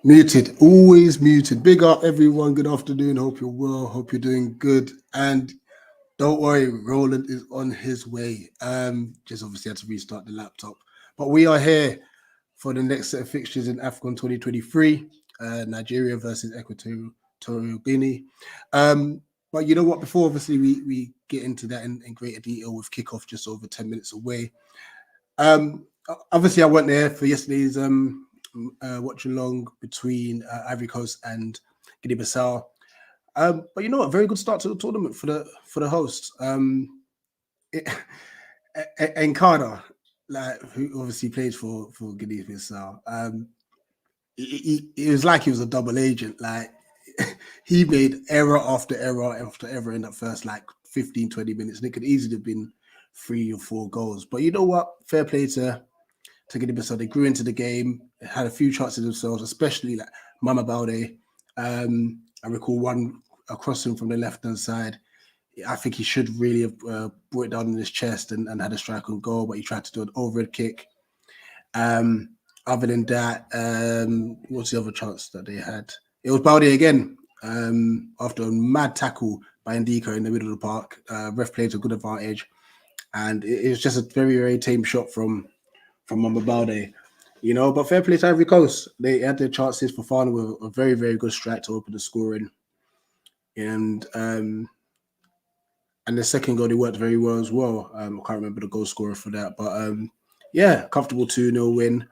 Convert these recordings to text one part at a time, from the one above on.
Muted, always muted. Big up, everyone. Good afternoon. Hope you're well. Hope you're doing good. And don't worry, Roland is on his way. Just obviously had to restart the laptop. But we are here for the next set of fixtures in Afcon 2023. Nigeria versus Equatorial Guinea. But you know what? Before obviously we get into that in greater detail with kickoff just over 10 minutes away. Obviously I went there for yesterday's Watchalong between Ivory Coast and Guinea-Bissau. But you know what? Very good start to the tournament for the host. Enkada, who obviously plays for Guinea-Bissau. It was like he was a double agent. Like he made error after error after error in that first 15, 20 minutes. And it could easily have been 3 or 4 goals. But you know what? Fair play to Guinea-Bissau. They grew into the game, had a few chances themselves, especially like Mama Balde. I recall one across him from the left-hand side. I think he should really have brought it down in his chest and had a strike on goal, but he tried to do an overhead kick. Other than that, what's the other chance that they had? It was Balde again after a mad tackle by Ndika in the middle of the park. Ref played to good advantage, and it was just a very, very tame shot from Mama Balde. You know, but fair play to Ivory Coast. They had their chances for Fana with a very, very good strike to open the scoring. And the second goal, they worked very well as well. I can't remember the goal scorer for that. But, yeah, comfortable 2-0 win.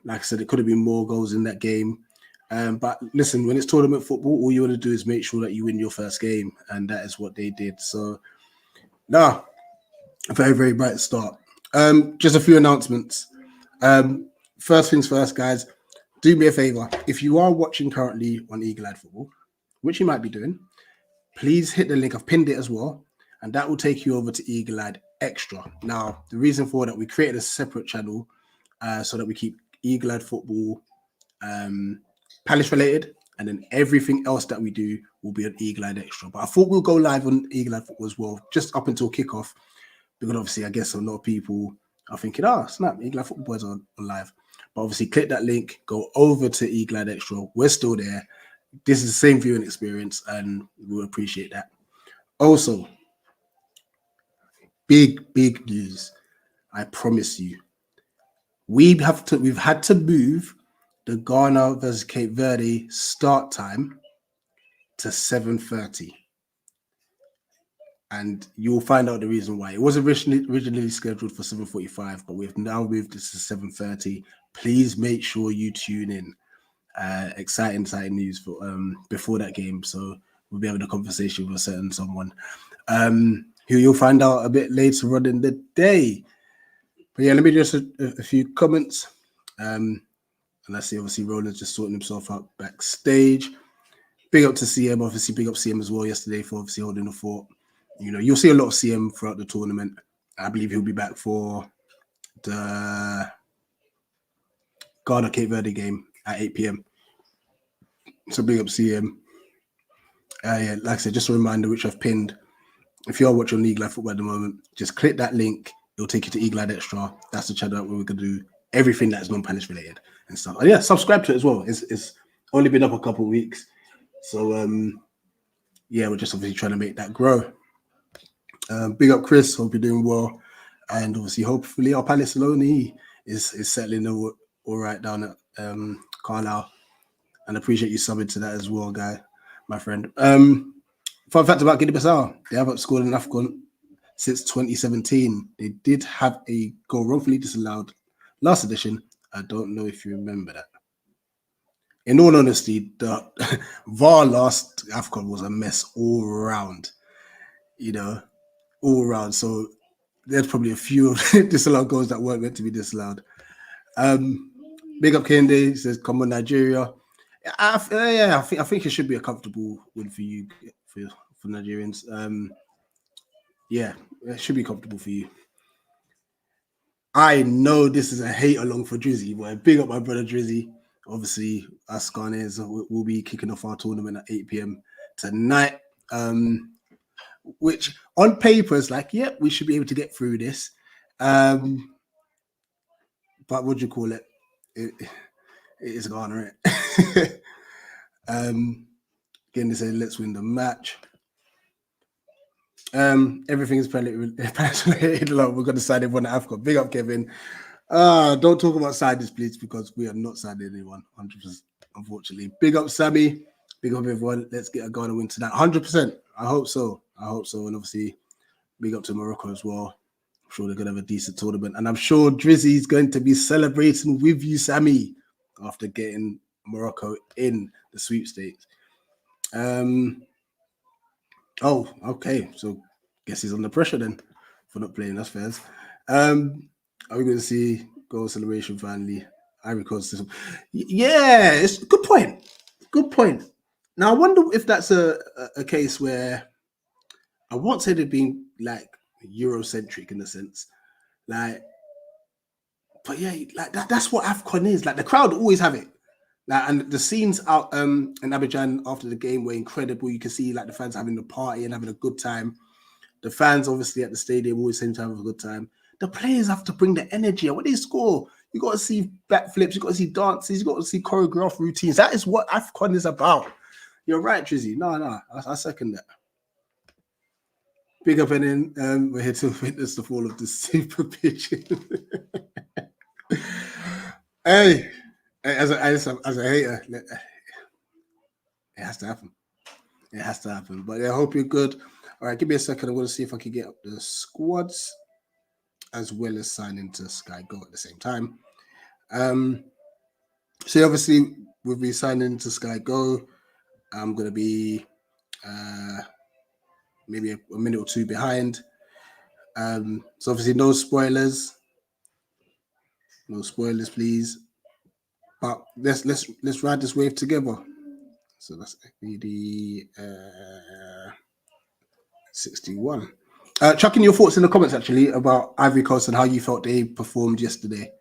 Like I said, it could have been more goals in that game. But listen, when it's tournament football, all you want to do is make sure that you win your first game. And that is what they did. So, a very, very bright start. Just a few announcements. First things first, guys, do me a favor. If you are watching currently on Eagle Eye Football, which you might be doing, please hit the link. I've pinned it as well, and that will take you over to Eagle Eye Extra. Now, the reason for that, we created a separate channel so that we keep Eagle Eye Football Palace related, and then everything else that we do will be on Eagle Eye Extra. But I thought we'll go live on Eagle Eye Football as well, just up until kickoff, because obviously I guess a lot of people are thinking, snap, Eagle Eye Football Boys are live. But obviously click that link, go over to Eagle Eye Extra. We're still there. This is the same viewing experience, and we'll appreciate that. Also, big news. I promise you. We've had to move the Ghana versus Cape Verde start time to 7:30. And you'll find out the reason why. It was originally scheduled for 7:45, but we've now moved this to 7:30. Please make sure you tune in. Exciting news for before that game. So we'll be having a conversation with a certain someone who you'll find out a bit later on in the day. But yeah, let me just a few comments. And I see obviously Roland's just sorting himself out backstage. Big up to CM, obviously big up CM as well yesterday for obviously holding the fort. You know, you'll see a lot of CM throughout the tournament. I believe he'll be back for the Ghana Cape Verde game at 8 p.m. So big up CM. Yeah, like I said, just a reminder, which I've pinned. If you are watching Eagle Eye Football at the moment, just click that link. It'll take you to Eagle Eye Extra. That's the channel where we're going to do everything that's non-Palace related and stuff. And yeah, subscribe to it as well. It's only been up a couple of weeks. So, yeah, we're just obviously trying to make that grow. Big up Chris. Hope you're doing well. And obviously, hopefully, our Palace alone is settling all right down at Carlisle. And appreciate you subbing to that as well, my friend. Fun fact about Guinea-Bissau, they haven't scored an Afcon since 2017. They did have a goal wrongfully disallowed last edition. I don't know if you remember that. In all honesty, the VAR last Afcon was a mess all around. You know, all around. So there's probably a few disallowed goals that weren't meant to be disallowed. Big up Kende, says, come on, Nigeria. I think it should be a comfortable win for you, for Nigerians. Yeah, it should be comfortable for you. I know this is a hate along for Drizzy, but big up my brother Drizzy. Obviously, us Ghanaians will be kicking off our tournament at 8 p.m. tonight. Which on paper is like, yep, we should be able to get through this. But what do you call it? It is Ghana, right? Again, they say let's win the match. Everything is related. We're gonna sign everyone at Afcon. Big up, Kevin. Don't talk about signings, please, because we are not signing anyone. 100%, unfortunately. Big up, Sammy. Big up, everyone. Let's get a Ghana win tonight. 100%. I hope so. And obviously, big up to Morocco as well. I'm sure they're gonna have a decent tournament, and I'm sure Drizzy's going to be celebrating with you, Sammy, after getting Morocco in the sweepstakes. Oh, okay. So guess he's under pressure then for not playing. That's fair. Are we going to see goal celebration finally? Ivory Coast system. Yeah, it's a good point. Good point. Now I wonder if that's a case where I won't say they've been like Eurocentric in a sense, like, but yeah, like that's what Afcon is. Like the crowd always have it. Like, and the scenes out in Abidjan after the game were incredible. You can see like the fans having a party and having a good time. The fans obviously at the stadium always seem to have a good time. The players have to bring the energy. And when they score, you got to see backflips, you got to see dances, you got to see choreographed routines. That is what Afcon is about. You're right, Trizzy. No, I second that. Big up, and then we're here to witness the fall of the super pigeon. Hey, as a hater, it has to happen. It has to happen. But I hope you're good. All right, give me a second. I'm going to see if I can get up the squads as well as sign into Sky Go at the same time. So obviously we'll be signing into Sky Go. I'm going to be maybe a minute or two behind. So obviously no spoilers. No spoilers, please. But let's ride this wave together. So that's FBD 61. Chuck in your thoughts in the comments actually about Ivory Coast and how you felt they performed yesterday.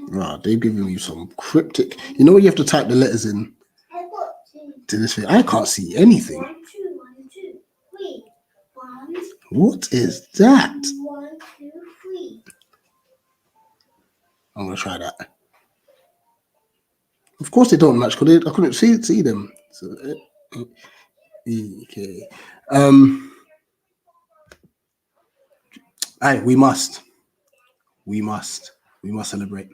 Wow, they're giving you some cryptic. You know when you have to type the letters in to this thing? I can't see anything. 1, 2, 1, 2, 3. 1. What is that? 1, 2, 3. I'm gonna try that. Of course they don't match because I couldn't see them. So, okay. We must celebrate.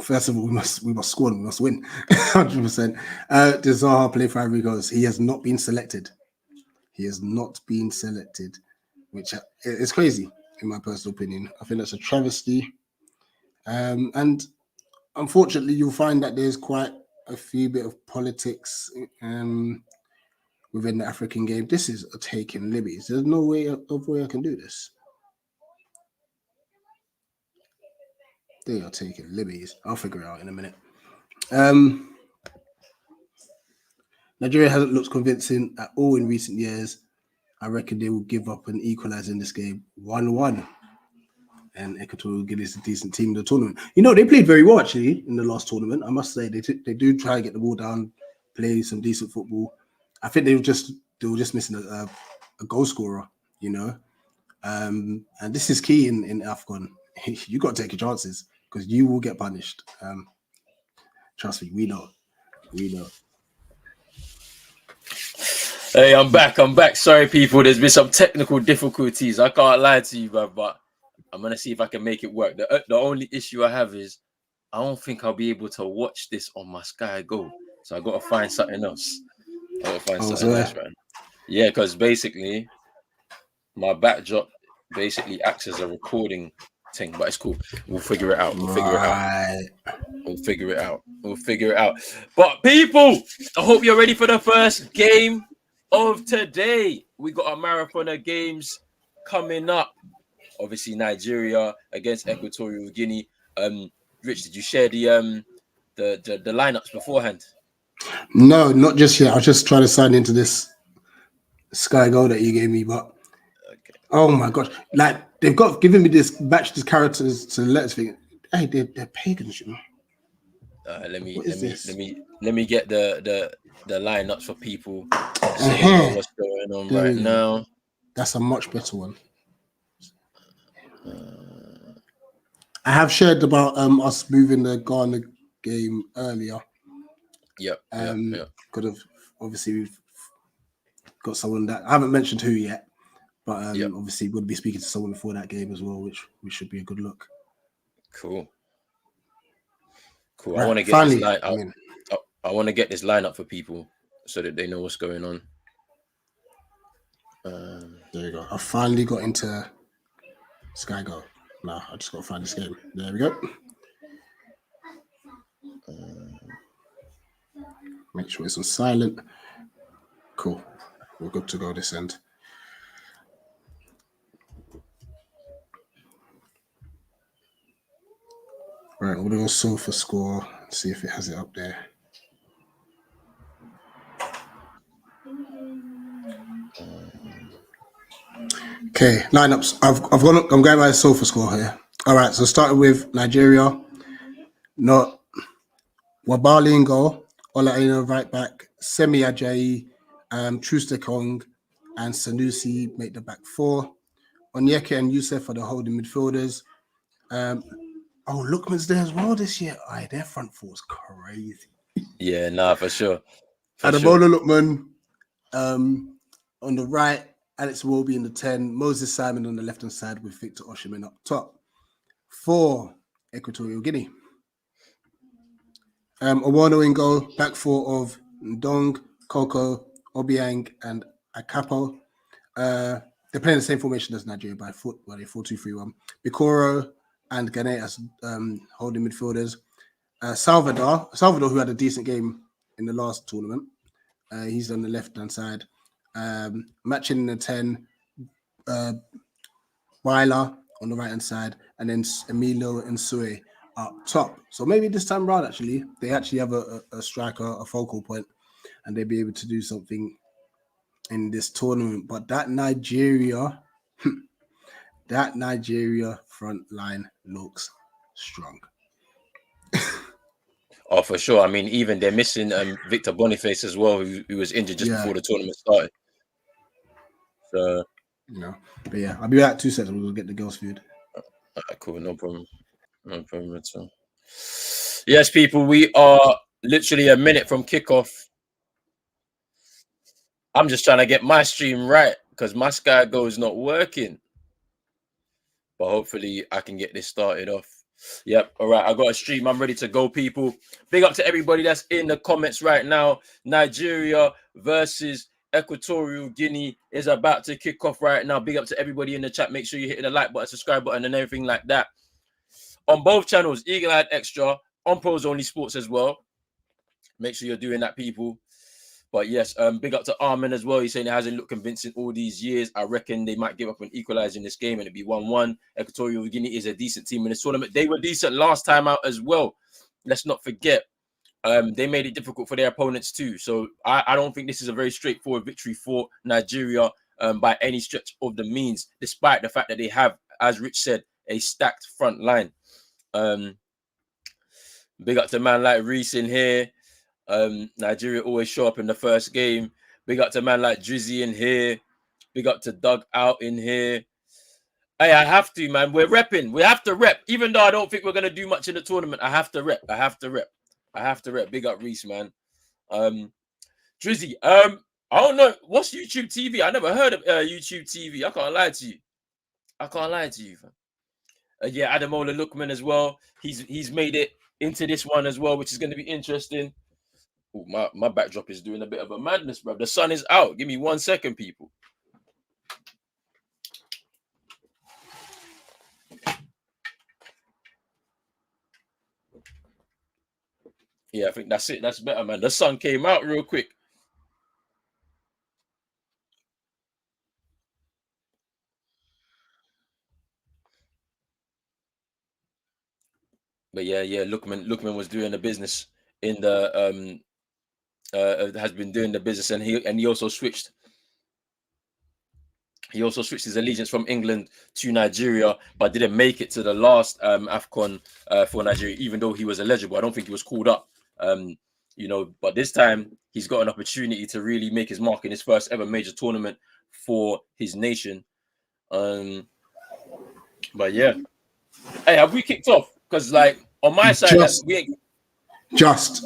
First of all, we must score and we must win. 100%. Does Zaha play for Ivory Coast? He has not been selected. Which is crazy in my personal opinion. I think that's a travesty. And unfortunately, you'll find that there's quite a few bit of politics within the African game. This is a taking liberties. There's no way I can do this. They are taking liberties. I'll figure it out in a minute. Nigeria hasn't looked convincing at all in recent years. I reckon they will give up and equalize in this game 1-1. And Equatorial Guinea is a decent team in the tournament. You know, they played very well actually in the last tournament. I must say they do try to get the ball down, play some decent football. I think they were just missing a goal scorer, you know. And this is key in Afcon. You got to take your chances because you will get punished. Trust me, we know. Hey, I'm back. Sorry, people. There's been some technical difficulties. I can't lie to you, bro, but I'm gonna see if I can make it work. The only issue I have is I don't think I'll be able to watch this on my Sky Go, so I gotta find something else. Right? Yeah, because basically my backdrop basically acts as a recording thing, but it's cool. We'll figure it out. We'll figure it out. But people, I hope you're ready for the first game of today. We got our marathon of games coming up. Obviously, Nigeria against Equatorial Guinea. Rich, did you share the lineups beforehand? No, not just yet. I was just trying to sign into this Sky Go that you gave me, but okay. Oh my gosh! Like they've given me this match these characters to the letters thing. Hey, they're pagans, you know. Let me get the lineups for people so they know what's going on right now. That's a much better one. I have shared about us moving the Ghana game earlier. Yep. Could have obviously we've got someone that I haven't mentioned who yet, but obviously we'll be speaking to someone before that game as well, which should be a good look. Cool. Right, I want to get finally, this line. I mean, I want to get this line up for people so that they know what's going on. There you go. I finally got into Sky Go. Now I just got to find this game. There we go. Make sure it's on silent. Cool. We're good to go this end. Right, we'll go Sofa score. See if it has it up there. Okay, lineups. I'm going by the Sofa score here. All right, so starting with Nigeria. Not Wabali in goal. Olaina right back. Semi Ajayi, Trustekong, and Sanusi make the back four. Onyeka and Youssef are the holding midfielders. Lookman's there as well this year. Their front four is crazy. Yeah, nah, for sure. Ademola Lookman on the right, Alex Iwobi in the 10, Moses Simon on the left-hand side with Victor Osimhen up top. For Equatorial Guinea. Owono in goal, back four of Ndong, Koko, Obiang, and Akapo. They're playing the same formation as Nigeria by 4-2-3-1. Bikoro and Gane as holding midfielders. Salvador, who had a decent game in the last tournament. He's on the left-hand side. Matching in the 10, Baila on the right-hand side, and then Emilio and Sue up top. So maybe this time around, actually, they actually have a striker, a focal point, and they'll be able to do something in this tournament. But that Nigeria front line looks strong. Oh, for sure. I mean, even they're missing Victor Boniface as well, who was injured just before the tournament started. So, but yeah, I'll be back 2 seconds. We'll get the girls' food. Cool, no problem at all. Yes, people, we are literally a minute from kickoff. I'm just trying to get my stream right because my Sky Go is not working. But hopefully I can get this started off. Yep. All right. I got a stream. I'm ready to go, people. Big up to everybody that's in the comments right now. Nigeria versus Equatorial Guinea is about to kick off right now. Big up to everybody in the chat. Make sure you're hitting the like button, subscribe button, and everything like that. On both channels, Eagle Eyed Extra, on Pros Only Sports as well. Make sure you're doing that, people. But yes, big up to Armin as well. He's saying it hasn't looked convincing all these years. I reckon they might give up an equalizer in this game and it'd be 1-1. Equatorial Guinea is a decent team in this tournament. They were decent last time out as well. Let's not forget. They made it difficult for their opponents too. So I don't think this is a very straightforward victory for Nigeria by any stretch of the means, despite the fact that they have, as Rich said, a stacked front line. Big up to a man like Reese in here. Nigeria always show up in the first game. Big up to a man like Drizzy in here. Big up to Doug out in here. Hey, I have to, man. We're repping. We have to rep. Even though I don't think we're going to do much in the tournament, I have to rep. Big up Reese, man. Drizzy, I don't know. What's YouTube TV? I never heard of YouTube TV. I can't lie to you. Yeah, Ademola Lookman as well. He's made it into this one as well, which is going to be interesting. Ooh, my backdrop is doing a bit of a madness, bro. The sun is out. Give me 1 second, people. Yeah, I think that's it. That's better, man. The sun came out real quick. But yeah, Lookman was doing the business in the has been doing the business, and he also switched. He also switched his allegiance from England to Nigeria, but didn't make it to the last Afcon for Nigeria, even though he was eligible. I don't think he was called up. But this time he's got an opportunity to really make his mark in his first ever major tournament for his nation. But yeah, Hey, have we kicked off? Because like on my side, Just, we ain't.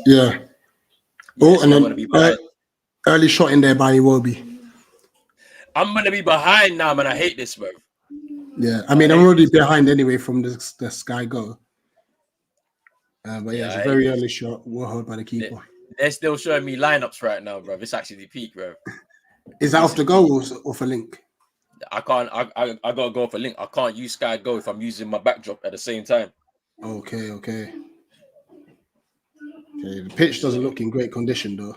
yeah. Oh, Yes, and I'm gonna be then behind. early shot in there by Iwobi. I'm gonna be behind now, man. I hate this, bro. Yeah, I mean, I'm already behind anyway from the Sky Go. But yeah, it's a I hate very this. early shot. Well held by the keeper. They're still showing me lineups right now, bro. It's actually the peak, bro. Is that off the goal or for Link? I can't. I gotta go for link. I can't use Sky Go if I'm using my backdrop at the same time. Okay. The pitch doesn't look in great condition though.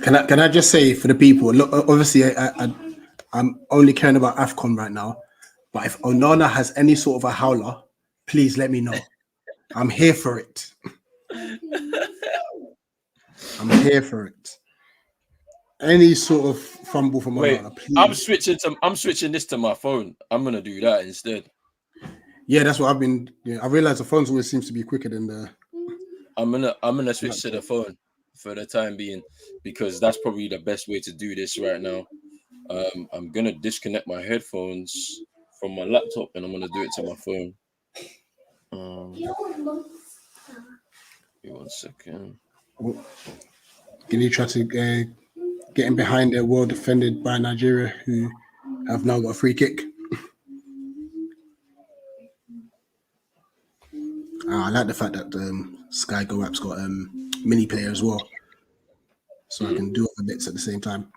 Can I just say for the people? Look, obviously, I'm only caring about Afcon right now. But if Onana has any sort of a howler, please let me know. I'm here for it. I'm here for it. Any sort of fumble from Onana, please. I'm switching this to my phone. I'm gonna do that instead. Yeah, that's what I've been. Yeah, I realize the phones always seems to be quicker than the. I'm gonna switch to the phone for the time being because that's probably the best way to do this right now. I'm gonna disconnect my headphones from my laptop and I'm gonna do it to my phone. Give me 1 second. Guinea try to get in behind there, well defended by Nigeria, who have now got a free kick. I like the fact that Sky Go app's got mini player as well, so I can do other bits at the same time.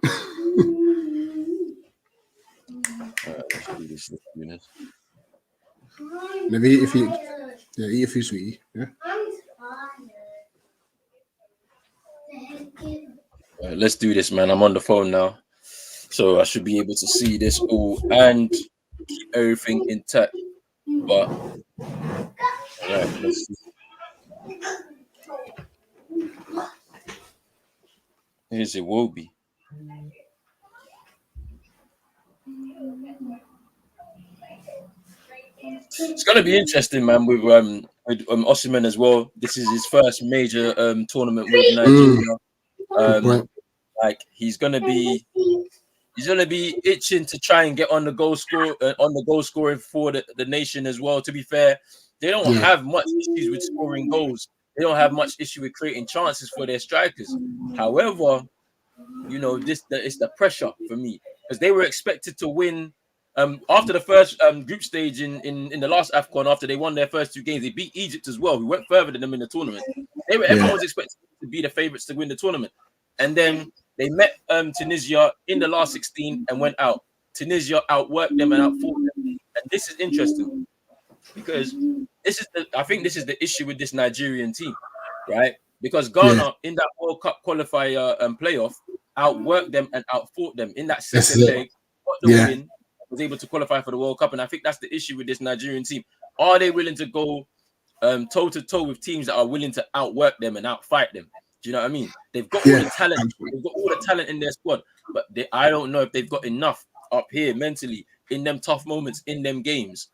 Let's do this. Maybe eat a few, sweetie. Yeah. Let's do this, man. I'm on the phone now, so I should be able to see this all and keep everything intact. But let's see. Here's Iwobi. It's gonna be interesting, man, with Osimhen as well. This is his first major tournament with Nigeria. Like he's gonna be itching to try and get on the goal scoring for the nation as well. To be fair, they don't have much issues with scoring goals. They don't have much issue with creating chances for their strikers. However, it's the pressure for me because they were expected to win. After the first group stage in the last Afcon, after they won their first 2 games, they beat Egypt as well, who went further than them in the tournament. Everyone was expected to be the favourites to win the tournament. And then they met Tunisia in the last 16 and went out. Tunisia outworked them and outfought them. And this is interesting because I think this is the issue with this Nigerian team, right? Because Ghana in that World Cup qualifier playoff outworked them and outfought them in that second leg, got the win, was able to qualify for the World Cup. And I think that's the issue with this Nigerian team. Are they willing to go toe-to-toe with teams that are willing to outwork them and outfight them? Do you know what I mean? They've got all the talent. They've got all the talent in their squad, but I don't know if they've got enough up here mentally in them tough moments in them games,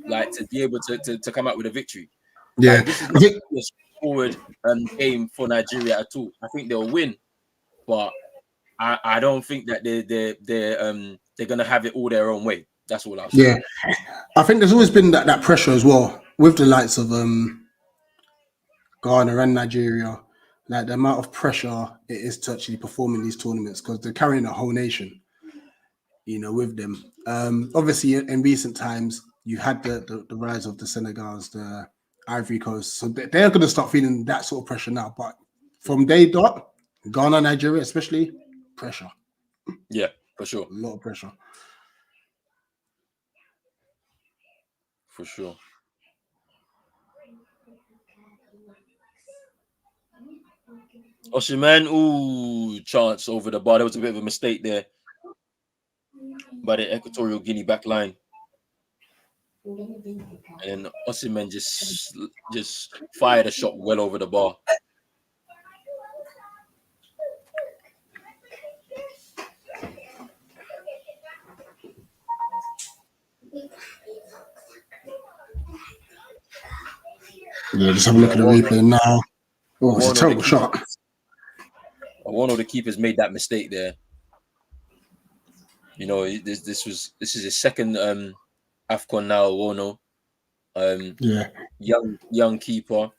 like to be able to come out with a victory. Yeah, like, this is not a forward game for Nigeria at all. I think they'll win, but I don't think that they're gonna have it all their own way. That's all I'll say. Yeah, I think there's always been that pressure as well with the likes of Ghana and Nigeria. Like the amount of pressure it is to actually perform in these tournaments because they're carrying a whole nation, with them. Obviously, in recent times, you had the rise of the Senegals, the Ivory Coast, so they're going to start feeling that sort of pressure now. But from day dot, Ghana, Nigeria, especially, pressure. Yeah, for sure. A lot of pressure. For sure. Osimhen, chance over the bar. There was a bit of a mistake there by the Equatorial Guinea back line. And Osimhen just fired a shot well over the bar. Yeah, just have a look at the replay now. Oh, it's a terrible shot. One of the keepers made that mistake there. You know, this is his second Afcon now. Wono, young keeper,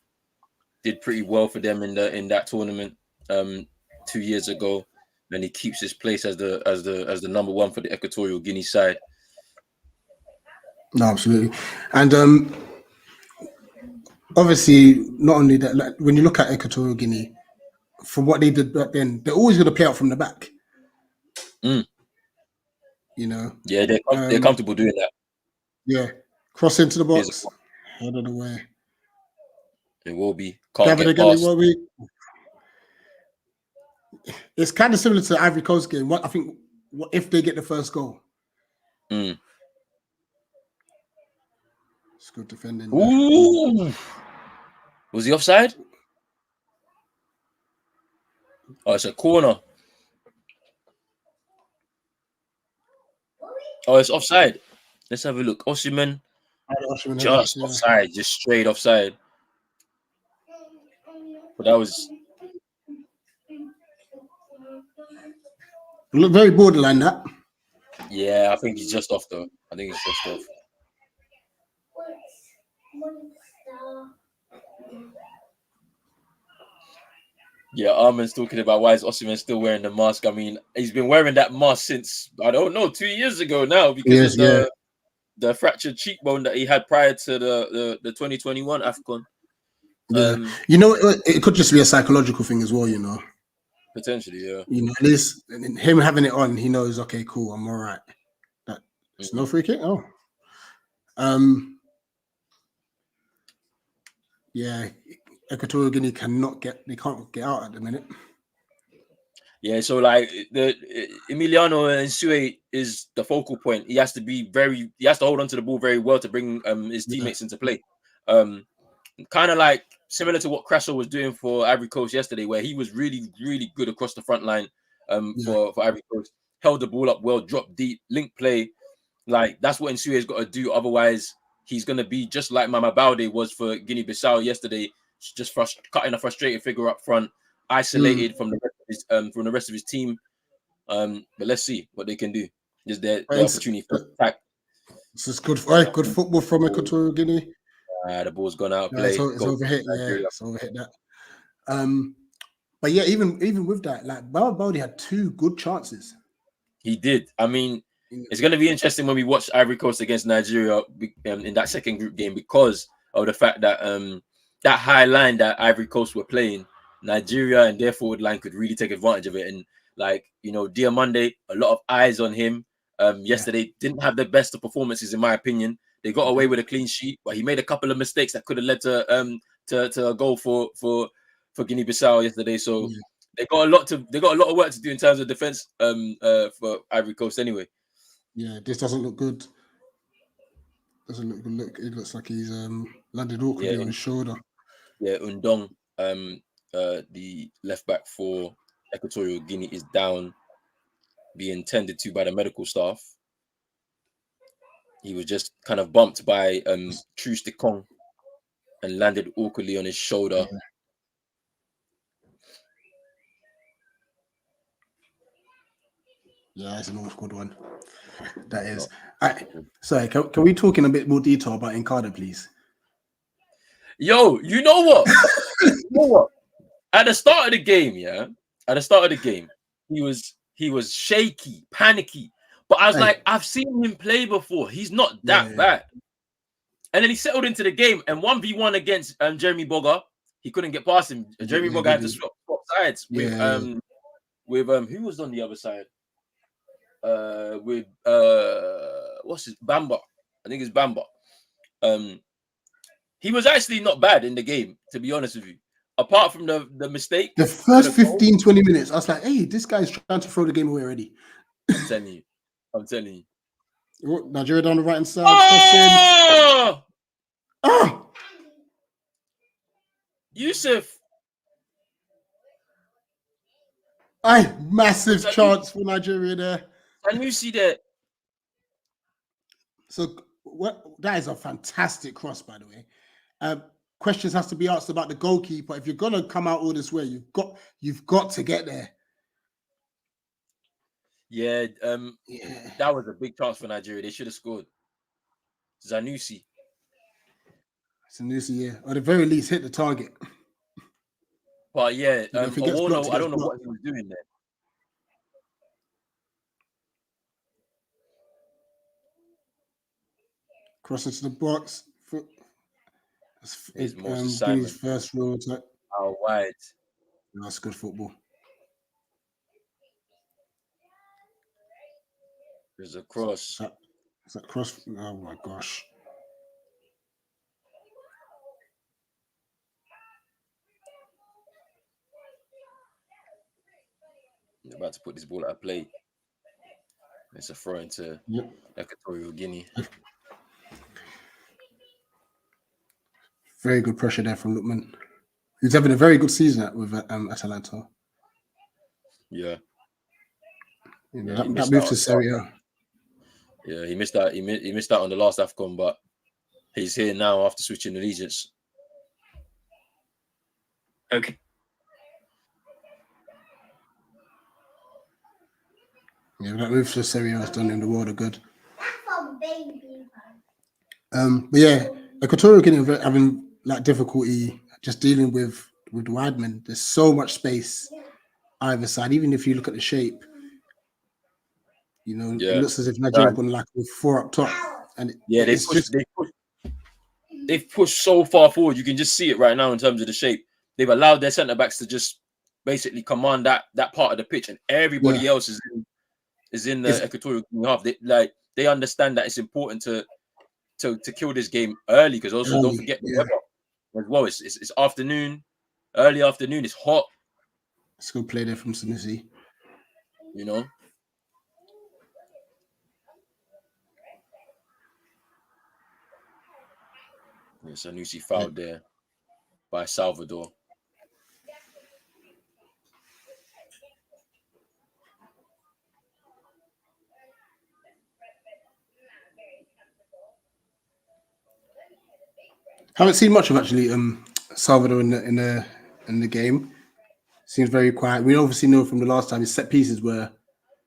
did pretty well for them in that tournament 2 years ago, and he keeps his place as the number one for the Equatorial Guinea side. No, absolutely, and obviously, not only that, like, when you look at Equatorial Guinea, from what they did back then, they're always going to play out from the back. Mm. You know, yeah, they're comfortable doing that. Yeah, cross into the box, head of the way. It will be. Can't get past. It's kind of similar to the Ivory Coast game. What I think, what if they get the first goal? Mm. It's good defending. Ooh. Was he offside? Oh, it's a corner. Oh, it's offside. Let's have a look. Osimhen, just offside, just straight offside. But that was look very borderline. That. Yeah, I think he's just off though. I think he's just off. Yeah, Armin's talking about why is Osimhen still wearing the mask. I mean, he's been wearing that mask since, I don't know, 2 years ago now because of the fractured cheekbone that he had prior to the 2021 Afcon. Yeah. You know, it could just be a psychological thing as well, you know. Potentially, yeah. You know, this him having it on, he knows, okay, cool, I'm all right. It's no free kick? Oh. Yeah, Equatorial Guinea can't get out at the minute. Yeah, so like the Emiliano Nsue is the focal point. He has to hold on to the ball very well to bring his teammates into play. Kind of like similar to what Crasso was doing for Ivory Coast yesterday, where he was really, really good across the front line for Ivory Coast. Held the ball up well, dropped deep, link play. Like that's what Nsue has got to do. Otherwise, he's gonna be just like Mama Balde was for Guinea-Bissau yesterday, just cutting a frustrated figure up front, isolated from the rest of his team. But let's see what they can do. Is there the opportunity for attack? This is good football from Equatorial Guinea. The ball's gone out of play. It's overhit. Yeah, it's overhit that. But yeah, even with that, like Balde had 2 good chances. He did. I mean, it's going to be interesting when we watch Ivory Coast against Nigeria in that second group game because of the fact that that high line that Ivory Coast were playing, Nigeria and their forward line could really take advantage of it. And like, you know, Diomande, a lot of eyes on him. Yesterday didn't have the best of performances, in my opinion. They got away with a clean sheet, but he made a couple of mistakes that could have led to a goal for Guinea-Bissau yesterday. So they got a lot of work to do in terms of defense for Ivory Coast anyway. Yeah, this doesn't look good. Doesn't look good. It looks like he's landed awkwardly on his shoulder. Yeah, Undong, the left back for Equatorial Guinea, is down, being tended to by the medical staff. He was just kind of bumped by Truce Kong and landed awkwardly on his shoulder. Yeah, it's an awkward one. That is. Sorry, can we talk in a bit more detail about Nkada, please? Yo, you know what? At the start of the game, he was shaky, panicky. But I was like, I've seen him play before. He's not that bad. And then he settled into the game and 1v1 against Jeremy Boga. He couldn't get past him. Jeremy Boga had to swap sides with who was on the other side? What's his Bamba? I think it's Bamba. He was actually not bad in the game, to be honest with you. Apart from the mistake. The first 15, 20 minutes, I was like, hey, this guy's trying to throw the game away already. I'm telling you. Nigeria down the right hand side. Oh! Yusuf. Massive chance for Nigeria there. And you see that. So that is a fantastic cross, by the way. questions has to be asked about the goalkeeper. If you're gonna come out all this way, you've got to get there. Yeah, Yeah. that was a big chance for Nigeria. They should have scored. Zanusi. It's a new yeah. Or at the very least, hit the target. But yeah, You know, if it gets blocked, Owono, it I gets don't know what blocked. he was doing there. Cross into the box. Here's Moses Guinea's Simon. first row attack. Out wide. That's good football. There's a cross. Is that cross? Oh my gosh. They're about to put this ball at play. It's a throw into Equatorial Guinea. Very good pressure there from Lookman. He's having a very good season with Atalanta. Yeah. You know, Yeah, he that missed move out to on Serie A. Yeah, he missed out. He missed out on the last Afcon, but he's here now after switching allegiance. Okay. Yeah, that move to Serie A has done him the world of good. That's a baby. But yeah, Equatorial Guinea having like difficulty just dealing with the widemen. There's so much space either side. Even if you look at the shape, you know, Yeah. it looks as if Nigeria going like with 4 up top, and Yeah, they've pushed so far forward. You can just see it right now in terms of the shape. They've allowed their centre backs to just basically command that part of the pitch, and everybody else is in the Equatorial Guinea half. They understand that it's important to kill this game early, because also don't forget the weather as well. It's afternoon, early afternoon. It's hot. It's good play there from Sanusi. You know. Yeah, Sanusi fouled there by Salvador. Haven't seen much of actually Salvador in the game. Seems very quiet. We obviously know from the last time his set pieces were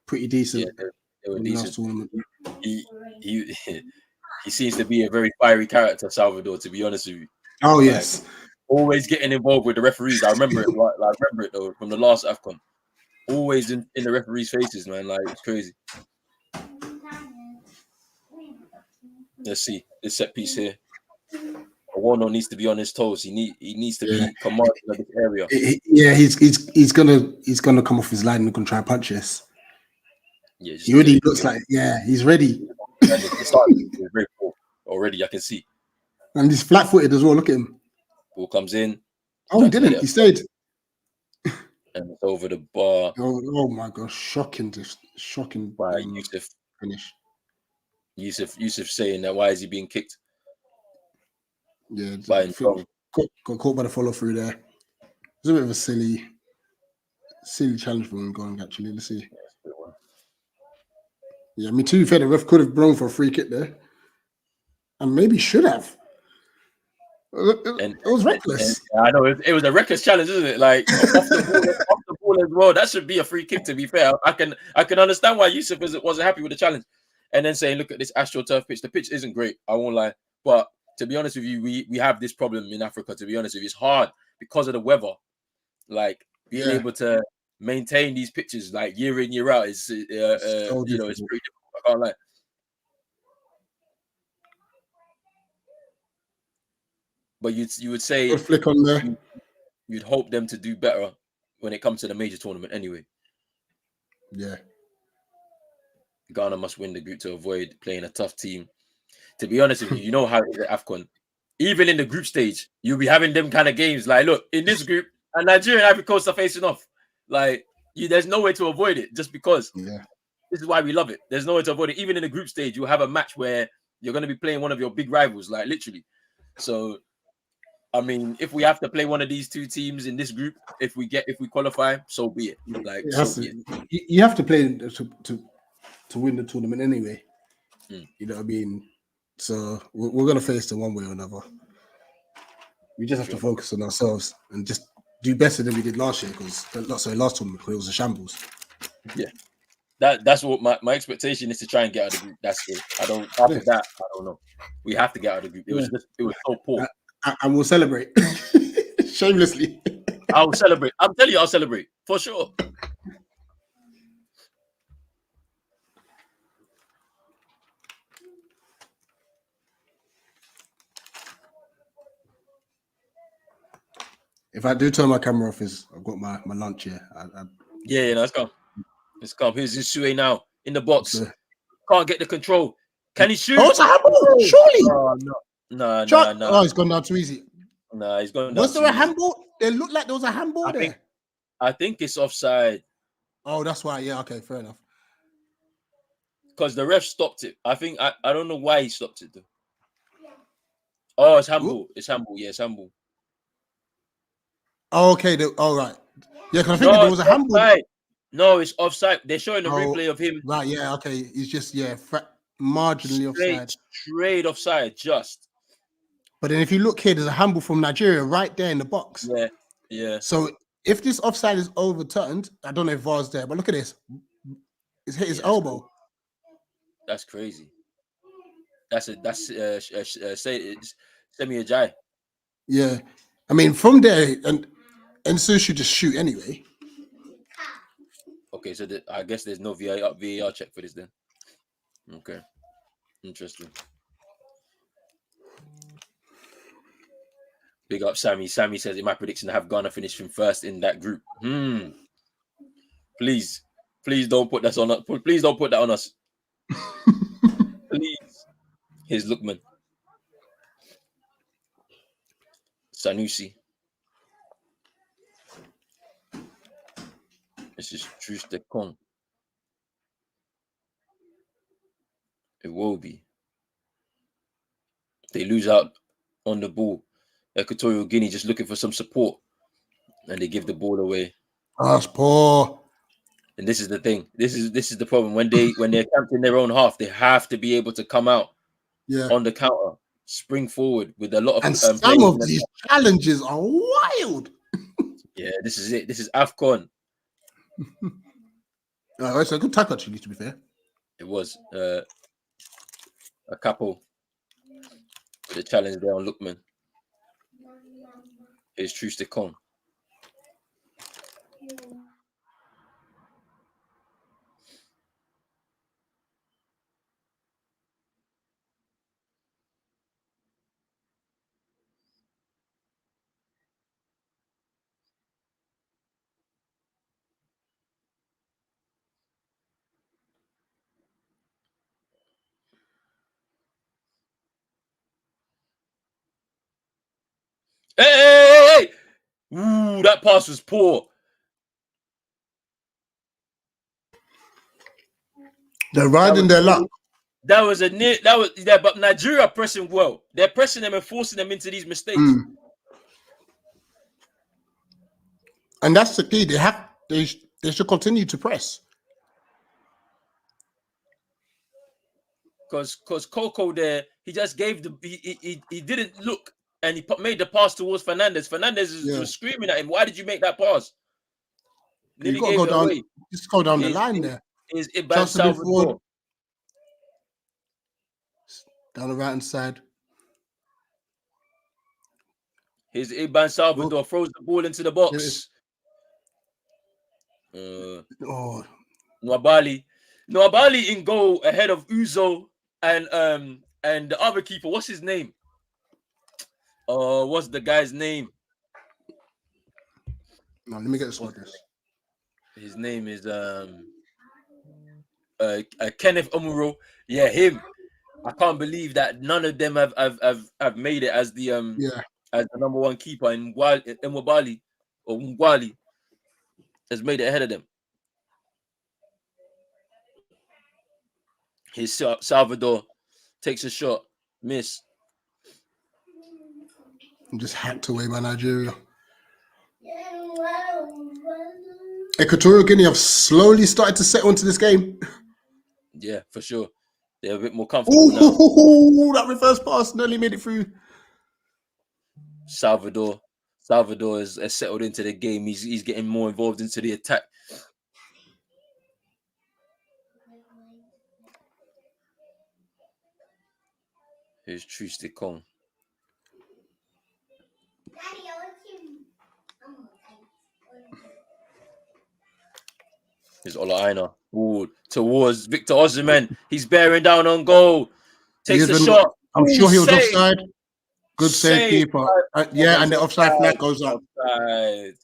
pretty decent. Yeah, they were in the last tournament. He seems to be a very fiery character, Salvador, to be honest with you. Oh yes. Always getting involved with the referees. I remember it. I remember it though from the last Afcon. Always in the referees' faces, man. Like, it's crazy. Let's see this set piece here. Owono needs to be on his toes. He needs to be commanding of this area. He's gonna come off his line and gonna try and punch us. Yeah, he already looks like he's ready. It started very cool already. I can see. And he's flat-footed as well. Look at him. Ball comes in. Oh, he didn't. He stayed. And it's over the bar. Oh my gosh! Shocking by Yusuf. Finish. Yusuf saying that, why is he being kicked? Yeah, got caught by the follow through there. It's a bit of a silly challenge for him going, actually. Let's see. Yeah, me too. Fair, the ref could have blown for a free kick there, and maybe should have. It was reckless. I know it was a reckless challenge, isn't it? Like off the ball as well. That should be a free kick. To be fair, I can understand why Yusuf wasn't happy with the challenge, and then saying, "Look at this AstroTurf pitch. The pitch isn't great. I won't lie, but to be honest with you, we have this problem in Africa. To be honest with you, it's hard because of the weather. Like being able to maintain these pitches like year in year out is it's pretty difficult. I can't lie." But you would say flick on there. You'd hope them to do better when it comes to the major tournament anyway. Yeah. Ghana must win the group to avoid playing a tough team. To be honest with you, you know how it is at AFCON. Even in the group stage, you'll be having them kind of games. Like, look, in this group, and Nigeria and Ivory Coast are facing off. Like, there's no way to avoid it just because. Yeah. This is why we love it. There's no way to avoid it. Even in the group stage, you'll have a match where you're going to be playing one of your big rivals, like literally. So, I mean, if we have to play one of these two teams in this group, if we qualify, so be it. Like, you have to play to win the tournament anyway. You know what I mean? So we're gonna face them one way or another. We just have to focus on ourselves and just do better than we did last year last tournament because it was a shambles. Yeah. That's what my expectation is, to try and get out of the group. That's it. After that, I don't know. We have to get out of the group. It was so poor. And we'll celebrate shamelessly. I'll celebrate. I'm telling you, I'll celebrate for sure. If I do turn my camera off, I've got my lunch here. Yeah, let's come. Let's come. Here's Sue now in the box. Can't get the control. Can he shoot? Oh, it's a handball! Surely. Oh, no. Oh, he's gone down too easy. No, he's gone down. Was there a handball? It looked like there was a handball there. I think it's offside. Oh, that's why. Yeah, okay, fair enough. Because the ref stopped it. I think I don't know why he stopped it though. Oh, it's handball. It's handball. Yeah, it's handball. Oh, okay. All right. Yeah, because I think there was a handball. Offside. No, it's offside. They're showing a replay of him. Right. Yeah. Okay. He's just marginally offside. Straight offside, just. But then if you look here, there's a handball from Nigeria right there in the box. Yeah. So if this offside is overturned, I don't know if VAR's there, but look at this. It's hit his elbow. Cool. That's crazy. That's Semi Ajay. Yeah. I mean, from there, and Sue should just shoot anyway. Okay, so I guess there's no VAR check for this then. Okay. Interesting. Big up Sammy. Sammy says in my prediction I have Ghana finishing first in that group. Please don't put that on us. Please don't put that on us. Please. Here's Lookman. Sanusi. This is Truce de Kong. It will be. They lose out on the ball. Equatorial Guinea just looking for some support, and they give the ball away. That's poor. And this is the thing. This is the problem. When they're camped in their own half, they have to be able to come out on the counter, spring forward with a lot of. And some of these challenges are wild. Yeah, this is it. This is Afcon. It's a good tackle, actually, to be fair. It was a couple. The challenge there on Lookman. Here's Truce de Kong. Hey! Ooh, that pass was poor. They're riding their luck. That was but Nigeria pressing well. They're pressing them and forcing them into these mistakes. And that's the key. They should continue to press. Because Coco there, he just gave he didn't look and he made the pass towards Fernandez. Fernandez was screaming at him. Why did you make that pass? You got to go down. Just go down the line there. Is Iban Salvador down the right hand side? Here's Iban Salvador throws the ball into the box. Nwabali in goal ahead of Uzo and the other keeper. What's his name? What's the guy's name? No, let me get this one. His name is Kenneth Omuro. Yeah, him. I can't believe that none of them have made it as the as the number one keeper in Nwabali or Ngwali has made it ahead of them. His Salvador takes a shot, miss. Just hacked away by Nigeria. Equatorial Guinea have slowly started to settle into this game. Yeah, for sure. They're a bit more comfortable now. That reverse pass nearly made it through. Salvador has settled into the game. He's getting more involved into the attack. Here's Trusticon. Here's Ola Aina. Ooh, towards Victor Osimhen. He's bearing down on goal. Takes the shot. I'm sure he was Save. offside. Good save, keeper. Yeah, and the offside flag goes up. Offside.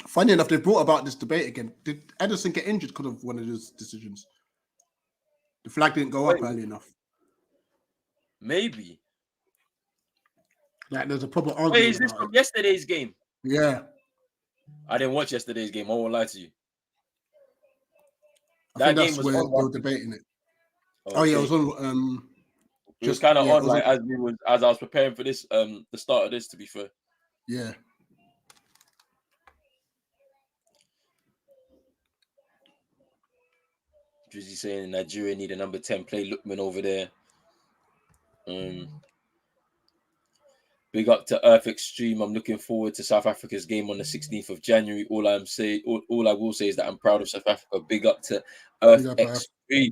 Funny enough, they brought about this debate again. Did Ederson get injured because of one of those decisions? The flag didn't go up early enough. Maybe. Like, there's a proper argument. Wait, is this from yesterday's game? Yeah. I didn't watch yesterday's game. I won't lie to you. I think that's where they were debating it. Okay. Oh yeah, it was on. It was kind of on, like, as I was preparing for this, the start of this. To be fair. Yeah. Drizzy saying Nigeria need a number 10 play Lookman over there. Big up to Earth Extreme. I'm looking forward to South Africa's game on the 16th of January. All I will say is that I'm proud of South Africa. Big up to Earth Extreme.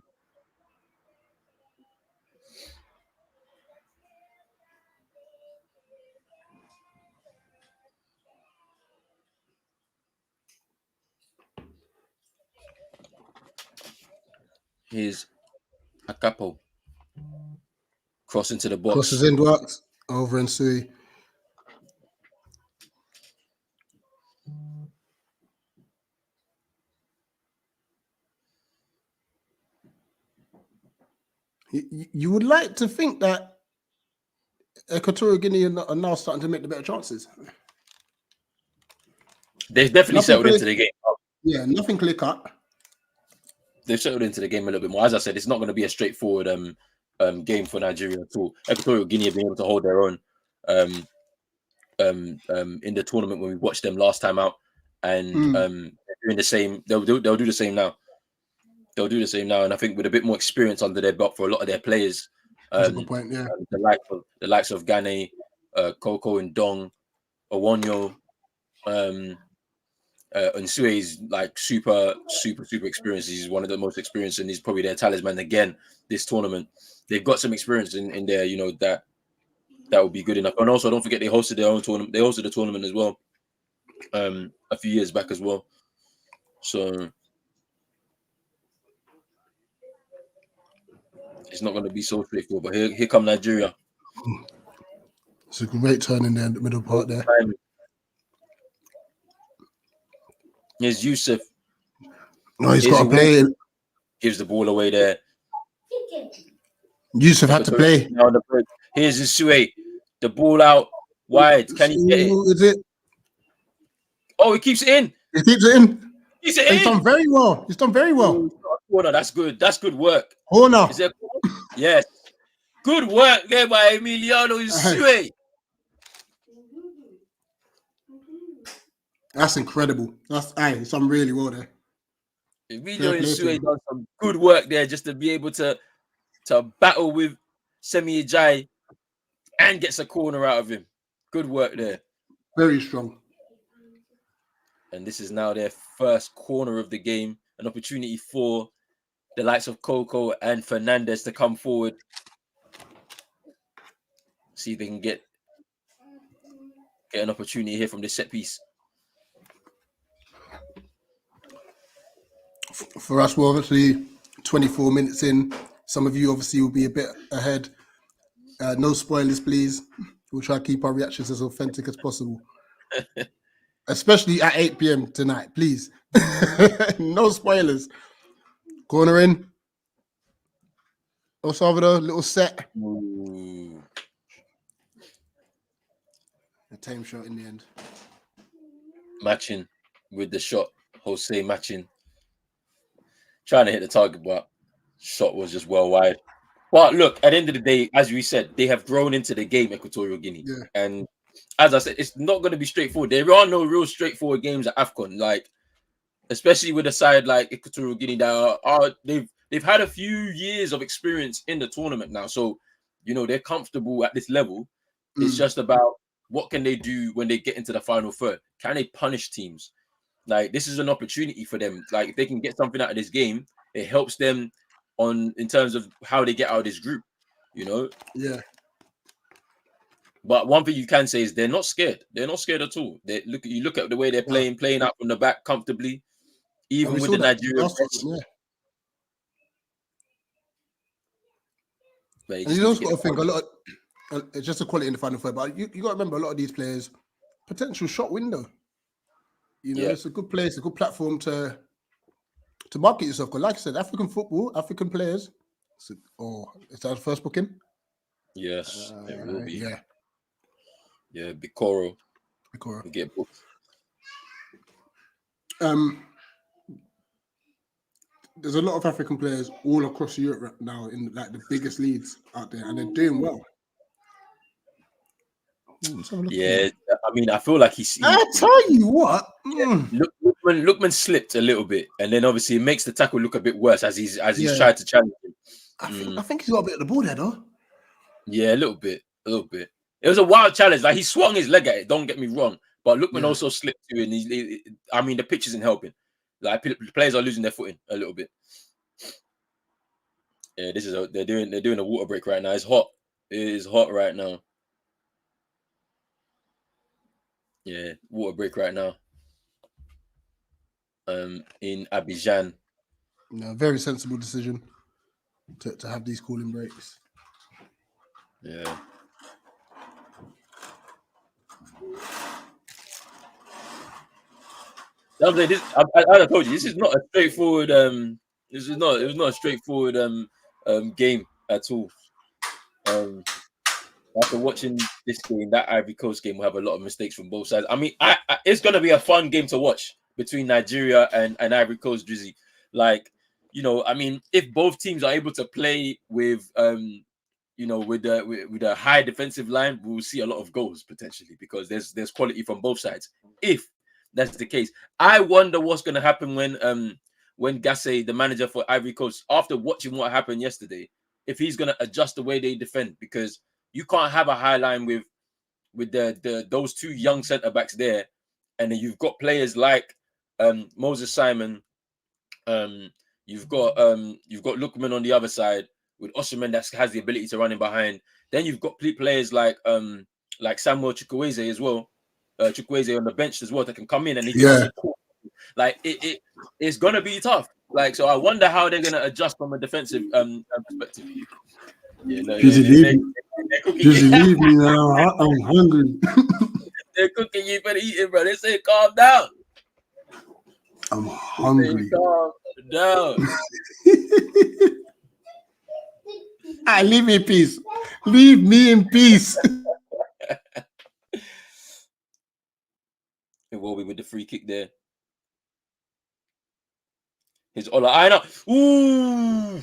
Here's Akapo. Cross into the box. Crosses in, works over and Sui. You would like to think that Equatorial Guinea are now starting to make the better chances. They've definitely settled into the game. Yeah, nothing clear cut. They've settled into the game a little bit more. As I said, it's not going to be a straightforward game for Nigeria at all. Equatorial Guinea have been able to hold their own in the tournament when we watched them last time out, and they're doing the same. They'll do the same now. They'll do the same now, and I think with a bit more experience under their belt for a lot of their players, That's a good point. Yeah, the likes of Gane, Coco and Dong, Owonyo, and Sue is like super experienced. He's one of the most experienced, and he's probably their talisman again this tournament. They've got some experience in there, you know, that would be good enough. And also, don't forget they hosted their own tournament. They hosted a tournament as well, a few years back as well. So it's not going to be so straightforward. But here come Nigeria. It's a great turn in there in the middle part there. Here's Yusuf. No, he's got to play it. Gives the ball away there. Yusuf had to play. Here's Isue. The ball out wide. Can he get it? Is it? Oh, he keeps it in. He keeps it in. He's done very well. He's done very well. Corner. That's good. That's good work. Corner. Is there a corner? Yes. Good work there by Emiliano Isue. That's incredible. He's done really well there. Emiliano Isue done some good work there just to be able to battle with Semi Ajayi and gets a corner out of him. Good work there. Very strong. And this is now their first corner of the game. An opportunity for the likes of Coco and Fernandez to come forward. See if they can get an opportunity here from this set piece. For us, we're obviously 24 minutes in. Some of you obviously will be a bit ahead. No spoilers, please. We'll try to keep our reactions as authentic as possible. Especially at 8 p.m. tonight, please. No spoilers. Corner in. El Salvador, little set. Ooh. A tame shot in the end. Matching with the shot. Jose matching. Trying to hit the target, but shot was just well wide. But look, at the end of the day, as we said, they have grown into the game, Equatorial Guinea. Yeah. And as I said, it's not going to be straightforward. There are no real straightforward games at Afcon, like especially with a side like Equatorial Guinea that they've they've had a few years of experience in the tournament now, so you know they're comfortable at this level. It's just about what can they do when they get into the final third? Can they punish teams? Like this is an opportunity for them. Like if they can get something out of this game, it helps them in terms of how they get out of this group. You know. Yeah. But one thing you can say is they're not scared. They're not scared at all. You look at the way they're playing out from the back comfortably, even with the Nigerian bench. Yeah. But And you also got to think a lot. It's just a quality in the final third, but you got to remember a lot of these players potential shot window. You know, it's a good place, a good platform to market yourself. Because, like I said, African football, African players. Is that the first booking? Yes, it will be. Yeah, Bikoro. Bikoro. Get booked. There's a lot of African players all across Europe right now in like the biggest leagues out there, and they're doing well. Yeah, I mean, I feel like I tell you what, Lookman slipped a little bit, and then obviously it makes the tackle look a bit worse as he's tried to challenge him. I think he's got a bit of the ball there, though. Yeah, a little bit. It was a wild challenge. Like he swung his leg at it. Don't get me wrong, but Lookman also slipped too, and I mean, the pitch isn't helping. Like players are losing their footing a little bit. Yeah, they're doing a water break right now. It's hot. It is hot right now. Yeah, water break right now. In Abidjan. No, very sensible decision to have these cooling breaks. Yeah. I told you this is not a straightforward. It was not a straightforward game at all. After watching this game, that Ivory Coast game will have a lot of mistakes from both sides. I mean, it's going to be a fun game to watch between Nigeria and Ivory Coast, Drizzy. Like, you know, I mean, if both teams are able to play with, you know, with a high defensive line, we'll see a lot of goals potentially because there's quality from both sides. If that's the case, I wonder what's going to happen when Gassé, the manager for Ivory Coast, after watching what happened yesterday, if he's going to adjust the way they defend, because you can't have a high line with those two young centre backs there, and then you've got players like Moses Simon, you've got Lookman on the other side with Osimhen that has the ability to run in behind. Then you've got players like Samuel Chukwueze as well, Chukwueze on the bench as well that can come in and he can also talk. Like it's gonna be tough. Like, so I wonder how they're gonna adjust from a defensive perspective. Yeah, no, just leave me now. I'm hungry. They're cooking you for eating, bro. They say calm down. I'm hungry. Calm down. Leave me in peace. Leave me in peace. Iwobi with the free kick there. His Ola Aina. Ooh.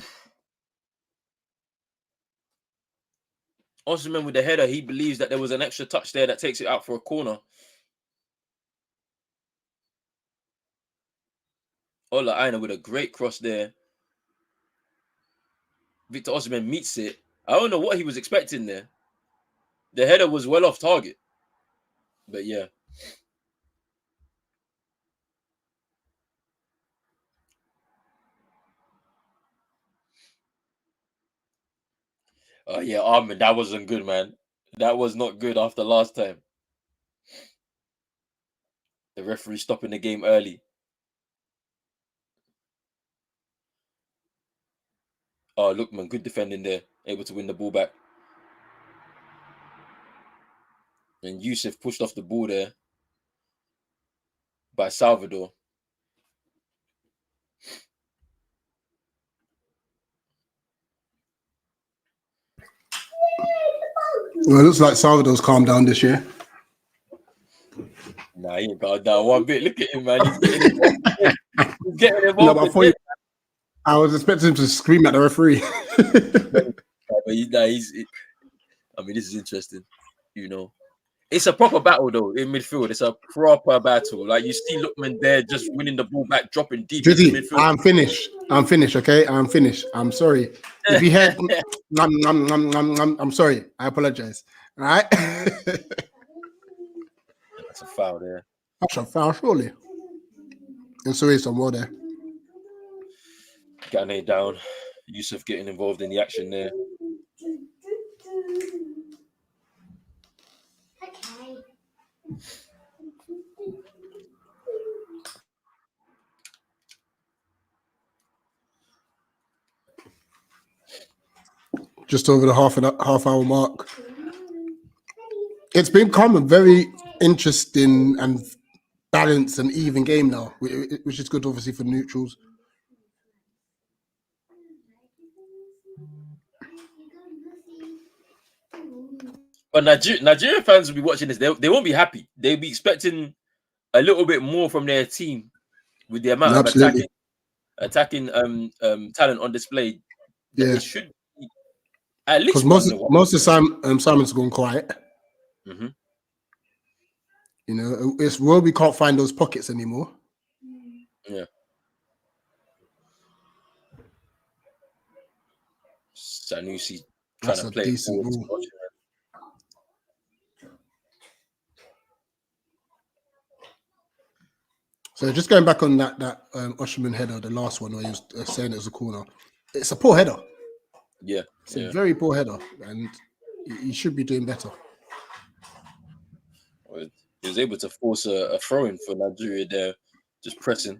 Osimhen with the header. He believes that there was an extra touch there that takes it out for a corner. Ola Aina with a great cross there. Victor Osimhen meets it. I don't know what he was expecting there. The header was well off target. But yeah. Oh yeah, Ahmed, that wasn't good, man. That was not good after last time. The referee stopping the game early. Oh, look, man, good defending there. Able to win the ball back. And Yusuf pushed off the ball there by Salvador. Well, it looks like Salvador's calmed down this year. Nah, he ain't calmed down one bit. Look at him, man. He's getting involved. No, I was expecting him to scream at the referee. But I mean, this is interesting, you know. It's a proper battle though in midfield. It's a proper battle. Like you see Lookman there just winning the ball back, dropping deep into Drizzy, midfield. I'm finished. Okay, I'm finished. I'm sorry. If you heard, I'm sorry. I apologize. All right. That's a foul there. That's a foul, surely. And so is some more there. Gane down. Yusuf getting involved in the action there. Okay. Just over the half hour mark. It's become a very interesting and balanced and even game now, which is good, obviously, for neutrals. But Nigerian fans will be watching this. They won't be happy. They'll be expecting a little bit more from their team with the amount of attacking talent on display. Yeah, it should be at least because most of Simon's gone quiet. Mm-hmm. You know, it's where we can't find those pockets anymore. Yeah. Sanusi trying to play decent ball. So just going back on that Osherman header, the last one where he was saying it was a corner. It's a poor header. Yeah, it's a very poor header, and he should be doing better. He was able to force a throw in for Nigeria there, just pressing.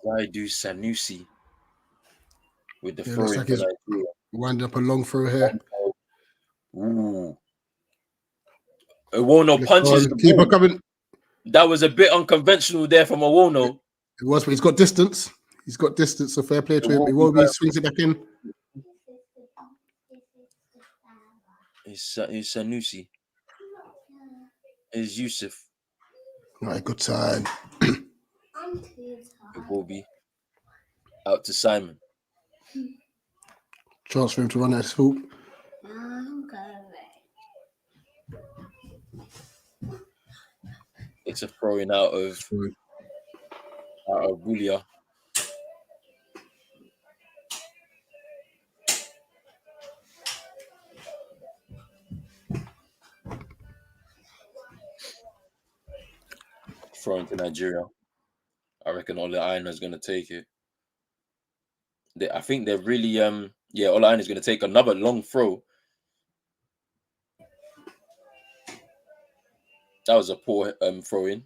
Zaidu Sanusi with the throw in for Nigeria. Wind up a long throw here. Ooh. Iwono punches the keeper ball. Coming. That was a bit unconventional there from Iwono. It was, but he's got distance. So fair play to him. Iwobi swings it back in. It's Sanusi. It's Yusuf. Right, good time. Iwobi. Out to Simon. Chance for him to run at his hoop. It's a throwing out of Bulia. Throwing to Nigeria. I reckon Ole Aina is going to take it. I think they're really Ole Aina is going to take another long throw. That was a poor throw in.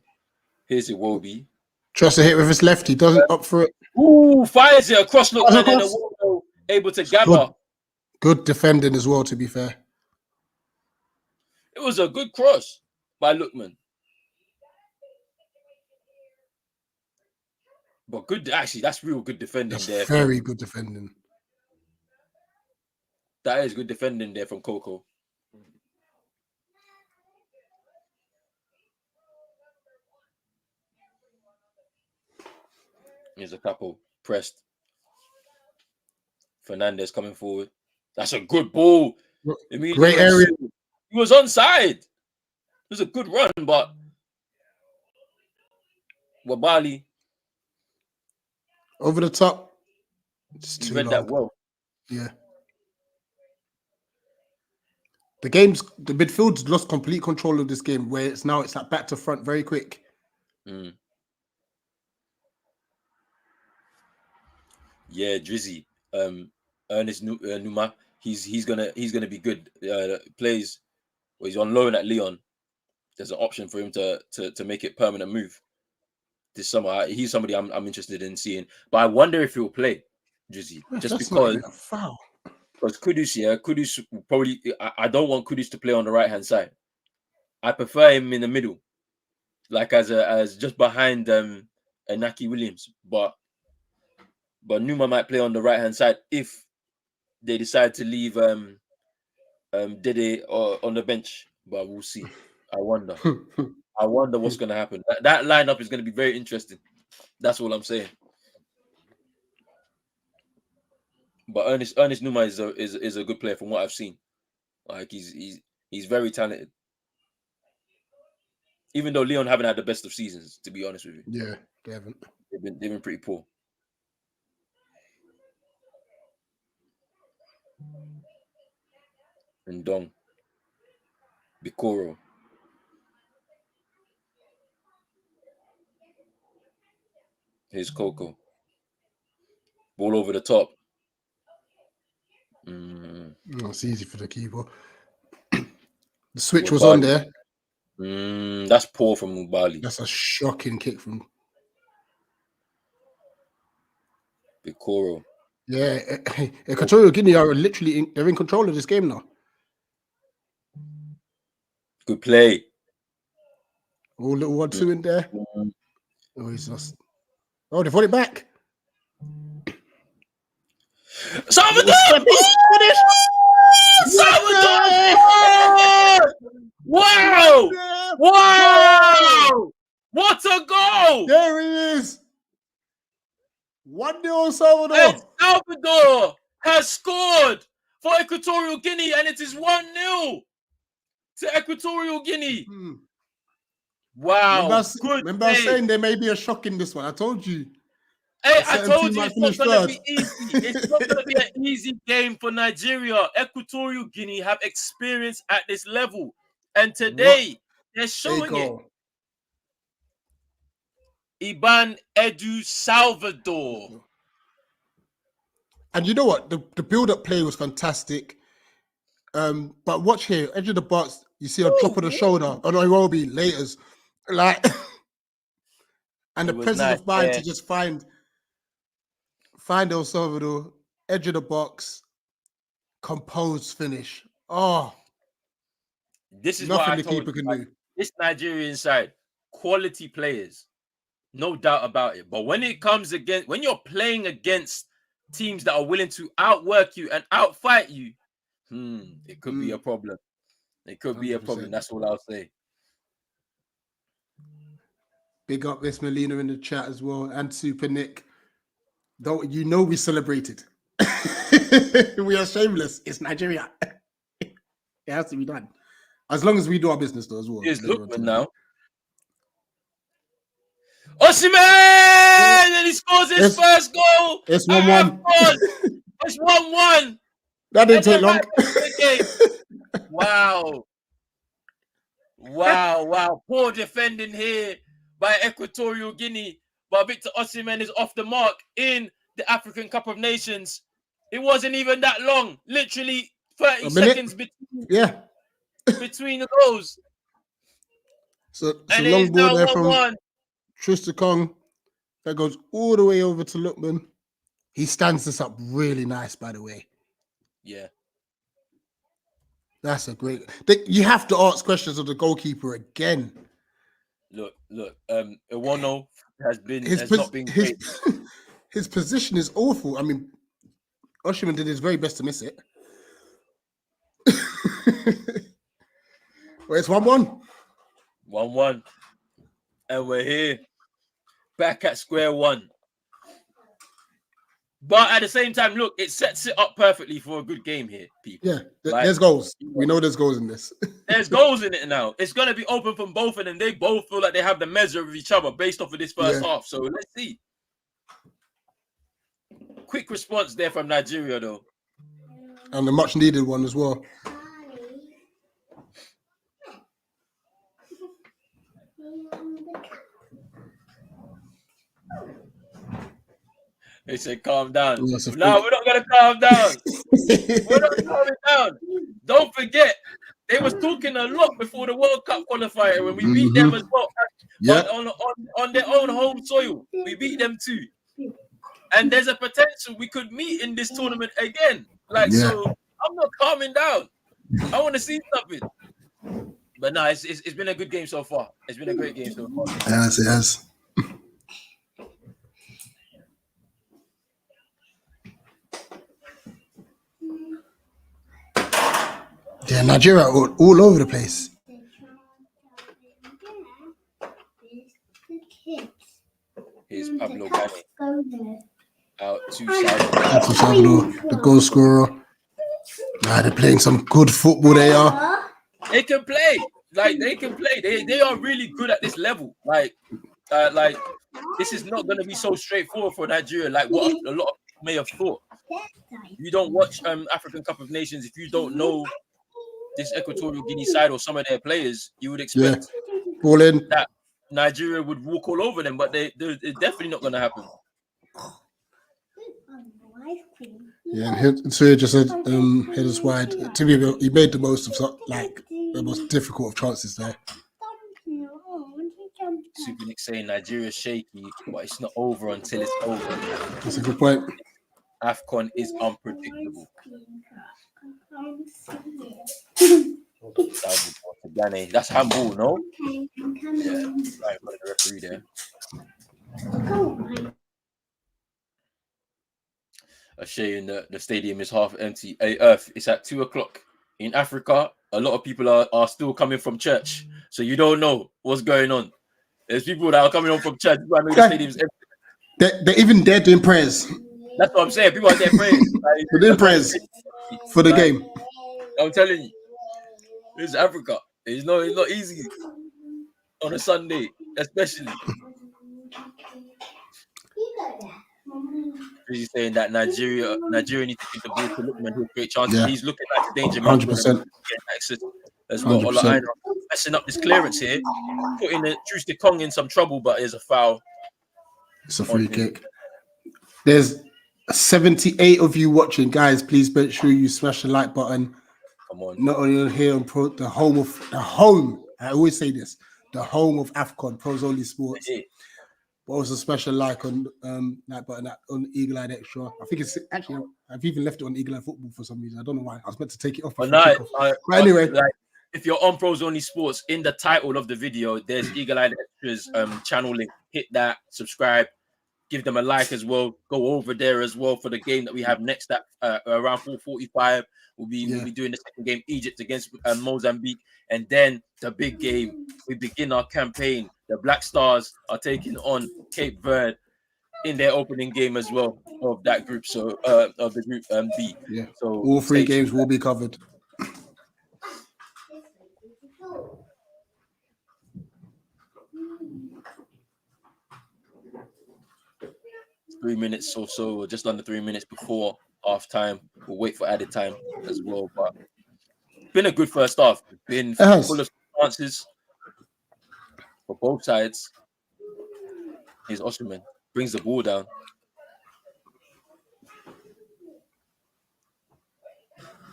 Here's Iwobi. Tries to hit with his left. He doesn't up for it. Ooh, fires it across Lookman and Iwobi able to gather. Good defending as well, to be fair. It was a good cross by Lookman. But good, actually, that's real good defending there. Very good defending. That is good defending there from Coco. Here's a couple pressed. Fernandez coming forward. That's a good ball. Great area. He was onside. It was a good run, but Wabali over the top. He read that well. Yeah. The midfield's lost complete control of this game, where it's like back to front very quick. Mm. Yeah, Drizzy, Ernest Numa, he's gonna be good. Plays, well, he's on loan at Lyon. There's an option for him to make it permanent move this summer. He's somebody I'm interested in seeing, but I wonder if he'll play, Drizzy, just because. Because Kudus probably. I don't want Kudus to play on the right hand side. I prefer him in the middle, like as just behind Inaki Williams. But Numa might play on the right hand side if they decide to leave Dede on the bench. But we'll see. I wonder. I wonder what's going to happen. That lineup is going to be very interesting. That's all I'm saying. But Ernest Numa is a good player from what I've seen. Like he's very talented. Even though Leon haven't had the best of seasons, to be honest with you. Yeah, they haven't. They've been pretty poor. And Dong. Bikoro. Here's Coco. Ball over the top. It's easy for the keeper. The switch was on there. That's poor from Mubali. That's a shocking kick from Bikoro. Yeah, Equatorial Guinea are literally they're in control of this game now. Good play. Oh, little 1-2 in there. Oh, he's lost. Oh, they've won it back. Salvador! Salvador! Wow! Wow! What a goal! There he is. 1-0 Salvador. And Salvador has scored for Equatorial Guinea, and it is 1-0 to Equatorial Guinea. Wow. Remember I was saying there may be a shock in this one. I told you. Hey, I told you it's not going to be easy. It's not going to be an easy game for Nigeria. Equatorial Guinea have experience at this level. And today, they're showing it. Iban Edu Salvador. And you know what? The build-up play was fantastic. But watch here, edge of the box, you see a drop of the shoulder on Nairobi laters. Like, and the presence of mind to just find El Salvador, edge of the box, composed finish. Oh, this is nothing what I the told keeper you, can do. This Nigerian side, quality players, no doubt about it. But when it comes against, when you're playing against teams that are willing to outwork you and outfight you, it could be a problem. It could be a problem. That's all I'll say. Big up Miss Melina in the chat as well, and Super Nick. Don't you know we celebrated? We are shameless. It's Nigeria. It has to be done. As long as we do our business, though, as well. Here's Lookman now. Osimhen! And he scores his first goal. It's 1-1. It's 1-1. That didn't take long. Wow. Wow. Poor defending here by Equatorial Guinea. But Victor Osimhen is off the mark in the African Cup of Nations. It wasn't even that long. Literally 30 seconds between the goals. So it's a long ball there from Trista Kong. That goes all the way over to Lookman. He stands this up really nice, by the way. Yeah. That's a great... You have to ask questions of the goalkeeper again. Look. Iwono has not been great. His position is awful. I mean, Osimhen did his very best to miss it. Well, it's 1-1. 1-1. And we're here. Back at square one. But at the same time, look, it sets it up perfectly for a good game here, people. Yeah, there's goals. We know there's goals in this. There's goals in it now. It's going to be open from both of them. They both feel like they have the measure of each other based off of this first half. So let's see. Quick response there from Nigeria, though. And a much needed one as well. They said, calm down. No, we're not going to calm down. We're not calming down. Don't forget, they was talking a lot before the World Cup qualifier when we beat them as well. On their own home soil. We beat them too. And there's a potential we could meet in this tournament again. So I'm not calming down. I want to see something. But no, it's been a good game so far. It's been a great game so far. Yes, it has. Yeah, Nigeria all over the place. Here's Pablo Gani out to Salvador. That's for Salvador, the goal scorer. They're playing some good football. They are. They can play. Like they can play. They are really good at this level. Like this is not going to be so straightforward for Nigeria. Like what a lot of people may have thought. You don't watch African Cup of Nations if you don't know this Equatorial Guinea side or some of their players. You would expect Ball in. that Nigeria would walk all over them, but they're definitely not going to happen. Yeah, and Suya just said headers wide. To me, he made the most of the most difficult of chances there. Super Nick saying Nigeria's shaky, but it's not over until it's over. That's a good point. Afcon is unpredictable. That's handball, no? Yeah, right, the referee there. A shame the stadium is half empty. Hey, Earth, it's at 2:00 in Africa. A lot of people are still coming from church, so you don't know what's going on. There's people that are coming home from church. I know the stadium's empty. They're even there doing prayers. That's what I'm saying. People are there praying. They're doing prayers for the game. I'm telling you, it's Africa. It's not easy on a Sunday, especially. He's saying that Nigeria needs to keep the ball to Lookman, who'll create chances. Yeah. He's looking like the danger man. 100%. As well. Ola messing up this clearance here, putting the Trusty Kong in some trouble, but it's a foul. It's a free kick. There's 78 of you watching, guys. Please make sure you smash the like button. Come on. Not only on here on the home. I always say this: the home of Afcon, Pros Only Sports. Yeah. But also special like on like button on Eagle Eye Extra. I think it's actually I've even left it on Eagle Eye Football for some reason. I don't know why. I was meant to take it off. But anyway, if you're on Pros Only Sports, in the title of the video, there's Eagle Eye Extra's channel link. Hit that, subscribe, give them a like as well. Go over there as well for the game that we have next at around 4:45. We'll be doing the second game, Egypt against Mozambique, and then the big game. We begin our campaign. The Black Stars are taking on Cape Verde in their opening game as well of that group. So of the group B. Yeah. So all three games will be covered. Three minutes or so, or just under 3 minutes before half time. We'll wait for added time as well. But been a good first half. Been full of chances for both sides. Here's Osterman. Brings the ball down.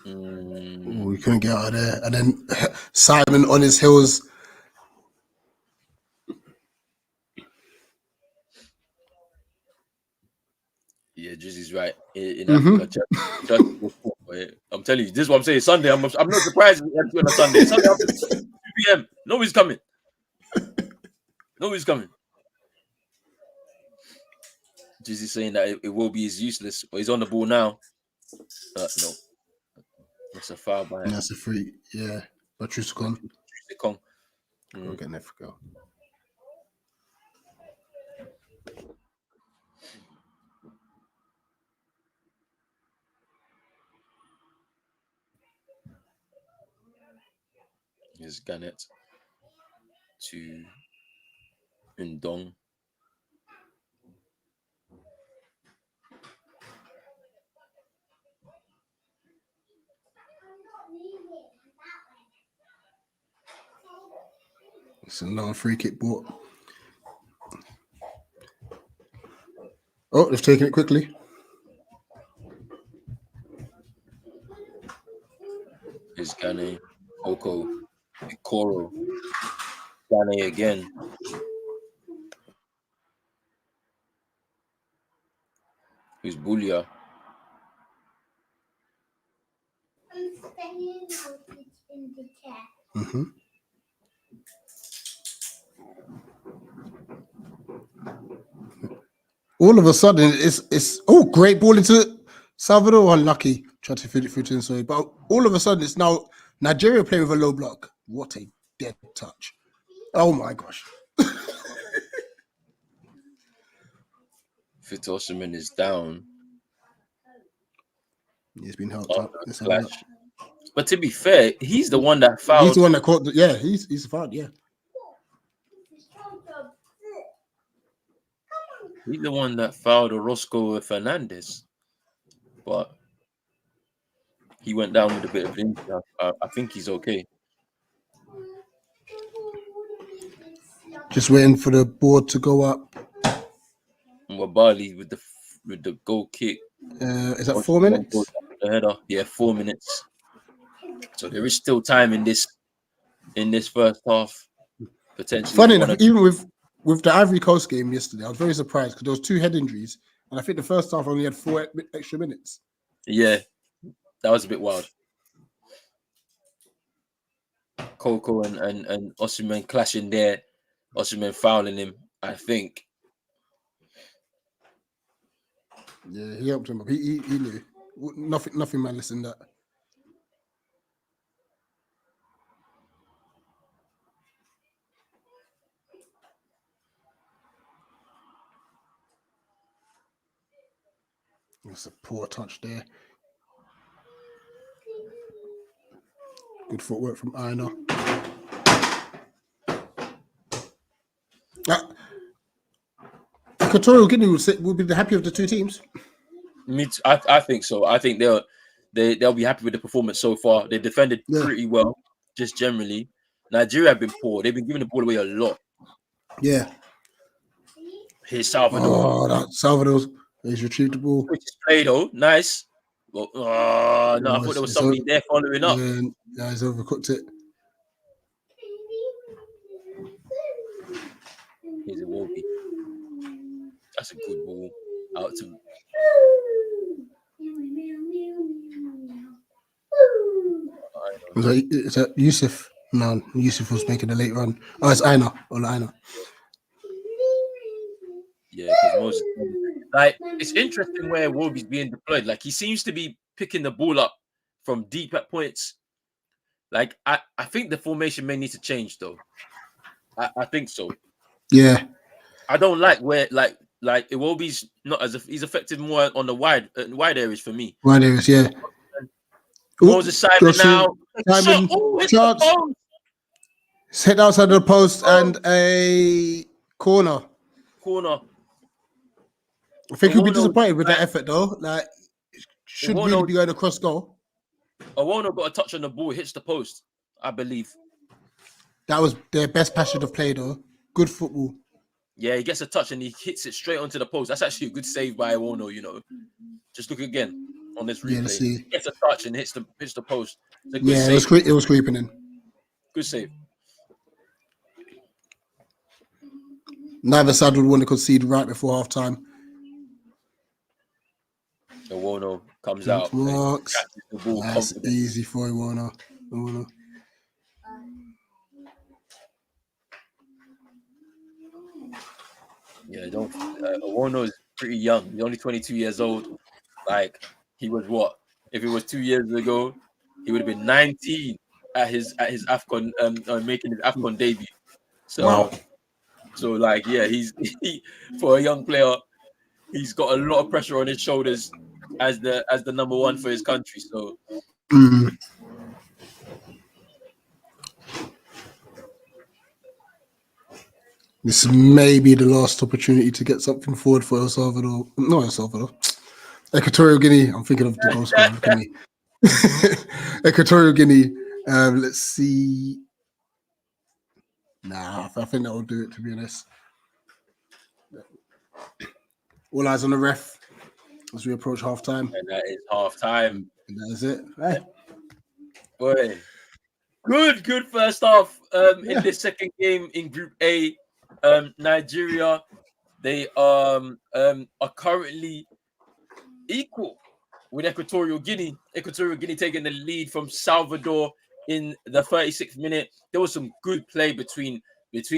We couldn't get out of there. And then Simon on his heels. Yeah, Drizzy's right. In Africa, I'm telling you, this is what I'm saying. Sunday, I'm not surprised it's on a Sunday. Sunday after 2 p.m. Nobody's coming. Nobody's coming. Drizzy's saying that it will be useless, but he's on the ball now. No, it's a foul by him. That's a free. Yeah, but Trusty Kong. We'll get there for go. Here's Gannett to Ndong. It's another free kick ball. Oh, they've taken it quickly. Here's Gane, Oko, Koro, Gane again. Who's Bulia? I'm staying in the chair. Mm-hmm. All of a sudden, it's great ball into Salvador. Unlucky, tried to fit it through to inside, but all of a sudden it's now Nigeria playing with a low block. What a dead touch! Oh my gosh! Fit Osimhen is down. He's been helped Oh, out. Let's have a look. clash. But to be fair, he's the one that He's fouled. the one that caught. He's fouled. Yeah. He's the one that fouled Orozco Fernandez. But he went down with a bit of injury. I think he's okay. Just waiting for the board to go up. Wabali with the goal kick. Is that 4 minutes? The header. Yeah, 4 minutes. So there is still time in this first half. Potentially. Funny enough, even with the Ivory Coast game yesterday, I was very surprised because there was 2 head injuries, and I think the first half only had 4 extra minutes. Yeah, that was a bit wild. Coco and Osimhen clashing there. Osimhen fouling him, I think. Yeah, he helped him up. He knew. Nothing malice in that. It's a poor touch there. Good footwork from Aina. Equatorial Guinea will be the happy of the 2 teams. I think so. I think they'll be happy with the performance so far. They defended pretty well, just generally. Nigeria have been poor. They've been giving the ball away a lot. Yeah. Here's Salvador. Oh, that Salvador. He's retrieved the ball. Which is played though, nice. Well, no, I thought there was somebody there following up. Yeah, he's overcooked it. Here's a Wolby. That's a good ball out to. Is that Yusuf? No, Yusuf was making a late run. Oh, it's Aina. Yeah, because Moses. Like, it's interesting where Wolby's being deployed. Like, he seems to be picking the ball up from deep at points. Like, I think the formation may need to change though. I think so. Yeah. I don't like where like Iwobi's not as if he's effective more on the wide areas for me. Wide areas, yeah. Moses Simon now. Simon, chance. It's hit outside of the post and a corner. I think he'll be disappointed with that effort though. Like, should really be going across goal. Owono got a touch on the ball, hits the post, I believe. That was their best passage of play though. Good football. Yeah, he gets a touch and he hits it straight onto the post. That's actually a good save by Owono, you know. Just look again on this replay. Yeah, let's see. He gets a touch and hits the post. It's a good save. It was creeping in. Good save. Neither side would want to concede right before half time. Owono comes out. Works. The ball That's easy for Owono. Yeah, Owono is pretty young. He's only 22 years old. Like, he was what? If it was 2 years ago, he would have been 19 at his Afcon, making his Afcon debut. So, wow. So like, yeah, he for a young player, he's got a lot of pressure on his shoulders as the number one for his country. So. This may be the last opportunity to get something forward for El Salvador. Not El Salvador. Equatorial Guinea. I'm thinking of the goal scorer. Equatorial Guinea. Let's see. Nah, I think that will do it, to be honest. All eyes on the ref as we approach half time. And that is half time. And that is it. Hey. Boy. Good first half in this second game in Group A. Nigeria, they are currently equal with Equatorial Guinea. Equatorial Guinea taking the lead from Salvador in the 36th minute. There was some good play between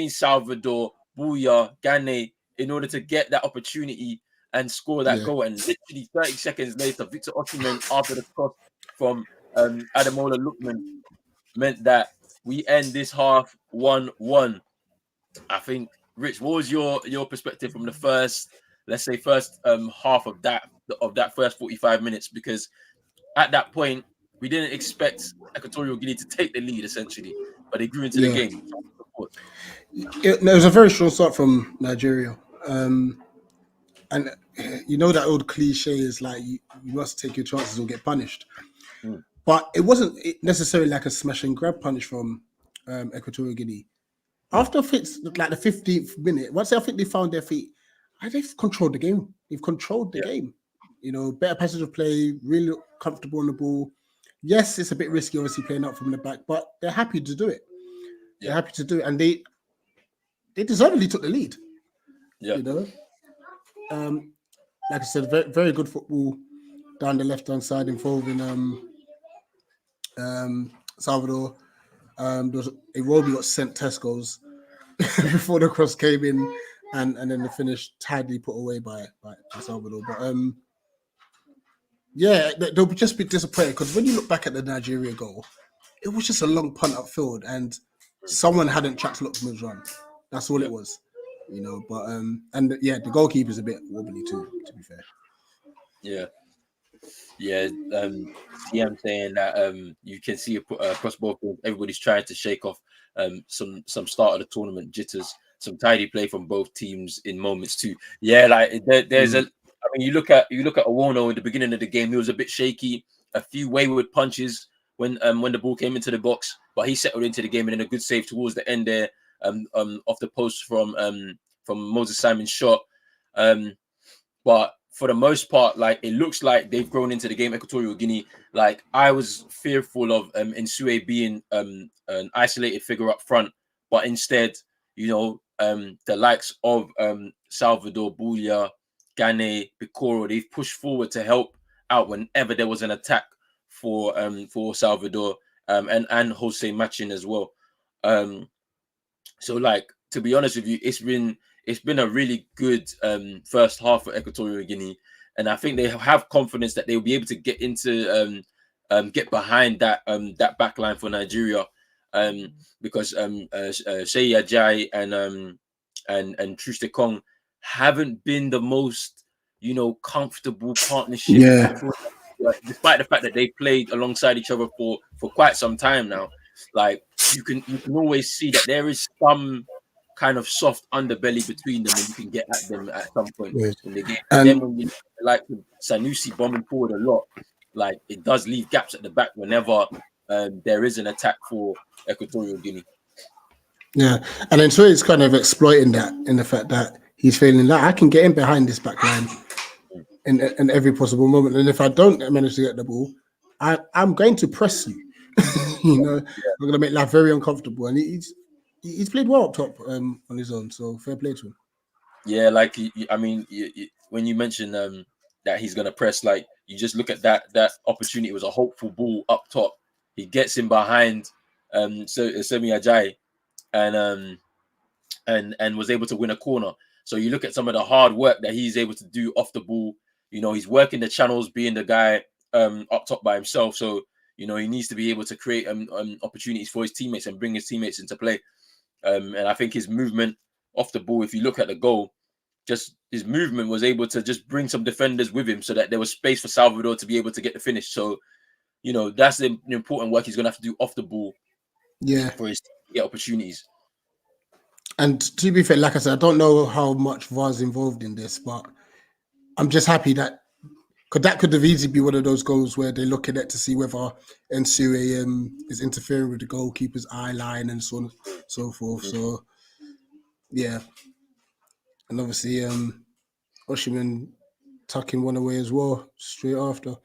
Salvador, Bouya, Gane in order to get that opportunity and score that goal. And literally 30 seconds later, Victor Osimhen, after the cross from Ademola Lookman, meant that we end this half 1-1. I think, Rich, what was your perspective from the first half of that first 45 minutes? Because at that point, we didn't expect Equatorial Guinea to take the lead essentially, but they grew into the Yeah. game. It was a very strong start from Nigeria. And you know that old cliche is like you must take your chances or get punished. Mm. But it wasn't necessarily like a smash and grab punch from Equatorial Guinea. After like the 15th minute, once I think they found their feet, they've controlled the game. They've controlled the game. You know, better passage of play, really comfortable on the ball. Yes, it's a bit risky, obviously, playing out from the back, but they're happy to do it. They're happy to do it, and they deservedly took the lead. Yeah. You know, like I said, very, very good football down the left-hand side involving Salvador. There was Iwobi got sent Tesco's before the cross came in, and then the finish tidily put away by Salvador. But yeah, they'll just be disappointed because when you look back at the Nigeria goal, it was just a long punt upfield, and someone hadn't tracked Lookman's run. That's all it was, you know. But and yeah, the goalkeeper's a bit wobbly too, to be fair. Yeah. Yeah, CM saying that you can see across both games, everybody's trying to shake off some start of the tournament jitters, some tidy play from both teams in moments too. Yeah, like there's I mean, you look at Owono in the beginning of the game, he was a bit shaky, a few wayward punches when the ball came into the box, but he settled into the game and then a good save towards the end there, off the post from Moses Simon's shot. But for the most part, like it looks like they've grown into the game. Equatorial Guinea, like I was fearful of Nsue being an isolated figure up front, but instead, you know, the likes of Salvador, Boulia, Gane, Bikoro, they've pushed forward to help out whenever there was an attack for Salvador, and Jose Machin as well. So like, to be honest with you, it's been a really good first half for Equatorial Guinea, and I think they have confidence that they'll be able to get into get behind that back line for Nigeria, because Shea Ajay and Truste Kong haven't been the most, you know, comfortable partnership. Yeah. Despite the fact that they played alongside each other for quite some time now, like you can always see that there is some kind of soft underbelly between them, and you can get at them at some point in the game. And then when you like Sanusi bombing forward a lot, like it does leave gaps at the back whenever there is an attack for Equatorial Guinea. Yeah, and then so it's kind of exploiting that in the fact that he's feeling like I can get in behind this back line in every possible moment, and if I don't manage to get the ball, I'm going to press you. You know, I'm going to make life very uncomfortable, and he's played well up top on his own, so fair play to him. Yeah, like I mean, when you mentioned that he's going to press, like you just look at that opportunity. It was a hopeful ball up top. He gets in behind Semi Ajay and was able to win a corner. So you look at some of the hard work that he's able to do off the ball. You know, he's working the channels, being the guy up top by himself. So you know, he needs to be able to create opportunities for his teammates and bring his teammates into play. And I think his movement off the ball, if you look at the goal, just his movement was able to just bring some defenders with him so that there was space for Salvador to be able to get the finish. So, you know, that's the important work he's going to have to do off the ball, for his get opportunities. And to be fair, like I said, I don't know how much VAR's involved in this, but I'm just happy that that could have easily be one of those goals where they're looking at to see whether Nsue is interfering with the goalkeeper's eye line and so on and so forth. So yeah, and obviously Oshiman tucking one away as well straight after.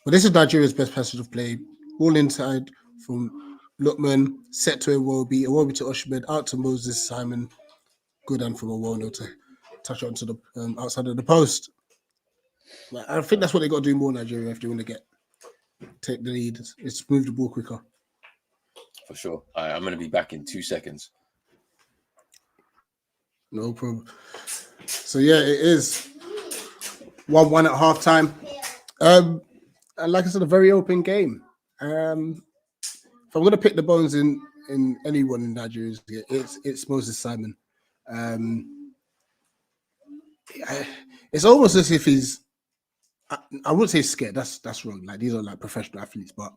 But this is Nigeria's best passage of play. Ball inside from Lookman, set to Iwobi to Oshiman, out to Moses Simon. Good and from Owono to touch onto the outside of the post. I think that's what they got to do more, Nigeria, if they want to take the lead. It's move the ball quicker. For sure. All right, I'm going to be back in 2 seconds. No problem. So yeah, it is 1-1 at halftime. And like I said, a very open game. If I'm going to pick the bones in anyone in Nigeria, it's Moses Simon. It's almost as if he's I wouldn't say scared. That's wrong. Like these are like professional athletes, but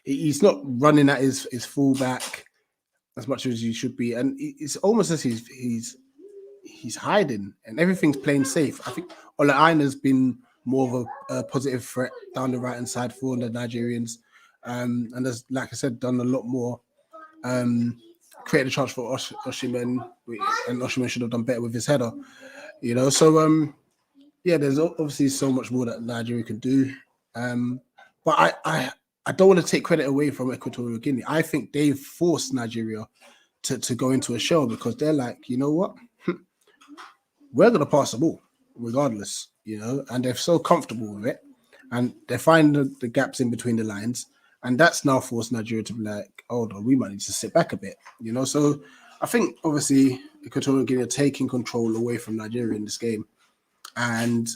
he's not running at his fullback as much as he should be, and it's almost as he's hiding, and everything's playing safe. I think Ola Aina's been more of a positive threat down the right hand side for the Nigerians, and there's, like I said, done a lot more. Created a chance for Oshiman, and Oshiman should have done better with his header. You know, so yeah, there's obviously so much more that Nigeria can do. But I don't want to take credit away from Equatorial Guinea. I think they've forced Nigeria to go into a shell because they're like, you know what? We're going to pass the ball regardless, you know, and they're so comfortable with it. And they find the gaps in between the lines. And that's now forced Nigeria to be like, oh, no, we might need to sit back a bit, you know. So I think, obviously, Equatorial Guinea are taking control away from Nigeria in this game. And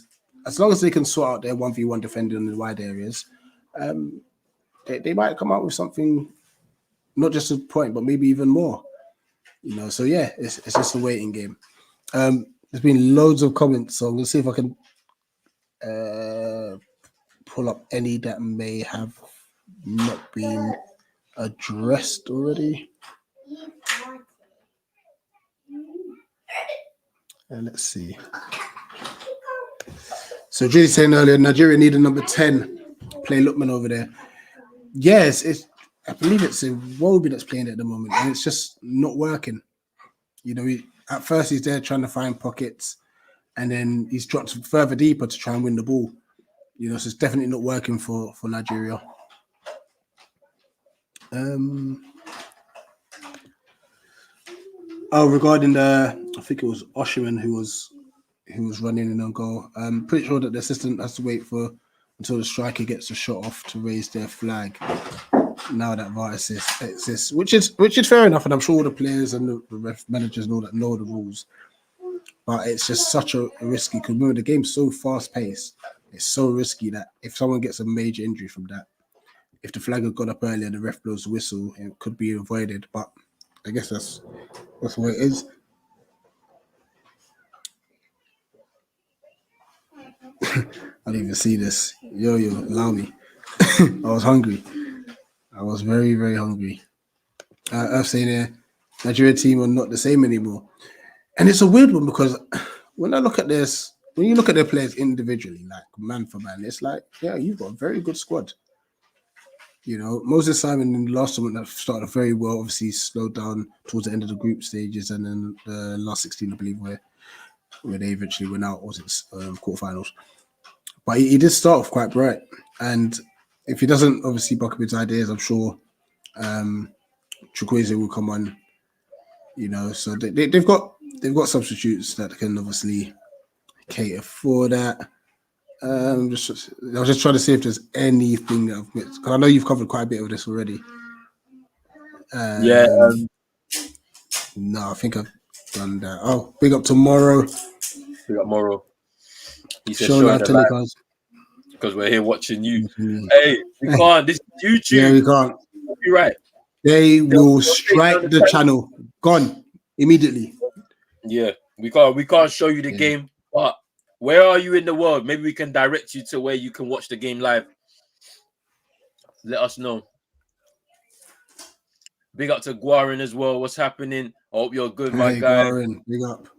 as long as they can sort out their 1v1 defending in the wide areas, they might come out with something, not just a point, but maybe even more. You know, so yeah, it's just a waiting game. There's been loads of comments, so we'll see if I can pull up any that may have not been addressed already. Let's see. So Julie saying earlier, Nigeria need a number 10. Play Lookman over there. Yes, I believe it's Iwobi that's playing it at the moment, and it's just not working. You know, at first he's there trying to find pockets, and then he's dropped further deeper to try and win the ball. You know, so it's definitely not working for Nigeria. Regarding I think it was Oshiman who was running in on goal. I'm pretty sure that the assistant has to wait until the striker gets a shot off to raise their flag. Now that VAR exists, which is fair enough, and I'm sure all the players and the ref managers know the rules. But it's just such a risky, because remember the game's so fast paced. It's so risky that if someone gets a major injury from that, if the flag had gone up earlier and the ref blows the whistle, it could be avoided. But I guess that's what it is. I didn't even see this. Yo, allow me. I was hungry. I was very, very hungry. Earth saying there, Nigeria team are not the same anymore. And it's a weird one because when I look at this, when you look at their players individually, like man for man, it's like, yeah, you've got a very good squad. You know, Moses Simon in the last tournament that started very well, obviously slowed down towards the end of the group stages, and then the last 16, I believe, where they eventually went out, was it quarterfinals. But he did start off quite bright, and if he doesn't obviously buck up his ideas, I'm sure Chukwueze will come on. You know, so they've got substitutes that can obviously cater for that. I was just trying to see if there's anything that I've missed, because I know you've covered quite a bit of this already. No, I think I've done that. Oh, big up to Morrow. Big up Morrow. He said, Show live telecast. Because we're here watching you. Mm-hmm. Hey, we can't. This is YouTube. Yeah, we can't. You're right. They will strike the channel. Gone immediately. Yeah, we can't show you the game, but where are you in the world? Maybe we can direct you to where you can watch the game live. Let us know. Big up to Guarin as well. What's happening? I hope you're good, my guy. Guarin, big up.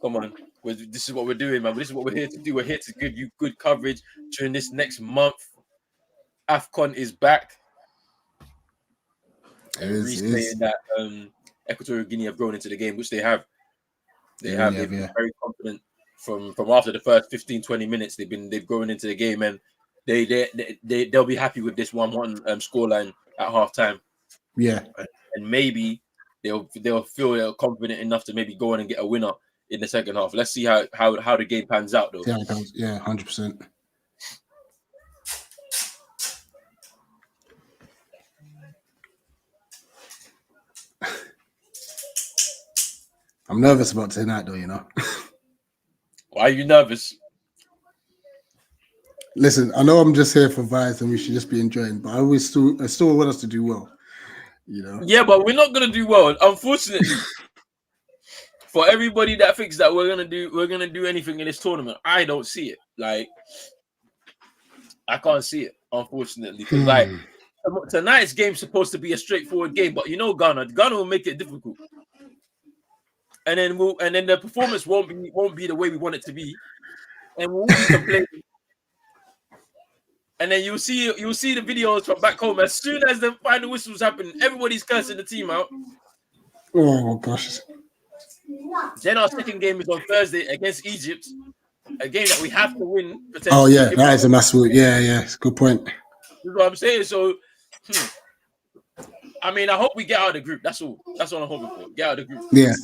Come on. This is what we're doing, man. This is what we're here to do. We're here to give you good coverage during this next month. Afcon is back. Saying that Equatorial Guinea have grown into the game, which they have. They've been very confident from after the first 15-20 minutes. They've grown into the game, and they'll be happy with this 1-1 scoreline at halftime. Yeah, and maybe they'll feel they're confident enough to maybe go on and get a winner in the second half. Let's see how the game pans out, though. Yeah, 100%. I'm nervous about tonight, though. You know. Why are you nervous? Listen, I know I'm just here for vibes and we should just be enjoying, but I still want us to do well. You know. Yeah, but we're not gonna do well, unfortunately. For everybody that thinks that we're gonna do anything in this tournament, I don't see it. Like, I can't see it, unfortunately, because like tonight's game's supposed to be a straightforward game, but you know, Ghana will make it difficult, and then the performance won't be the way we want it to be, and we'll all be complaining. And then you'll see the videos from back home. As soon as the final whistles happen, everybody's cursing the team out. Oh gosh. Then our second game is on Thursday against Egypt, a game that we have to win. Oh yeah, that is a massive. Yeah, it's a good point. That's what I'm saying. So, I mean, I hope we get out of the group. That's all. That's all I'm hoping for. Get out of the group. Yeah.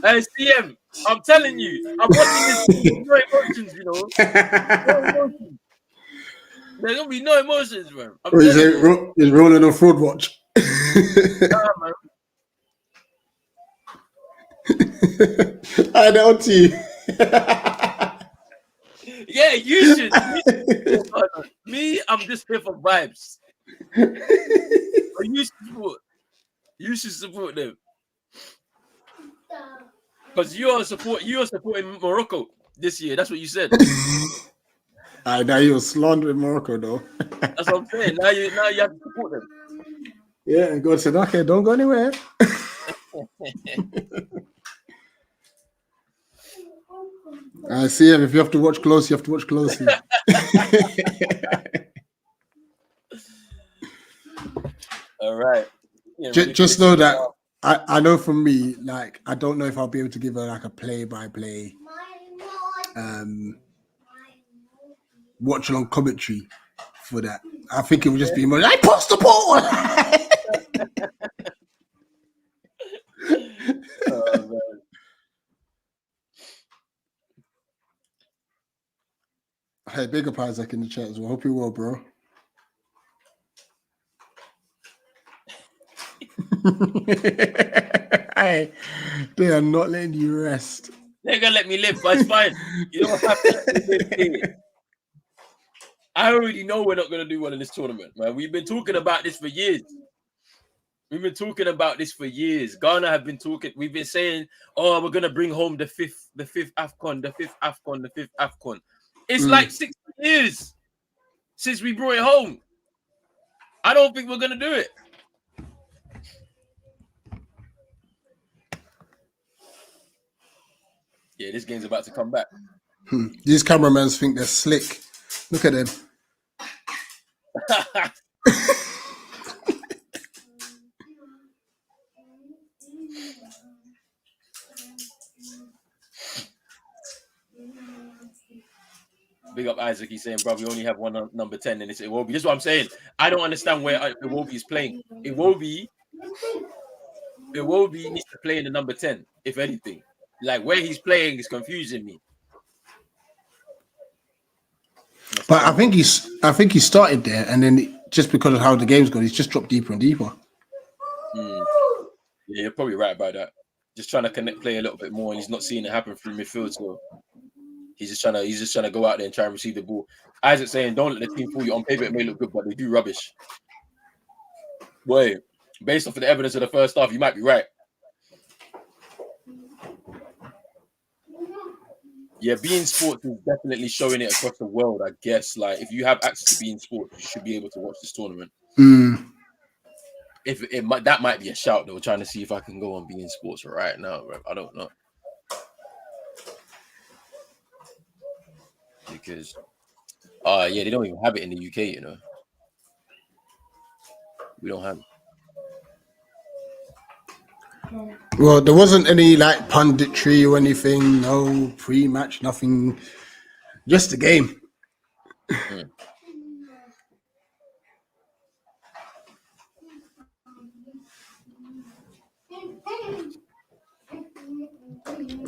Hey, CM, I'm telling you, I'm watching this with no emotions, you know. No emotions. There's gonna be no emotions, man. Is rolling on fraud watch. Nah, man. I know to you. Yeah, you should. Me, I'm just here for vibes. But you should support them. Because you are supporting Morocco this year. That's what you said. Now you're slandering Morocco, though. That's what I'm saying. Now you have to support them. Yeah, and God said, okay, don't go anywhere. I see him. If you have to watch close, you have to watch closely. All right. Yeah, just know that I know from me, like, I don't know if I'll be able to give her like a play-by-play watch-along commentary for that. I think it would just be more like, post the ball! Oh, man. Hey, big up Isaac in the chat as well. Hope you're well, bro. Hey, they are not letting you rest. They're gonna let me live, but it's fine. You don't have to let me live. I already know we're not gonna do well in this tournament, man. We've been talking about this for years. Ghana have been talking. We've been saying, "Oh, we're gonna bring home the fifth Afcon." It's like 6 years since we brought it home. I don't think we're gonna do it. Yeah, this game's about to come back. These cameramen think they're slick. Look at them. Big up Isaac. He's saying, bro, we only have one number 10, and it's Iwobi. This is what I'm saying. I don't understand where Iwobi is playing. Iwobi needs to play in the number 10, if anything. Like, where he's playing is confusing me. But I think he started there, and then just because of how the game's gone, he's just dropped deeper and deeper. Yeah, you're probably right about that. Just trying to play a little bit more, and he's not seeing it happen through midfield. So he's just trying to go out there and try and receive the ball. Isaac saying, "Don't let the team fool you. On paper, it may look good, but they do rubbish." Boy, based off of the evidence of the first half, you might be right. Yeah, beIN Sports is definitely showing it across the world, I guess. Like, if you have access to beIN Sports, you should be able to watch this tournament. That might be a shout, though, trying to see if I can go on beIN Sports right now, bro. I don't know. Because, they don't even have it in the UK, you know. We don't have it. Well, there wasn't any like punditry or anything, no pre-match, nothing, just the game.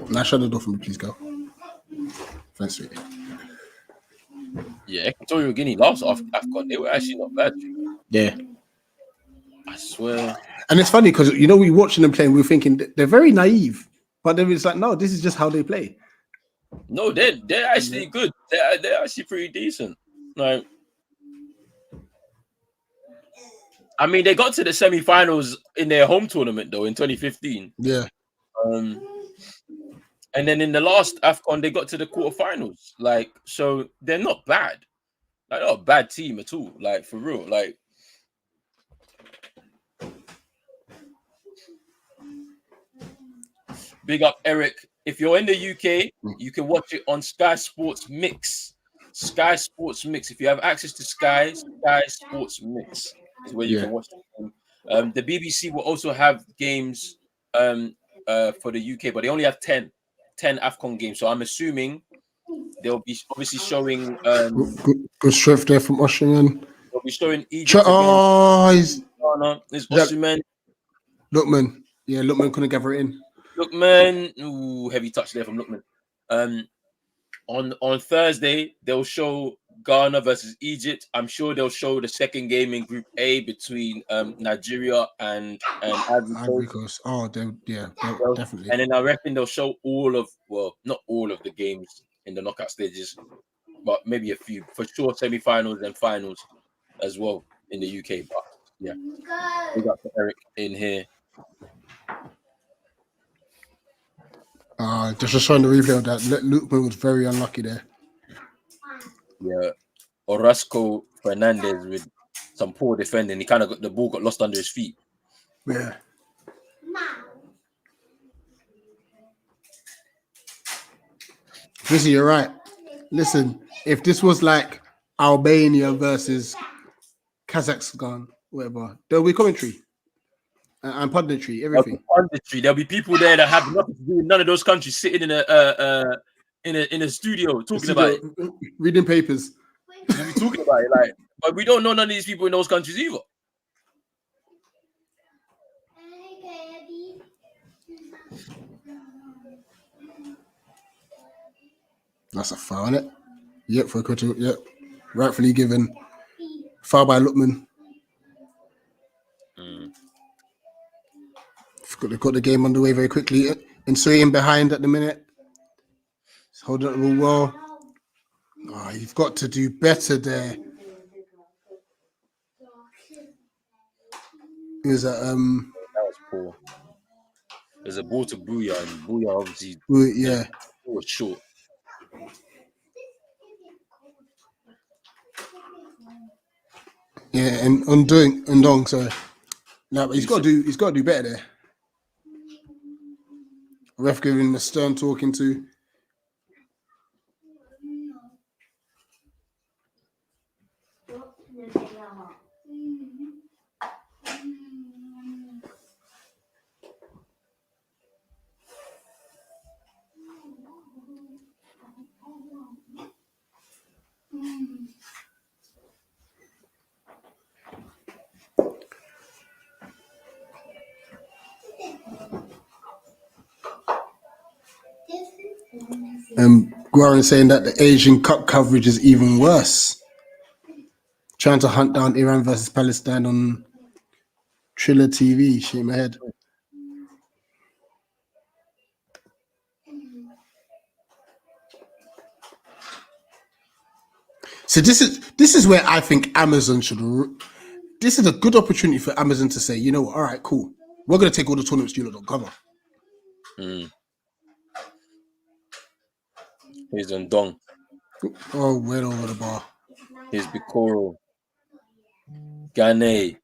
Now shut the door for me, please, go. Thanks, sweetie. Yeah, Equatorial Guinea lost Afcon. They were actually not bad. Yeah. I swear. And it's funny because, you know, we watching them playing, we were thinking they're very naive. But then it's like, no, this is just how they play. No, they're actually good. They're actually pretty decent. Like, I mean, they got to the semi-finals in their home tournament, though, in 2015. Yeah. And then in the last Afcon, they got to the quarterfinals. Like, so they're not bad. Like, not a bad team at all. Like, for real. Like, big up Eric. If you're in the UK, you can watch it on Sky Sports Mix. Sky Sports Mix. If you have access to Sky Sports Mix is where you can watch it. The BBC will also have games for the UK, but they only have 10 Afcon games. So I'm assuming they'll be obviously showing Good strength there from Osimhen. they'll be showing Egypt He's it's Osimhen. Lookman. Yeah, Lookman couldn't gather it in. Lookman, ooh, heavy touch there from Lookman. On Thursday, they'll show Ghana versus Egypt. I'm sure they'll show the second game in Group A between Nigeria and Ivory Coast. Oh, definitely. And then I reckon they'll show not all of the games in the knockout stages, but maybe a few. For sure, semi-finals and finals as well in the UK. But yeah, we got Eric in here. Just showing the replay of that. Lookman was very unlucky there. Yeah, Orozco Fernandez with some poor defending. He kind of got the ball got lost under his feet. Yeah. Listen, you're right. Listen, if this was like Albania versus Kazakhstan, whatever, there'll be commentary and punditry, everything. There'll be people there that have nothing to do with none of those countries sitting in a studio talking about it, reading papers. We'll be talking about it, like, but we don't know none of these people in those countries either. That's a foul, isn't it? Yep, for Equatorial. Yep, rightfully given. Foul by Lookman. They've got the game underway very quickly. Inserting behind at the minute. He's holding up real well. Oh, you've got to do better there. Is that was poor. There's a ball to Booyah, and Booyah obviously was short. Yeah, and Ndong, sorry. No, but he's got to do better there. Ref giving him a stern talking to. Guarin saying that the Asian Cup coverage is even worse. Trying to hunt down Iran versus Palestine on Triller TV. Shake my head. So this is where I think Amazon should. This is a good opportunity for Amazon to say, you know what? All right, cool. We're going to take all the tournaments you don't cover. Here's Ndong. Oh, well over the bar. Here's Bikoro. Gane.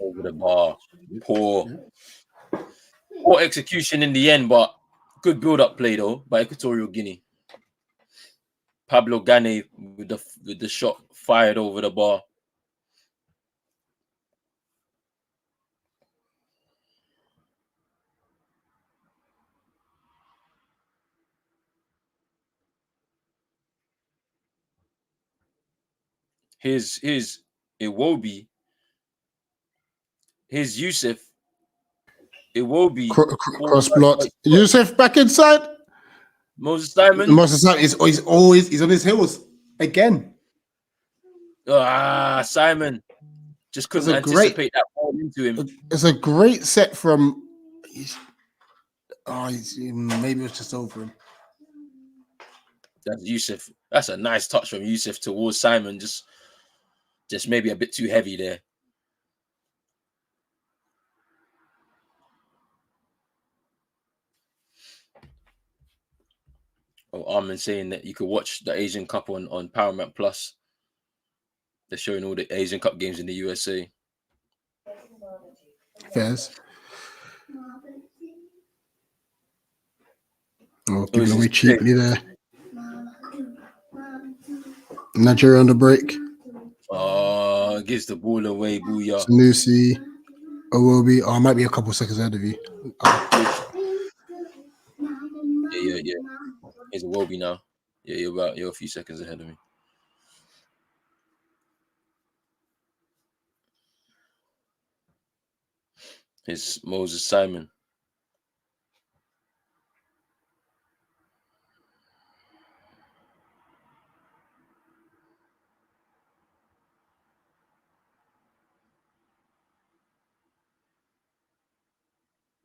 Over the bar. Poor execution in the end, but good build-up play though by Equatorial Guinea. Pablo Gane with the shot fired over the bar. Here's Iwobi. Here's Yusuf. Iwobi. Cross blocked. Yusuf back inside. Moses Simon. He's on his heels again. Simon just couldn't anticipate that ball into him. It's a great set from. Maybe it was just over him. That's Yusuf. That's a nice touch from Yusuf towards Simon. Just maybe a bit too heavy there. Armin saying that you could watch the Asian Cup on Paramount Plus. They're showing all the Asian Cup games in the USA. Fairs. Oh, giving away cheaply there. Nigeria on the break. Oh, gives the ball away, booyah. Sanusi, Owobi. Oh, I might be a couple seconds ahead of you. Yeah. Here's Iwobi now. Yeah, you're a few seconds ahead of me. Here's Moses Simon.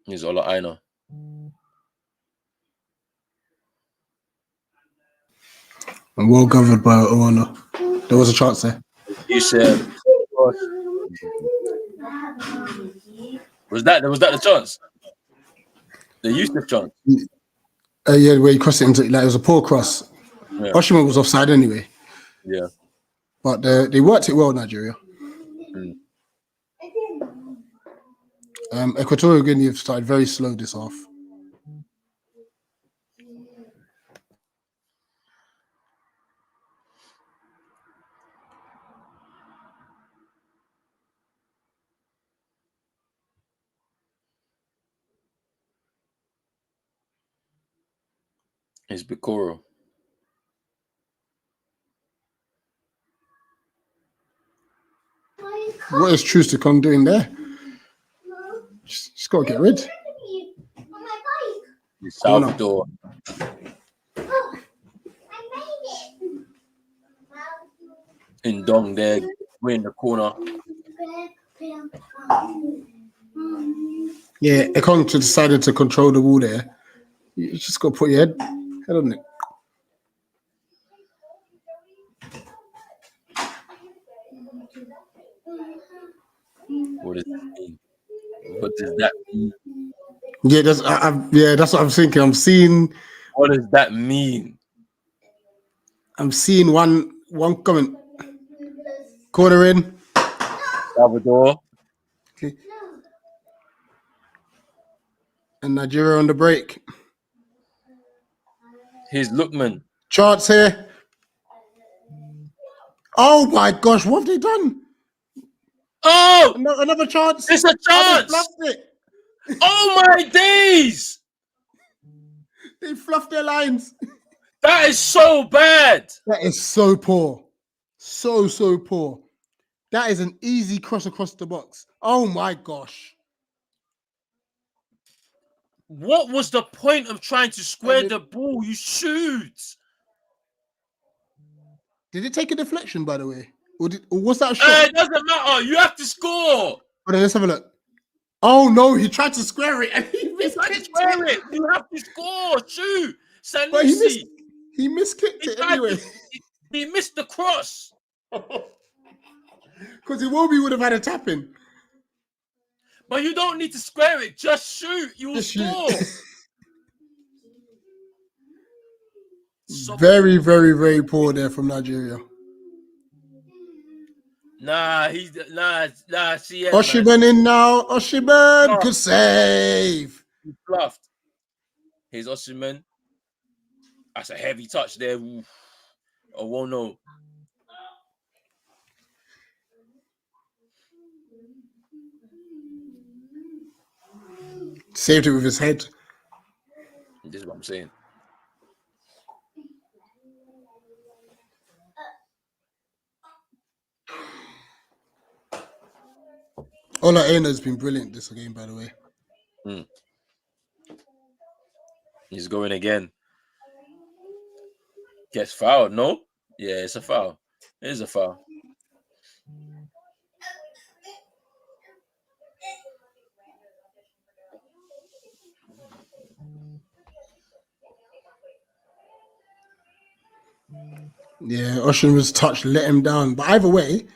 Here's Ola Aina. And well governed by Owono. There was a chance there. You said, was that the chance? The Yusuf chance. Yeah, where he crossed it into, like, it was a poor cross. Yeah. Oshima was offside anyway. Yeah. But they worked it well, Nigeria. Equatorial Guinea have started very slow this half. It's Bikoro. What is Trusticon doing there? Just got to get rid. Salvador. In Dong there, we're in the corner. Yeah, Ekong decided to control the ball there. You just got to put your head on it. What does that mean? What does that mean? Yeah, that's what I'm thinking. I'm seeing. What does that mean? I'm seeing one comment. Corner in. Salvador. Okay. And Nigeria on the break. Here's Lookman. Chance here. Oh my gosh, what have they done? Oh! Another chance. It's a chance! They fluffed it. Oh my days! They fluffed their lines. That is so bad. That is so poor. So poor. That is an easy cross across the box. Oh my gosh. What was the point of trying to square the ball? You shoot. Did it take a deflection, by the way? Or was that a shot? It doesn't matter. You have to score. Hold on, let's have a look. Oh no, he tried to square it and he miskicked it. You have to score. Shoot. Sanusi. But he miskicked it anyway. He missed the cross. Because Iwobi would have had a tap in. But you don't need to square it. Just shoot. You will score. Very, very, very poor there from Nigeria. Nah. See, Oshiman in now. Oshiman, good save. He bluffed. Here's Oshiman. That's a heavy touch there. Oof. Oh, won't know. Saved it with his head. This is what I'm saying. Ola Aina has been brilliant this game, by the way. He's going again. Gets fouled, no? Yeah, it's a foul. It is a foul. Yeah, Oshin was touched, let him down. But either way,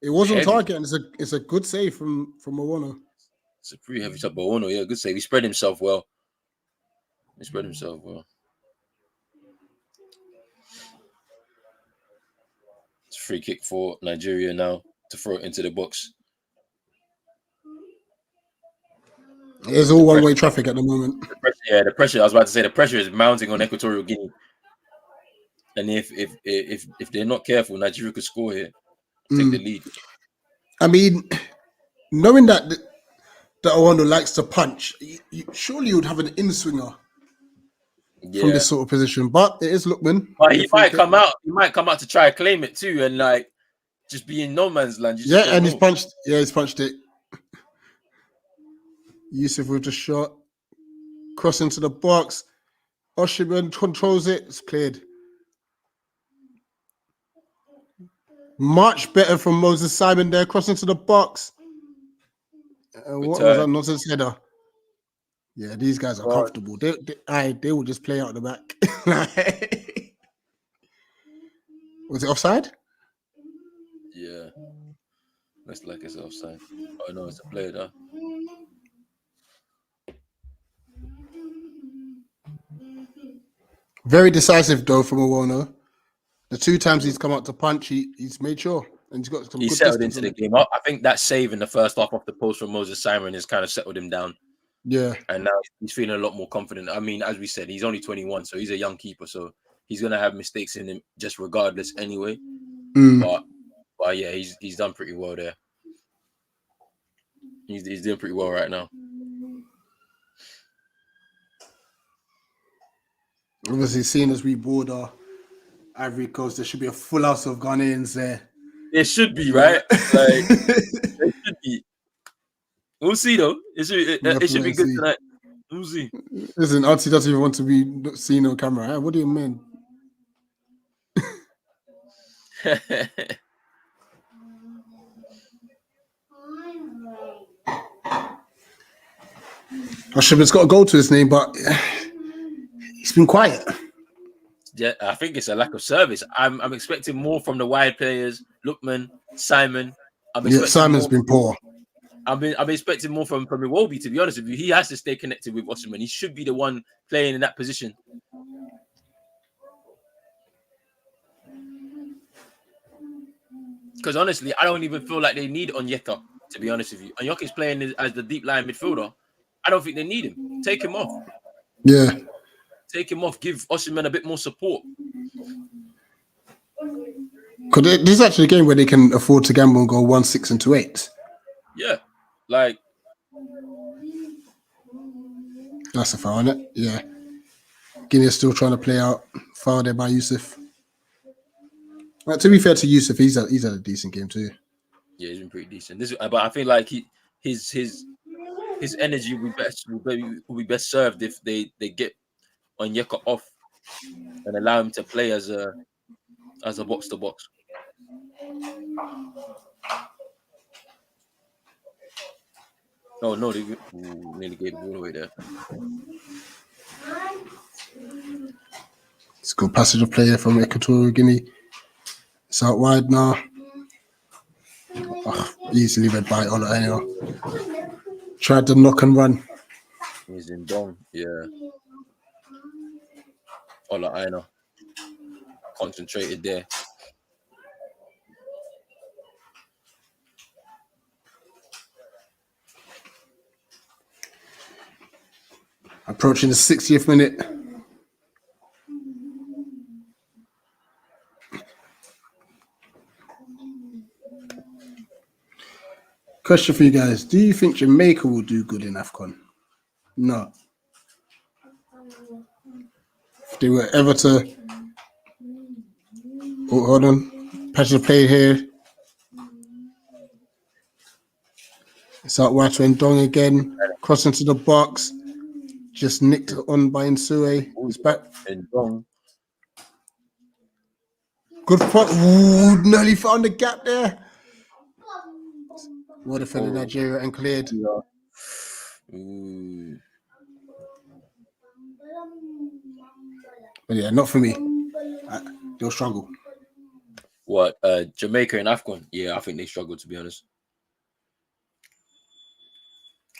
it was on target, and it's a good save from Owono. It's a pretty heavy touch, but Owono, yeah, good save. He spread himself well. free kick for Nigeria now to throw it into the box. It's all one-way traffic at the moment. The pressure. I was about to say the pressure is mounting on Equatorial Guinea, and if they're not careful, Nigeria could score here, take the lead. I mean, knowing that Owano likes to punch, surely you would have an in-swinger from this sort of position. But it is Lookman. But he might come out. He might come out to try and claim it too, and like just be in no man's land. And he's punched. Yeah, he's punched it. Yusuf with the shot, cross into the box. Oshiman controls it. It's cleared. Much better from Moses Simon there, cross into the box. What was that nonsense header? Yeah, these guys are comfortable. They will just play out the back. Was it offside? Yeah. Looks like it's offside. Oh no, it's a play though. Very decisive though from Owano. The 2 times he's come out to punch, he's made sure, and he's got some. He settled into the game. I think that save in the first half off the post from Moses Simon has kind of settled him down. Yeah, and now he's feeling a lot more confident. I mean, as we said, he's only 21, so he's a young keeper, so he's gonna have mistakes in him just regardless anyway. But yeah, he's done pretty well there. He's doing pretty well right now. Obviously, seeing as we border Ivory Coast, there should be a full house of Ghanaians there. It should be, right? Like, it should be. We'll see, though. It should be good tonight. We'll see. Listen, Auntie doesn't even want to be seen on camera. Huh? What do you mean? Oshiman's got a goal to his name, but he's been quiet. Yeah, I think it's a lack of service. I'm expecting more from the wide players, Lookman, Simon. Simon's been poor. I'm expecting more from Iwobi, to be honest with you. He has to stay connected with Oshiman. He should be the one playing in that position. Because honestly, I don't even feel like they need Onyeka, to be honest with you. Onyeka's playing as the deep line midfielder. I don't think they need him. Take him off. Yeah. Take him off. Give Oshiman a bit more support. Because this is actually a game where they can afford to gamble and go 1-6 and 2-8. Yeah. Like. That's a foul, isn't it? Yeah. Guinea is still trying to play out. Foul there by Yusuf. Well, to be fair to Yusuf, he's had a decent game too. Yeah, he's been pretty decent. But I feel like his energy will be best served if they get Onyeka off and allow him to play as a box to box. Oh no, they nearly gave the ball away there. It's a good passage of play here from Equatorial Guinea. It's out wide now. Easily read by Ola anyway. Tried to knock and run. He's in Dong, yeah. Ola Aina. Concentrated there. Approaching the 60th minute. Question for you guys. Do you think Jamaica will do good in Afcon? No. If they were ever to... Oh, hold on. Passage of play here. It's out wide to Ndong again. Cross into the box. Just nicked on by Nsue. He's back. Ndong. Good punt. Ooh, nearly found the gap there. Well defended Nigeria and cleared. Ooh. But yeah, not for me. They'll struggle. What? Jamaica and Afcon? Yeah, I think they struggle, to be honest.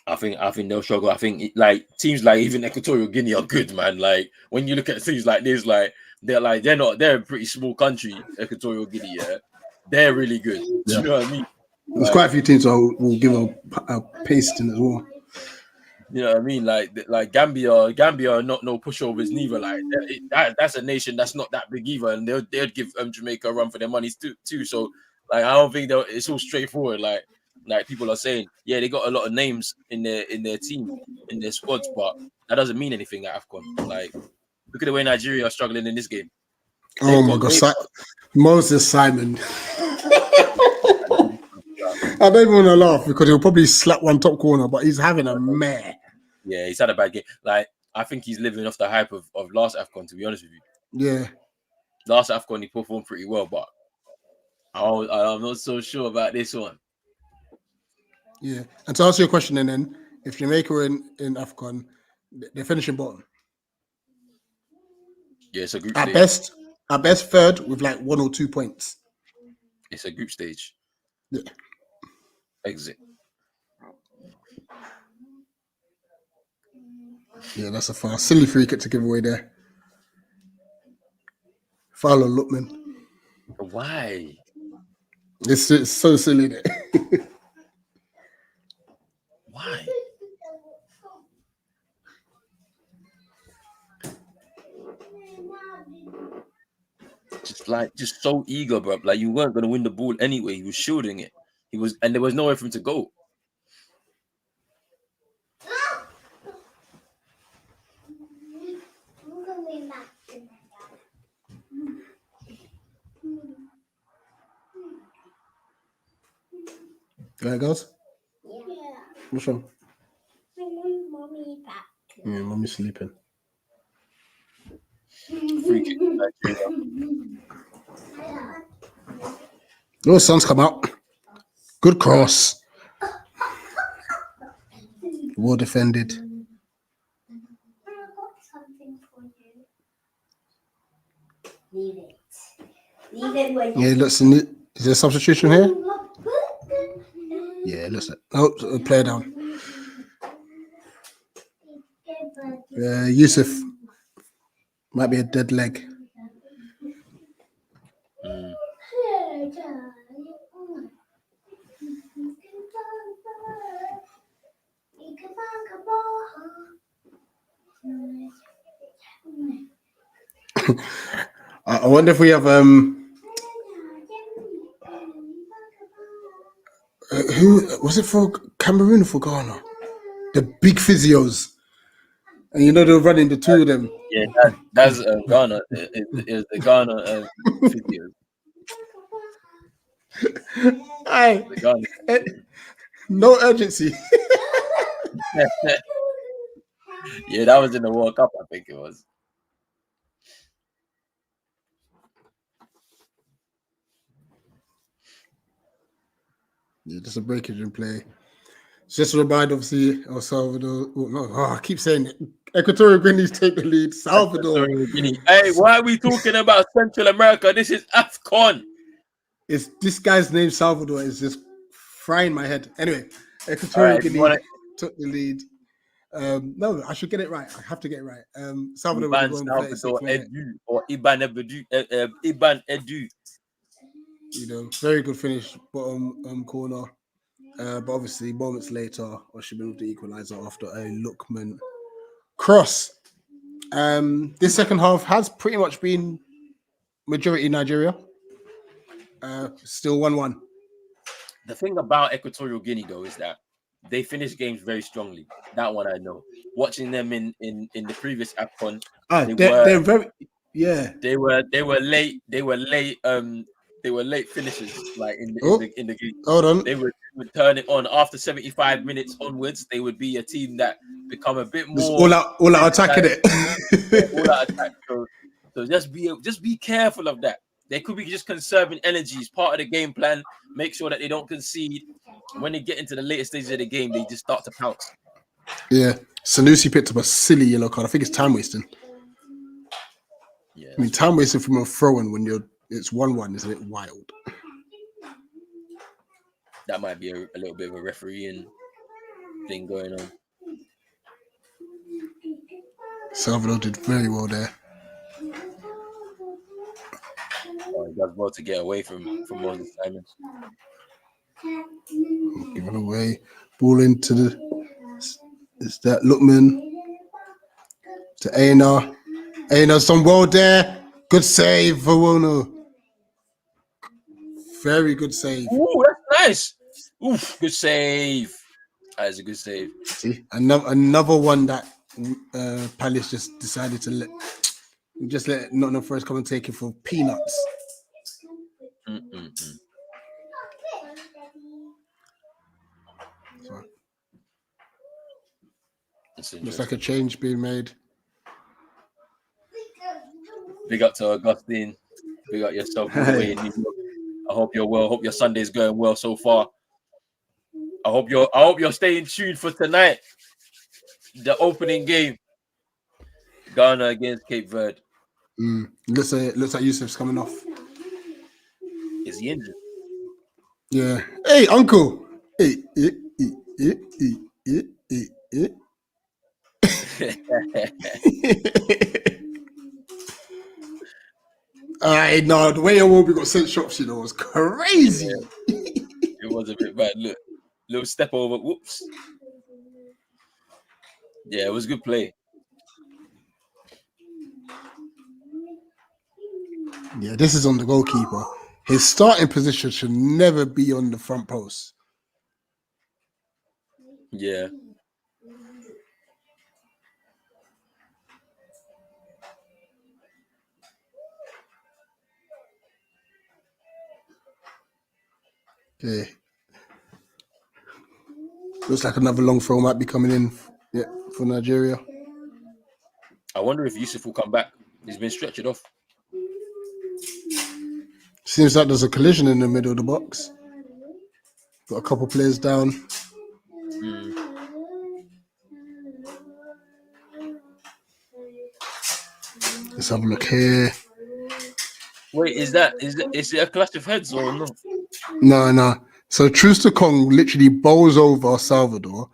I think they'll struggle. I think teams like even Equatorial Guinea are good, man. Like when you look at things like this, they're a pretty small country, Equatorial Guinea, yeah. they're really good. Do Yeah. you know what I mean? There's quite a few teams that will give a pasting as well. You know what I mean? Like Gambia are not no pushovers neither. Like that's a nation that's not that big either, and they'd give Jamaica a run for their money too. So like I don't think it's all straightforward. Like people are saying, yeah, they got a lot of names in their team, in their squads, but that doesn't mean anything at Afcon. Like look at the way Nigeria are struggling in this game. Oh my God, Moses Simon. I don't even want to laugh because he'll probably slap one top corner, but he's having a mare. Yeah, he's had a bad game. Like I think he's living off the hype of last Afcon. To be honest with you, Yeah, last Afcon he performed pretty well, but I'm not so sure about this one. Yeah, and to answer your question, and then if Jamaica were in Afcon, they're finishing bottom. Yeah, it's a group At stage. best third with like 1 or 2 points. It's a group stage. Yeah. Exit. Yeah, that's a foul. Silly free kick to give away there. Foul on Lookman. Why? It's so silly there. Why? Just so eager, bro. Like you weren't gonna win the ball anyway. He was shielding it. And there was nowhere for him to go. There it goes. Yeah. What's wrong? I want mommy back. Yeah, mommy's sleeping. Free kick to Nigeria. Oh, sun's come out. Good cross. Well defended. I got something for you. Leave it. Leave it when Yeah, looks. Is there a substitution here? Yeah, looks like. Oh, player down. Yusuf might be a dead leg. I wonder if we have who was it for Cameroon or for Ghana? The big physios, and you know they're running the two of them. Yeah, that's Ghana. It was the Ghana videos. Aye, The Ghana. no urgency. Yeah, that was in the World Cup, I think it was. Yeah, just a breakage in play. It's just a reminder, obviously, El Salvador. I keep saying it. Equatorial Guinea take the lead. Salvador. Hey, why are we talking about Central America? This is Afcon. It's this guy's name, Salvador, is just frying my head. Anyway, Equatorial Guinea took the lead. No, I should get it right. I have to get it right. Salvador Edu or Iban Edu. You know, very good finish, bottom corner. But obviously, moments later, Oshimhen with the equalizer after a Lookman cross. This second half has pretty much been majority Nigeria. Still 1-1. The thing about Equatorial Guinea, though, is that they finish games very strongly. That one I know. Watching them in the previous Afcon, they're very They were late. They were late finishers, like in the game. Hold on. They would turn it on after 75 minutes onwards. They would be a team that become a bit more all out attacking it. All out attack. So just be careful of that. They could be just conserving energy as part of the game plan. Make sure that they don't concede. When they get into the later stages of the game, they just start to pounce. Yeah, Sanusi picked up a silly yellow card. I think it's time wasting. Yeah, I mean, time wasting from a throw-in when it's 1-1 is a bit wild. That might be a little bit of a refereeing thing going on. Salvador did very well there. Oh, he does well to get away from Moses Simon. Giving away. Ball into the. Is that Lookman? To Aina. Aina's done well there. Good save, Vawono. Very good save. Ooh, that's nice. Oof, good save. That is a good save. See, another one that Palace just decided to let Nottingham Forest come and take it for peanuts. So, looks like a change being made. Big up to Augustine. Big up yourself all the way in New York. I hope you're well. Hope your Sunday's going well so far. I hope you're staying tuned for tonight. The opening game. Ghana against Cape Verde. Looks like Yusuf's coming off. Is he injured? Yeah. Hey, uncle. Hey. No, the way Iwobi got sent shops, was crazy. Yeah. It was a bit bad. Look, little step over. Whoops. Yeah, it was good play. Yeah, this is on the goalkeeper. His starting position should never be on the front post. Yeah. Okay. Looks like another long throw might be coming in for Nigeria. I wonder if Yusuf will come back. He's been stretched off. Seems like there's a collision in the middle of the box. Got a couple players down. Let's have a look here. Wait, is it a clash of heads or no? No. So Truster Kong literally bowls over Salvador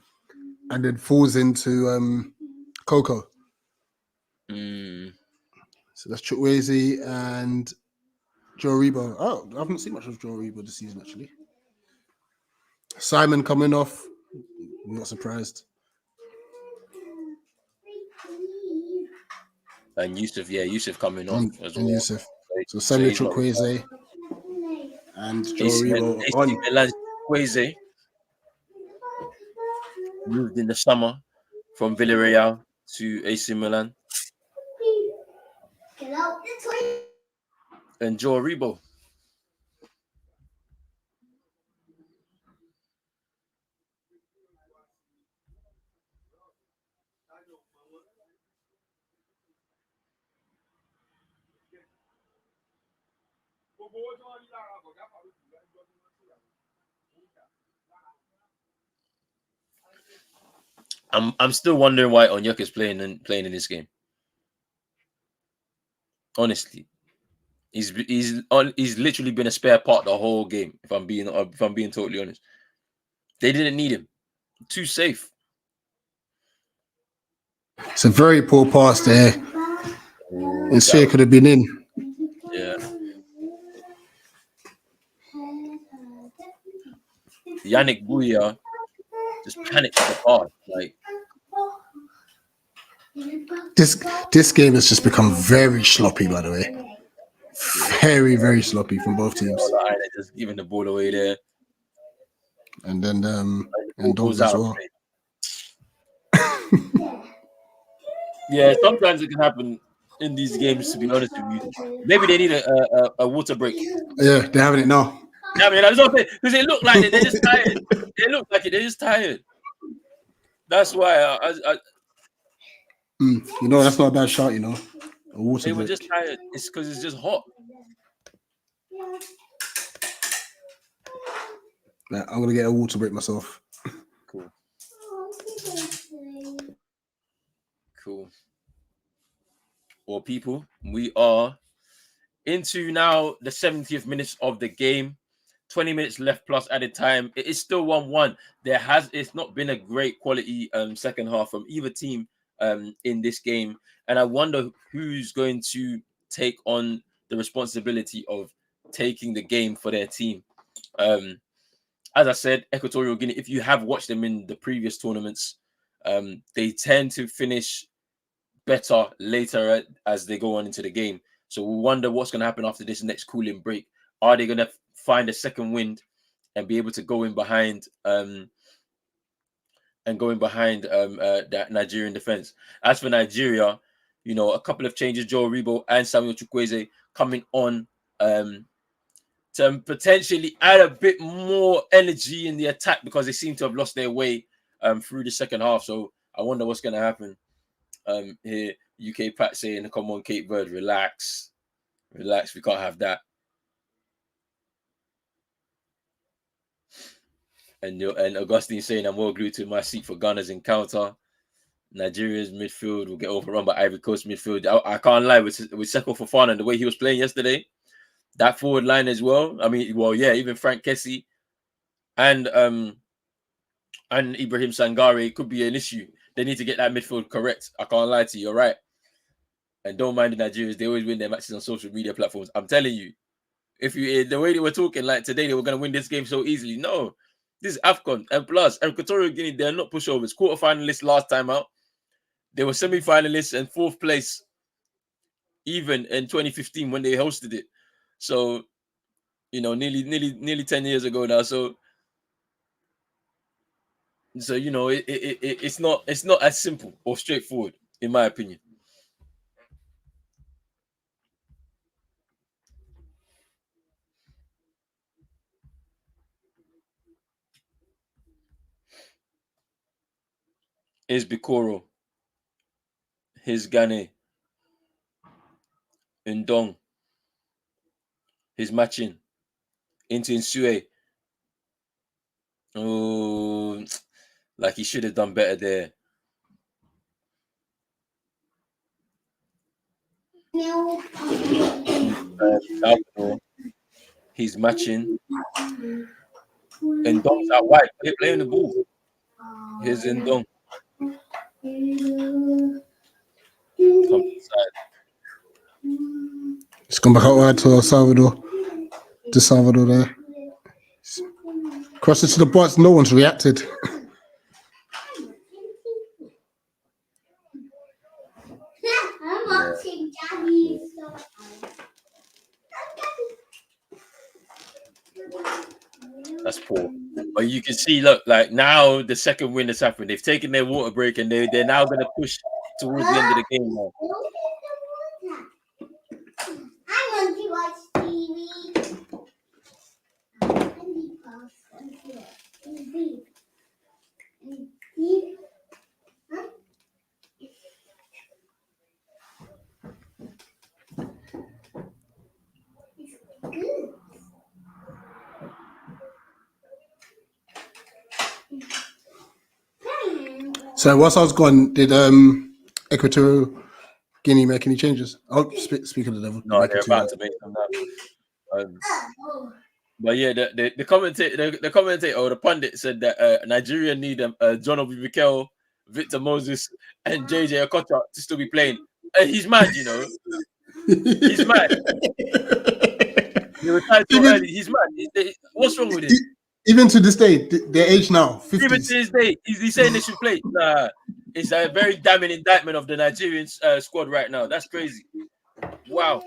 and then falls into Coco. So that's Chukwueze and Joe Rebo. Oh, I haven't seen much of Joe Rebo this season, actually. Simon coming off. I'm not surprised. And Yusuf coming off as well. And Yusuf. So Samuel Chukwueze and Joe Rebo on. Chukwueze moved in the summer from Villarreal to AC Milan. And Joe Rebo. I'm still wondering why Onyeka is playing in this game. Honestly, he's literally been a spare part the whole game. If I'm being totally honest, they didn't need him. Too safe. It's a very poor pass there. Instead could have been in. Yeah. Yannick Bouya just panicked at the pass. Like this game has just become very sloppy, by the way. Very, very sloppy from both teams. Just giving the ball away there. And then and Dove as well. Yeah, sometimes it can happen in these games, to be honest with you. Maybe they need a water break. Yeah, they're having it now. Yeah, I mean, that's okay. Because they look like they're just tired. They look like it. They're just tired. That's why that's not a bad shot, A water they break. were just tired. It's because it's just hot. Yeah, I'm going to get a water break myself. Cool. Well, people, we are into now the 70th minutes of the game. 20 minutes left plus added time. It is still 1-1. It's not been a great quality second half from either team in this game. And I wonder who's going to take on the responsibility of taking the game for their team. As I said, Equatorial Guinea, if you have watched them in the previous tournaments, they tend to finish better later as they go on into the game. So we wonder what's going to happen after this next cooling break. Are they going to find a second wind and be able to go in behind that Nigerian defense? As for Nigeria, you know, a couple of changes: Joe Aribo and Samuel Chukwueze coming on to potentially add a bit more energy in the attack, because they seem to have lost their way through the second half. So I wonder what's going to happen here. UK Pat saying, "Come on, Cape Verde, relax. We can't have that." And Augustine saying, "I'm well glued to my seat for Ghana's encounter. Nigeria's midfield will get overrun by Ivory Coast midfield." I can't lie, with Seko Fofana and the way he was playing yesterday, that forward line as well. I mean, well, yeah, even Frank Kessie and Ibrahim Sangare could be an issue. They need to get that midfield correct. I can't lie to you. You're right. And don't mind the Nigerians; they always win their matches on social media platforms. I'm telling you, if you the way they were talking, like today, they were going to win this game so easily. No, this is Afcon, and plus, Equatorial Guinea, they're not pushovers. Quarterfinalists last time out, they were semi-finalists and fourth place, even in 2015 when they hosted it. So, you know, nearly 10 years ago now. So you know, it's not as simple or straightforward, in my opinion. Is Bikoro, his Gane, Ndong, his matching into Insue. Oh, like he should have done better there. Salvador, he's matching. Ndong's out wide. They're playing the ball. Here's Ndong. Come inside. It's gone back out wide to Salvador. To Salvador there. Cross it to the box. No one's reacted. I'm watching Daddy. That's poor. But you can see, look, like now the second win has happened. They've taken their water break and they're now going to push towards the end of the game now. I want to watch TV. So whilst I was gone, did Equatorial Guinea make any changes? Oh, speak of the devil. No, they're about to make them now. But yeah, the commentator or the pundit said that Nigeria need John Obi Mikel, Victor Moses, and JJ Okocha to still be playing. He's mad, you know. He's mad. He retired so early. He's mad. What's wrong with him? Even to this day, their age now, 50s. Even to this day, he's saying they should play. Nah, it's a very damning indictment of the Nigerian squad right now. That's crazy. Wow.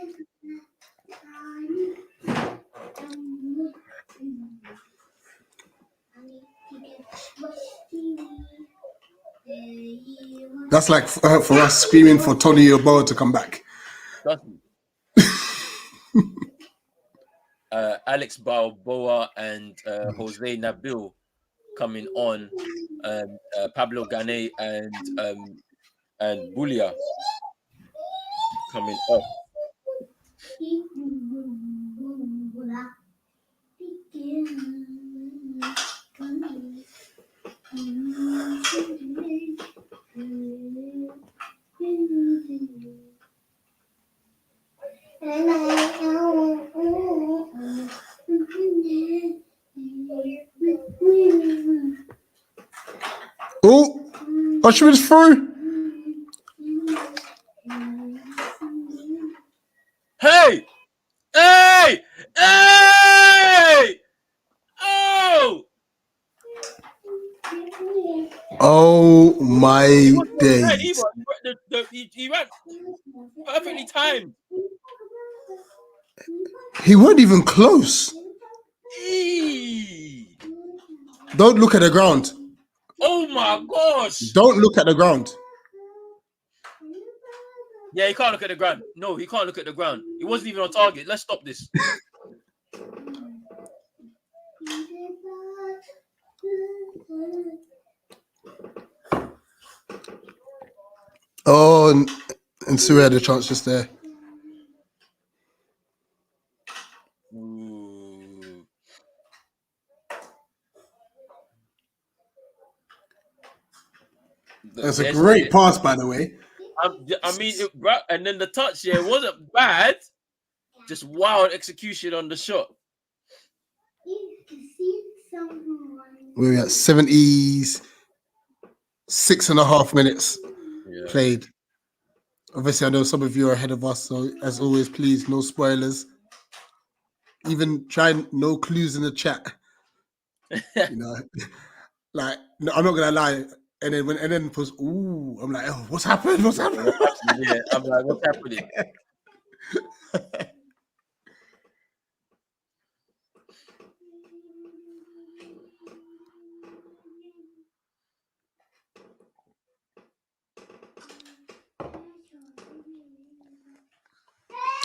That's like for us screaming for Tony Yeboah to come back. Alex Balboa and Jose Nabil coming on, Pablo Gane and Bulia coming off. Oh, she was through. Hey! My He wasn't right days. either. He ran perfectly timed. He weren't even close. Eee. Don't look at the ground. Oh my gosh. Don't look at the ground. Yeah, he can't look at the ground. No, he can't look at the ground. He wasn't even on target. Let's stop this. Oh, and Sue had a chance just there. Ooh. That's a great pass, by the way. I mean, and then the touch, yeah, it wasn't bad. Just wild execution on the shot. We're at 76.5 minutes played. Obviously, I know some of you are ahead of us, so as always, please, no spoilers. Even try no clues in the chat. You know, like no, I'm not gonna lie. And then it was I'm like, oh, what's happened? What's happened? Yeah, I'm like, what's happening?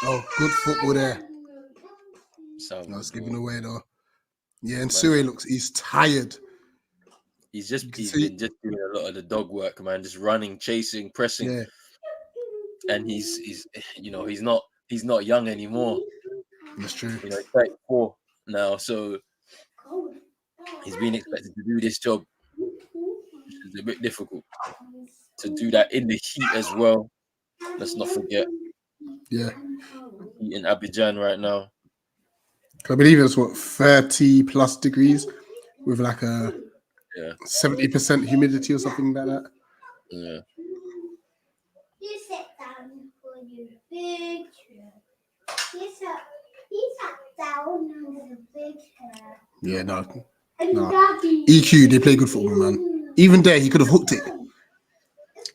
Oh, good football there. So No, it's giving away though. Yeah, and Sue he's tired. He's been just doing a lot of the dog work, man. Just running, chasing, pressing. Yeah. And he's not young anymore. That's true. You know, he's 34 now, so he's being expected to do this job, which is a bit difficult. To do that in the heat as well. Let's not forget. Yeah. Heat in Abidjan right now. I believe it's 30 plus degrees with like a 70% humidity or something like that. Yeah. You sit down for your picture. He sat down on the picture. Yeah, no. EQ, they play good football, man. Even there, he could have hooked it.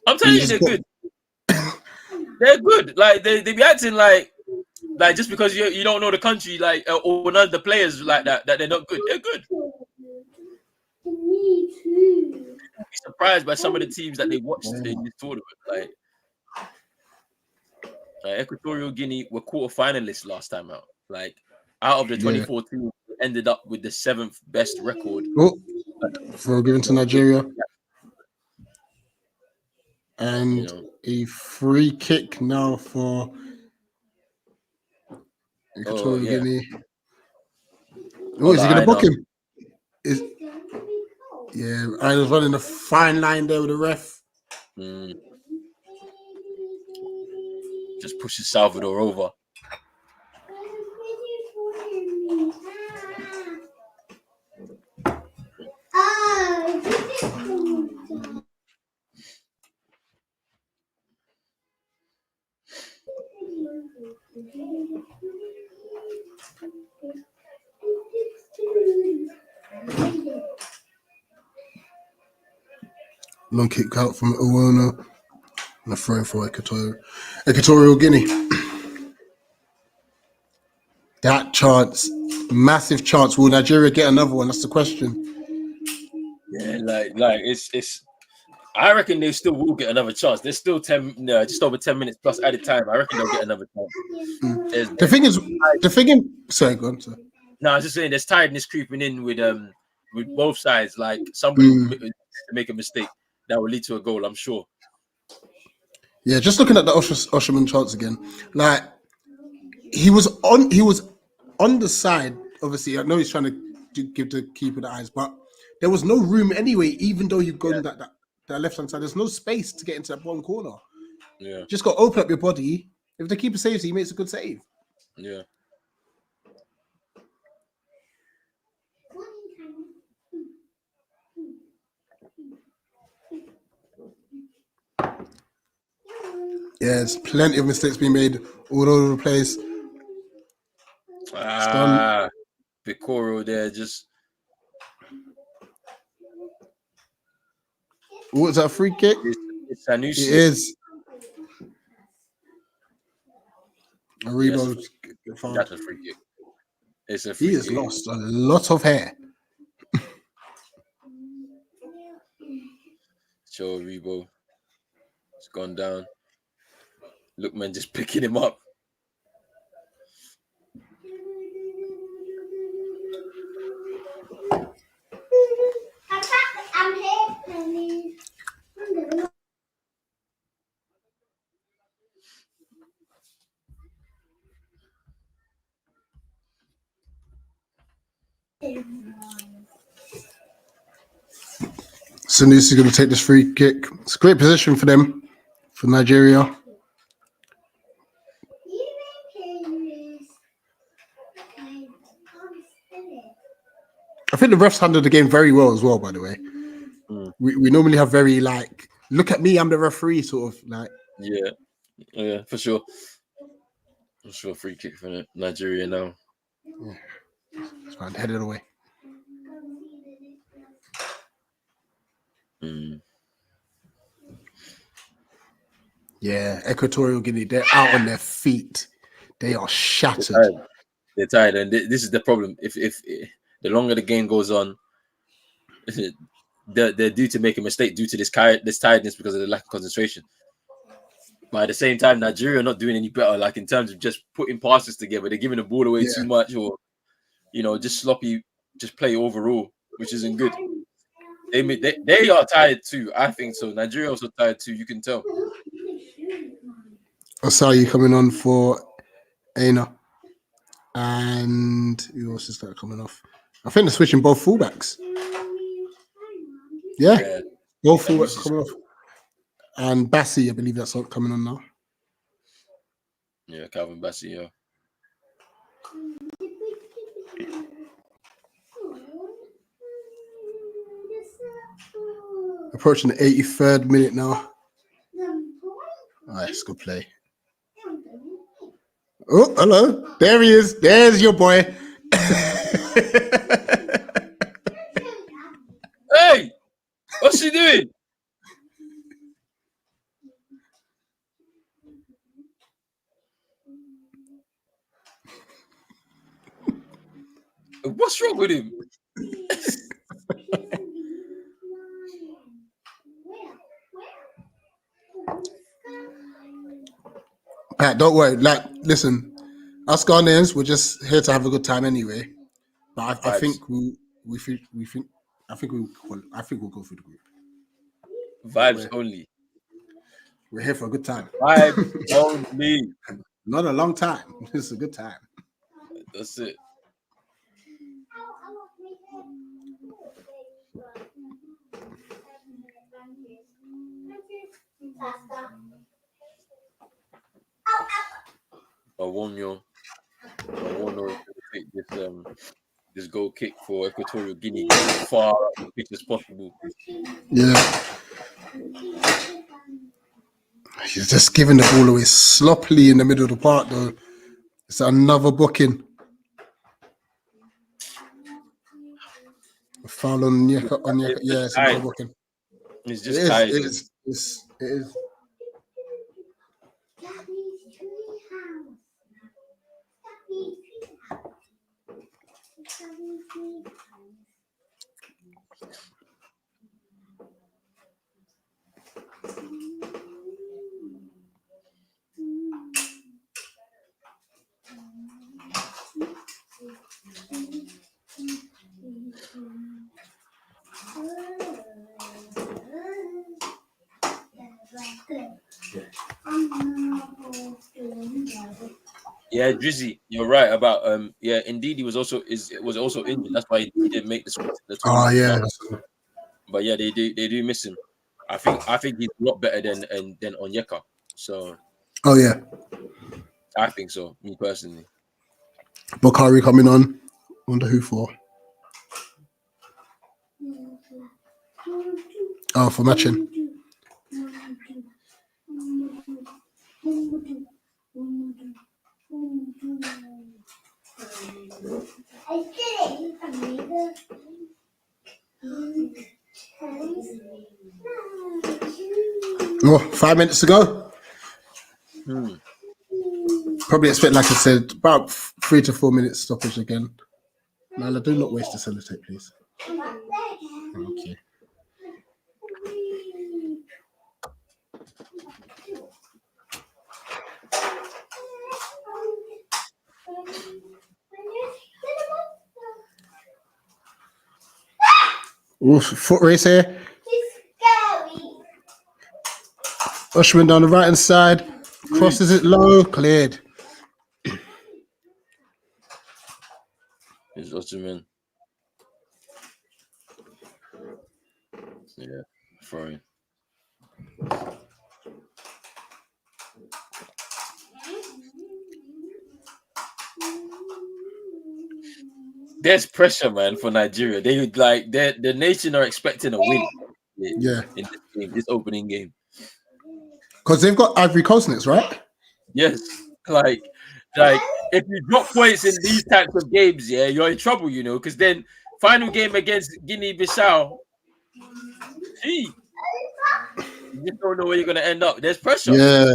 I'm telling you, they're good. They're good. Like they be acting like just because you don't know the country, like or none of the players like that they're not good. They're good. Me too. I'd be surprised by some of the teams that they watched in this tournament. Like Equatorial Guinea were quarter finalists last time out. Like out of the 24 teams, ended up with the 7th best record. For given to Nigeria. And a free kick now for Equatorial Guinea. Oh, is he going to book him? I was running a fine line there with the ref. Just pushes Salvador over. Long kick out from Owono. And a throw for Equatorial Guinea. That chance, massive chance. Will Nigeria get another one? That's the question. Yeah, like it's. I reckon they still will get another chance. There's still just over 10 minutes plus added time. I reckon they'll get another chance. The thing. Sorry, go on. Sorry. No, I was just saying there's tiredness creeping in with both sides. Like somebody make a mistake that will lead to a goal. I'm sure. Yeah, just looking at the Osherman chance again, like he was on the side. Obviously, I know he's trying to give the keeper the eyes, but there was no room anyway. Even though you've gone that left hand side, there's no space to get into that bottom corner. Yeah, just got to open up your body. If the keeper saves, he makes a good save. Yeah. Yeah, there's plenty of mistakes being made all over the place. Picoro there just. What's that, free kick? It's Sanusi. It is. Yes, Aribo. that's a free kick. It's a He free has kick. lost a lot of hair. Joe Rebo. It's gone down. Lookman just picking him up. I'm here, honey. Sanusi going to take this free kick. It's a great position for them, for Nigeria. I think the refs handled the game very well as well, by the way. We normally have very, like, look at me, I'm the referee, sort of, like. Yeah, for sure. For sure, free kick for Nigeria now. Yeah. It's fine, headed away. Yeah, Equatorial Guinea, they're out on their feet. They are shattered. They're tired, and this is the problem. If the longer the game goes on, they're due to make a mistake due to this tiredness because of the lack of concentration. But at the same time, Nigeria are not doing any better, like in terms of just putting passes together. They're giving the ball away too much, or just sloppy, just play overall, which isn't good. They are tired too. I think so. Nigeria also tired too. You can tell. Osayi coming on for Aina. And who else is that coming off? I think they're switching both fullbacks. Yeah. Both fullbacks coming off. And Bassi, I believe that's coming on now. Yeah, Calvin Bassi, yeah. Approaching the 83rd minute now. Nice, good play. Oh, hello. There he is. There's your boy. Hey! What's he doing? What's wrong with him? Pat, don't worry. Like, listen, us Ghanaians, we're just here to have a good time anyway. But I think we'll go through the group. Vibes only. We're here for a good time. Vibes only. Not a long time. It's a good time. That's it. Awonyo take this goal kick for Equatorial Guinea as far up the pitch as possible. Yeah. He's just giving the ball away sloppily in the middle of the park, though. It's another booking. A foul on Nyeka. Yeah, it's another booking. He's just tired. It is. Yeah, Drizzy, you're right about indeed he was also injured. That's why he didn't make the tournament. Oh yeah. But yeah, they do miss him. I think he's a lot better than Onyeka. So oh yeah. I think so, me personally. Bakari coming on. Wonder who for. Oh, for matching. Oh, 5 minutes to go. Probably expect, like I said, about 3 to 4 minutes stoppage again. Nala, do not waste the sellotape, please. Okay. Ooh, foot race here. Ushman down the right hand side. Crosses it low, cleared. It's Ottoman. Yeah, throwing. There's pressure, man, for Nigeria. They would like the nation are expecting a win. Yeah. In this game, this opening game. Because they've got Ivory Coast next, right? Yes, like if you drop points in these types of games, yeah, you're in trouble, you know. Because then final game against Guinea-Bissau, gee, you just don't know where you're gonna end up. There's pressure. Yeah.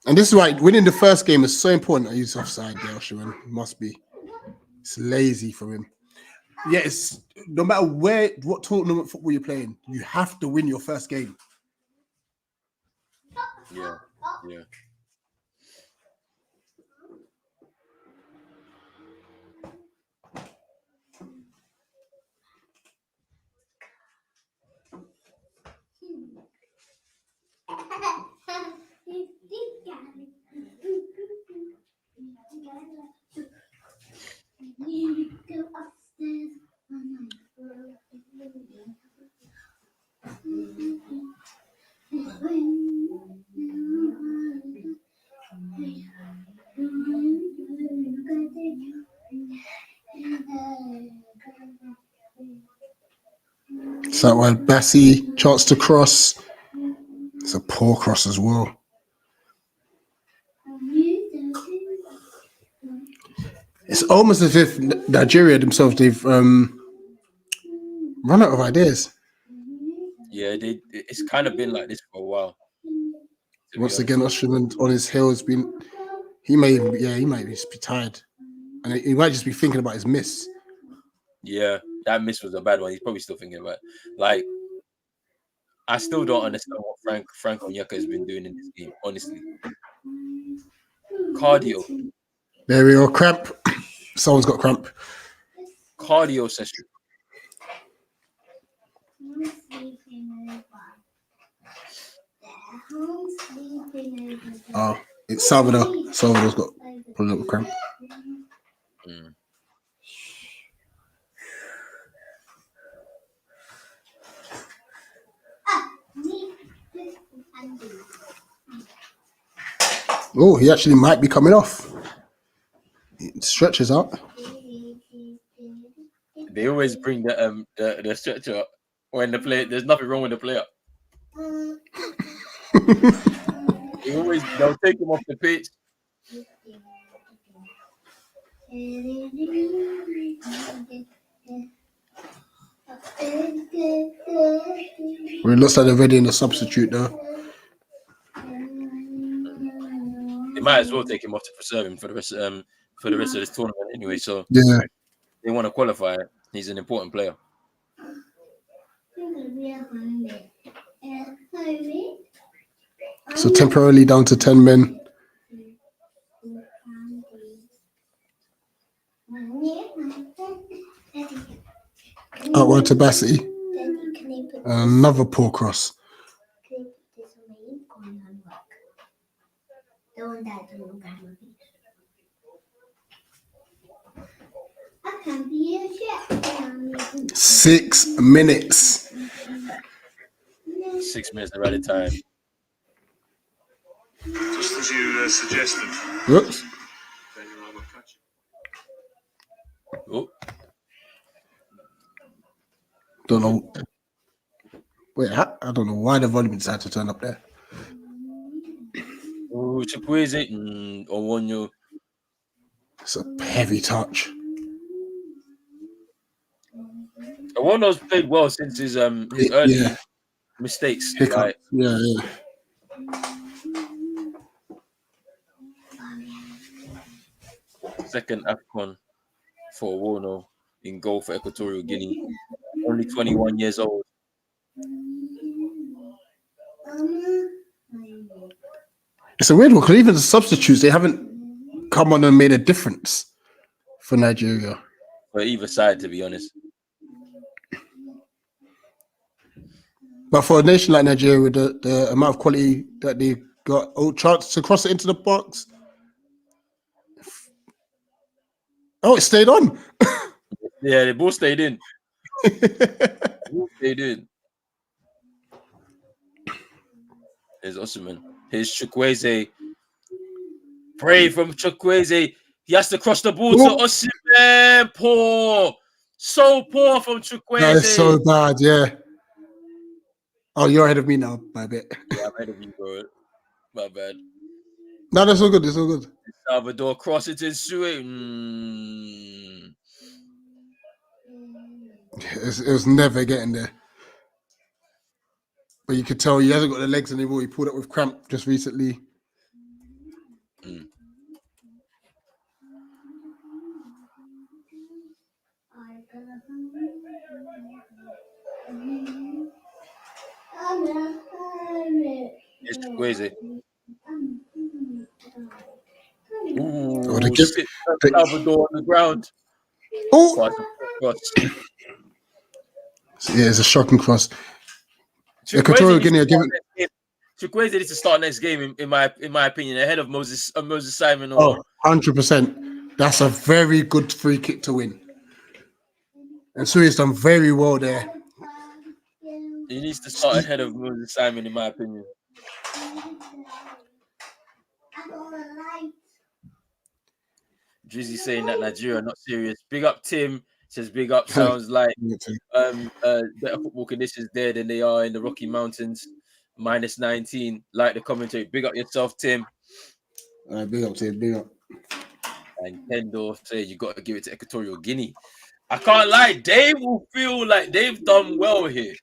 And this is why winning the first game is so important. He's offside there, Oshman. Must be. It's lazy for him. Yeah, it's no matter what tournament football you're playing, you have to win your first game. Yeah, yeah. So while Bassi chance to cross, it's a poor cross as well. It's almost as if Nigeria themselves, they've run out of ideas. Yeah, it's kind of been like this for a while. Once again, Oshman on his heels, he might just be tired, and he might just be thinking about his miss. Yeah, that miss was a bad one. He's probably still thinking about it. Like, I still don't understand what Frank Onyeka has been doing in this game, honestly. Cardio. There we go, cramp. Someone's got cramp. Cardio session. Oh, it's Salvador. Salvador's got probably a little cramp. Oh, he actually might be coming off. It stretches out. They always bring the stretcher up when the player. There's nothing wrong with the player. They'll take him off the pitch. Well, it looks like they're ready in the substitute though. They might as well take him off to preserve him for the rest of this tournament anyway. So yeah, they want to qualify. He's an important player. So temporarily down to 10 men. Outward to Bassi. Another poor cross. Six minutes. 6 minutes of added time. Just as you suggested. Whoops. Oh. Don't know. Wait, I don't know why the volume decided to turn up there. Oh, Chikwueze. Owonyo. It's a heavy touch. Owonyo's played well since his early. Yeah. mistakes. Hiccup. Like, Yeah, yeah. second Afcon for Wono in goal for Equatorial Guinea. Only 21 years old. It's a weird one because even the substitutes, they haven't come on and made a difference for Nigeria. For either side, to be honest. But for a nation like Nigeria, with the amount of quality that they got, chance to cross it into the box. Oh, it stayed on. Yeah, they both stayed in. Both stayed in. Here's Osimhen. Here's Chukwueze. Pray from Chukwueze. He has to cross the ball to Osimhen. Poor. So poor from Chukwueze. That is so bad, yeah. Oh, you're ahead of me now by a bit. Yeah, I'm ahead of you, bro. My bad. No, that's all good. It's all good. Salvador cross it in Sue. It was never getting there. But you could tell he hasn't got the legs anymore. He pulled up with cramp just recently. It's Chukwueze. Oh, Ooh, sit Salvador on the ground. Oh, Cross. yeah, it's a shocking cross. Equatorial Guinea are giving. Chukwueze needs to start next game, in my opinion, ahead of Moses Simon. Oh, 100%. That's a very good free kick to win. And Sui's done very well there. He needs to start ahead of Moses Simon, in my opinion. Drizzy saying that Nigeria are not serious. Big up Tim. Says big up. Sounds like better football conditions there than they are in the Rocky Mountains. Minus 19. Like the commentary. Big up yourself, Tim. Big up, Tim. Big up. And Kendo says you got to give it to Equatorial Guinea. I can't lie. They will feel like they've done well here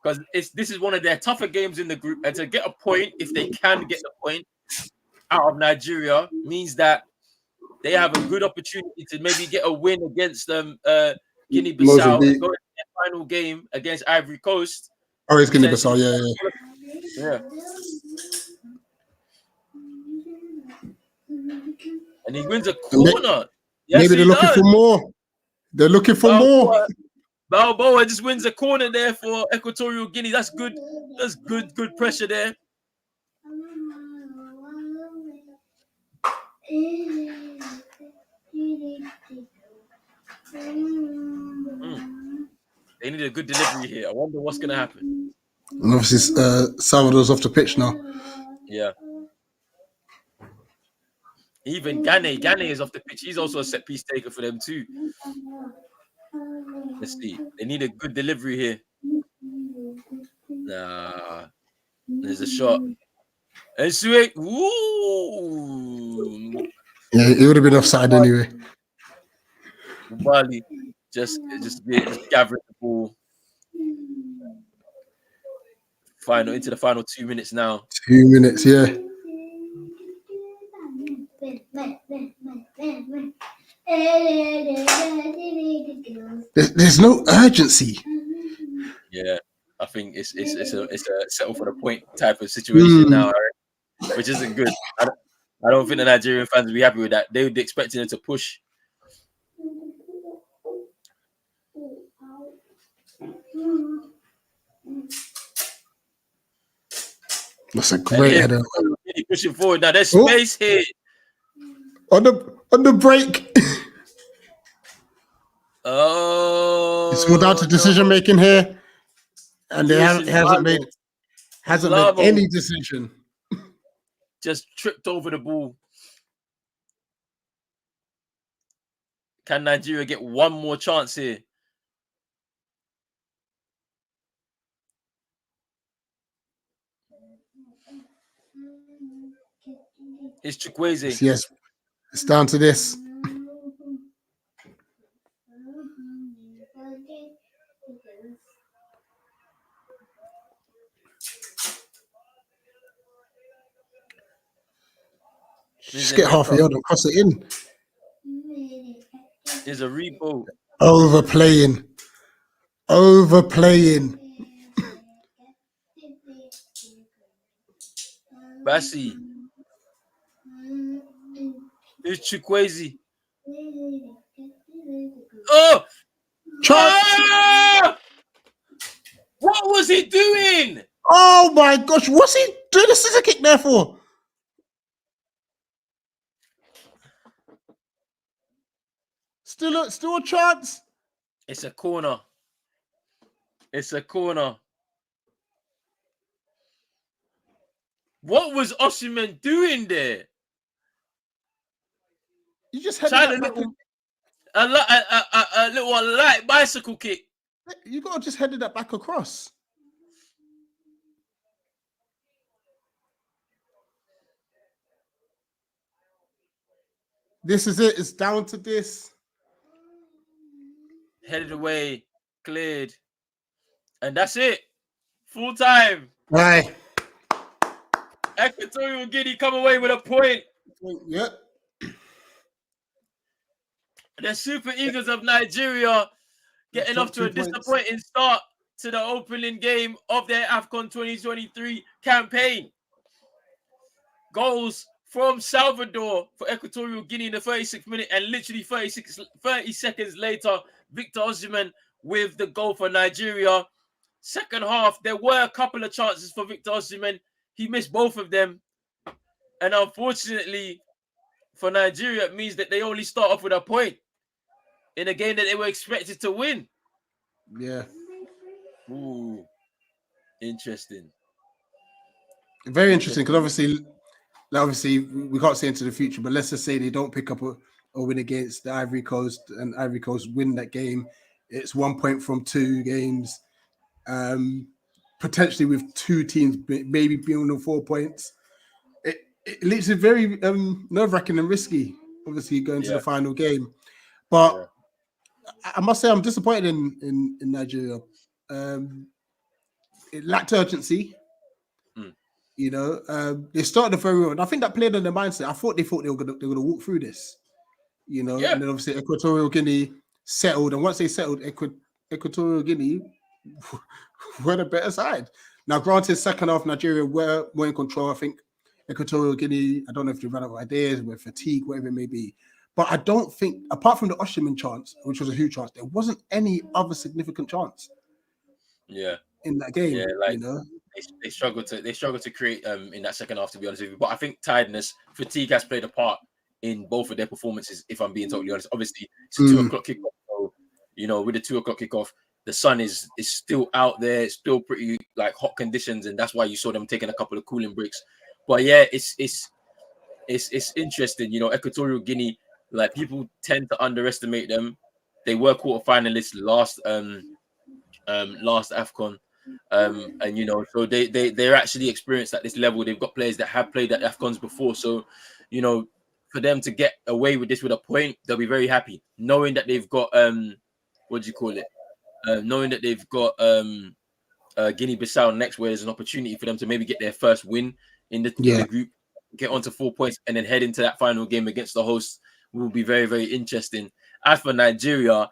because this is one of their tougher games in the group, and to get a point, if they can get the point out of Nigeria, means that they have a good opportunity to maybe get a win against Guinea-Bissau and go into their final game against Ivory Coast. Oh, it's Guinea-Bissau, yeah. And he wins a corner. Maybe they're looking for more. They're looking for more. Balboa just wins a corner there for Equatorial Guinea. That's good. That's good pressure there. They need a good delivery here. I wonder what's going to happen. And obviously, Salvador's off the pitch now. Yeah. Even Gane is off the pitch. He's also a set piece taker for them too. Let's see. They need a good delivery here. Nah. There's a shot. And Sue. Ooh. Yeah, it would have been offside anyway. Bali just gathering the ball. Into the final 2 minutes now. 2 minutes, yeah. There's no urgency. Yeah, I think it's a settle for the point type of situation now, which isn't good. I don't think the Nigerian fans will be happy with that. They would be expecting them to push. That's a great header. Pushing forward now. There's space here. On the break. Oh, it's all down to decision making here, and they hasn't made any decision. Just tripped over the ball. Can Nigeria get one more chance here? It's Chukwueze. Yes, it's down to this. Just get half a yard and cross it in. There's a repo. Overplaying. Bassi. It's Chukwueze. Oh! Ah! What was he doing? Oh my gosh, what's he doing a scissor kick there for? Still a chance. It's a corner. It's a corner. What was Osimhen doing there? You just had Tried a little light bicycle kick. You gotta just headed that back across. This is it. It's down to this. Headed away, cleared, and that's it. Full time. Right. Equatorial Guinea come away with a point. Yep. The Super Eagles of Nigeria getting off to a disappointing start to the opening game of their Afcon 2023 campaign. Goals from Salvador for Equatorial Guinea in the 36th minute, and literally 30 seconds later, Victor Osimhen with the goal for Nigeria. Second half, there were a couple of chances for Victor Osimhen. He missed both of them. And unfortunately for Nigeria, it means that they only start off with a point in a game that they were expected to win. Yeah. Ooh, interesting. Very interesting, because obviously we can't say into the future, but let's just say they don't pick up a win against the Ivory Coast, and Ivory Coast win that game. It's 1 point from 2 games, potentially with 2 teams maybe being on 4 points. It leaves it very nerve-wracking and risky, obviously, going to the final game. But I must say I'm disappointed in Nigeria. It lacked urgency. You know, they started very well, and I think that played on their mindset. I thought they were gonna walk through this. You know, and then obviously Equatorial Guinea settled, and once they settled, Equatorial Guinea were the better side. Now, granted, second half Nigeria were more in control. I think Equatorial Guinea, I don't know if they ran out of ideas, were fatigued, whatever it may be. But I don't think, apart from the Osimhen chance, which was a huge chance, there wasn't any other significant chance. In that game, you know. They struggled to create in that second half, to be honest with you. But I think tiredness, fatigue has played a part in both of their performances, if I'm being totally honest. Obviously, it's a 2 o'clock kickoff. So, you know, with the 2 o'clock kickoff, the sun is still out there. It's still pretty like hot conditions, and that's why you saw them taking a couple of cooling breaks. But yeah, it's interesting. You know, Equatorial Guinea, like, people tend to underestimate them. They were quarterfinalists last Afcon. And you know, so they're actually experienced at this level. They've got players that have played at Afcons before, so you know, for them to get away with this with a point, they'll be very happy, knowing that they've got knowing that they've got Guinea-Bissau next, where there's an opportunity for them to maybe get their first win in the group, get onto 4 points, and then head into that final game against the hosts. Will be very, very interesting. As for Nigeria,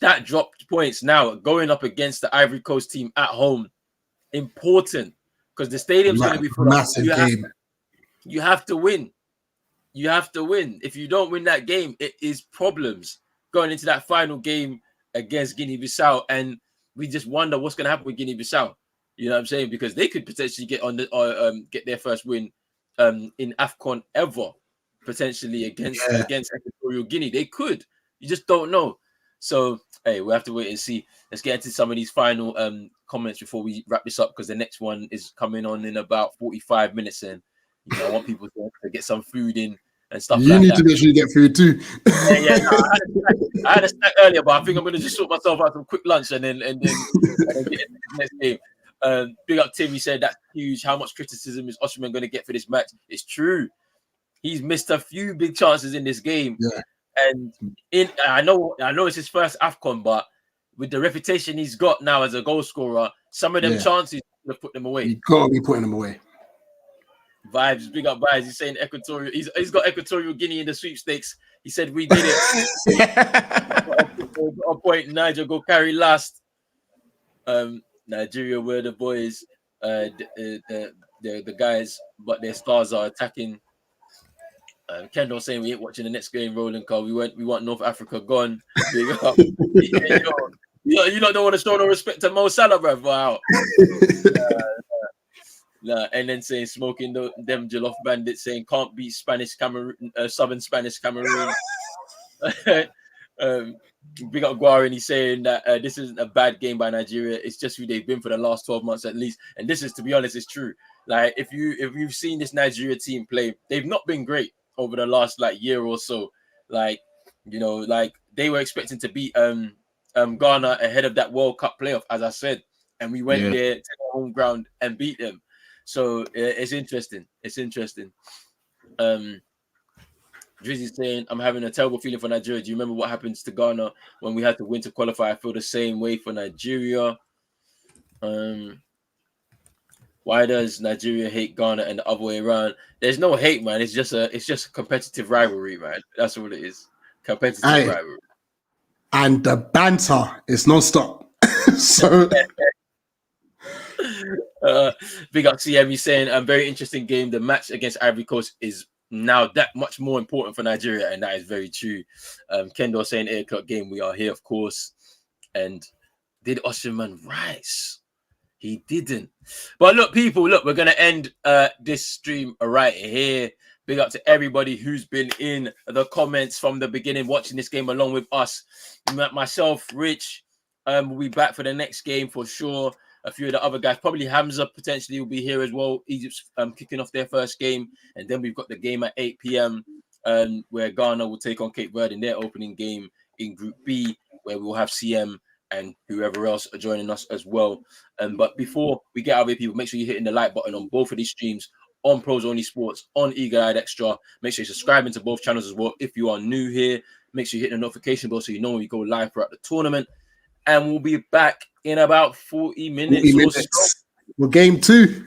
that dropped points now going up against the Ivory Coast team at home. Important, because the stadium's going to be full. Massive game. You have to win. You have to win. If you don't win that game, it is problems going into that final game against Guinea-Bissau. And we just wonder what's going to happen with Guinea-Bissau. You know what I'm saying? Because they could potentially get on get their first win in Afcon ever, potentially against Equatorial Guinea. They could. You just don't know. So, hey, we'll have to wait and see. Let's get into some of these final comments before we wrap this up, because the next one is coming on in about 45 minutes. And, you know, I want people to get some food in and stuff like that. You need to make sure you get food too. I had a snack earlier, but I think I'm going to just sort myself out some quick lunch and then get into the next game. Big up Tim, he said that's huge. How much criticism is Osimhen going to get for this match? It's true. He's missed a few big chances in this game. Yeah. And I know it's his first Afcon, but with the reputation he's got now as a goal scorer, some of them chances have put them away. You gotta be putting them away. Vibes, big up vibes. He's saying Equatorial. He's got Equatorial Guinea in the sweepstakes. He said we did it. On point, Niger go carry last. Nigeria were the boys, the guys, but their stars are attacking. Kendall saying we ain't watching the next game rolling call. We want North Africa gone. Big up. You don't want to show no respect to Mo Salah, bro. Wow. Nah, and then saying smoking them Jollof bandits, saying can't beat Spanish Cameroon, Southern Spanish Cameroon. Big up Guarin, he's saying that this isn't a bad game by Nigeria. It's just who they've been for the last 12 months at least. And this is, to be honest, it's true. Like if you've seen this Nigeria team play, they've not been great over the last year or so. Like, you know, like they were expecting to beat Ghana ahead of that World Cup playoff, as I said, and we went there to the home ground and beat them. So it's interesting. It's interesting. Drizzy's saying, I'm having a terrible feeling for Nigeria. Do you remember what happens to Ghana when we had to win to qualify? I feel the same way for Nigeria. Why does Nigeria hate Ghana and the other way around? There's no hate, man. It's just a competitive rivalry, man. That's what it is. Competitive rivalry. And the banter is non-stop. So big up CM, he's saying a very interesting game. The match against Ivory Coast is now that much more important for Nigeria, and that is very true. Kendall saying 8 o'clock game, we are here, of course. And did Osimhen rise? He didn't. But look, people, we're going to end this stream right here. Big up to everybody who's been in the comments from the beginning, watching this game along with us. Myself, Rich, will be back for the next game for sure. A few of the other guys, probably Hamza potentially will be here as well. Egypt's kicking off their first game. And then we've got the game at 8 p.m. Where Ghana will take on Cape Verde in their opening game in Group B, where we'll have CM and whoever else are joining us as well. But before we get out of here, people, make sure you're hitting the like button on both of these streams, on Pros Only Sports, on Eagle Eyed Extra. Make sure you're subscribing to both channels as well. If you are new here, make sure you hit the notification bell so you know when we go live throughout the tournament. And we'll be back in about 40 minutes. 40 minutes. Well, game 2.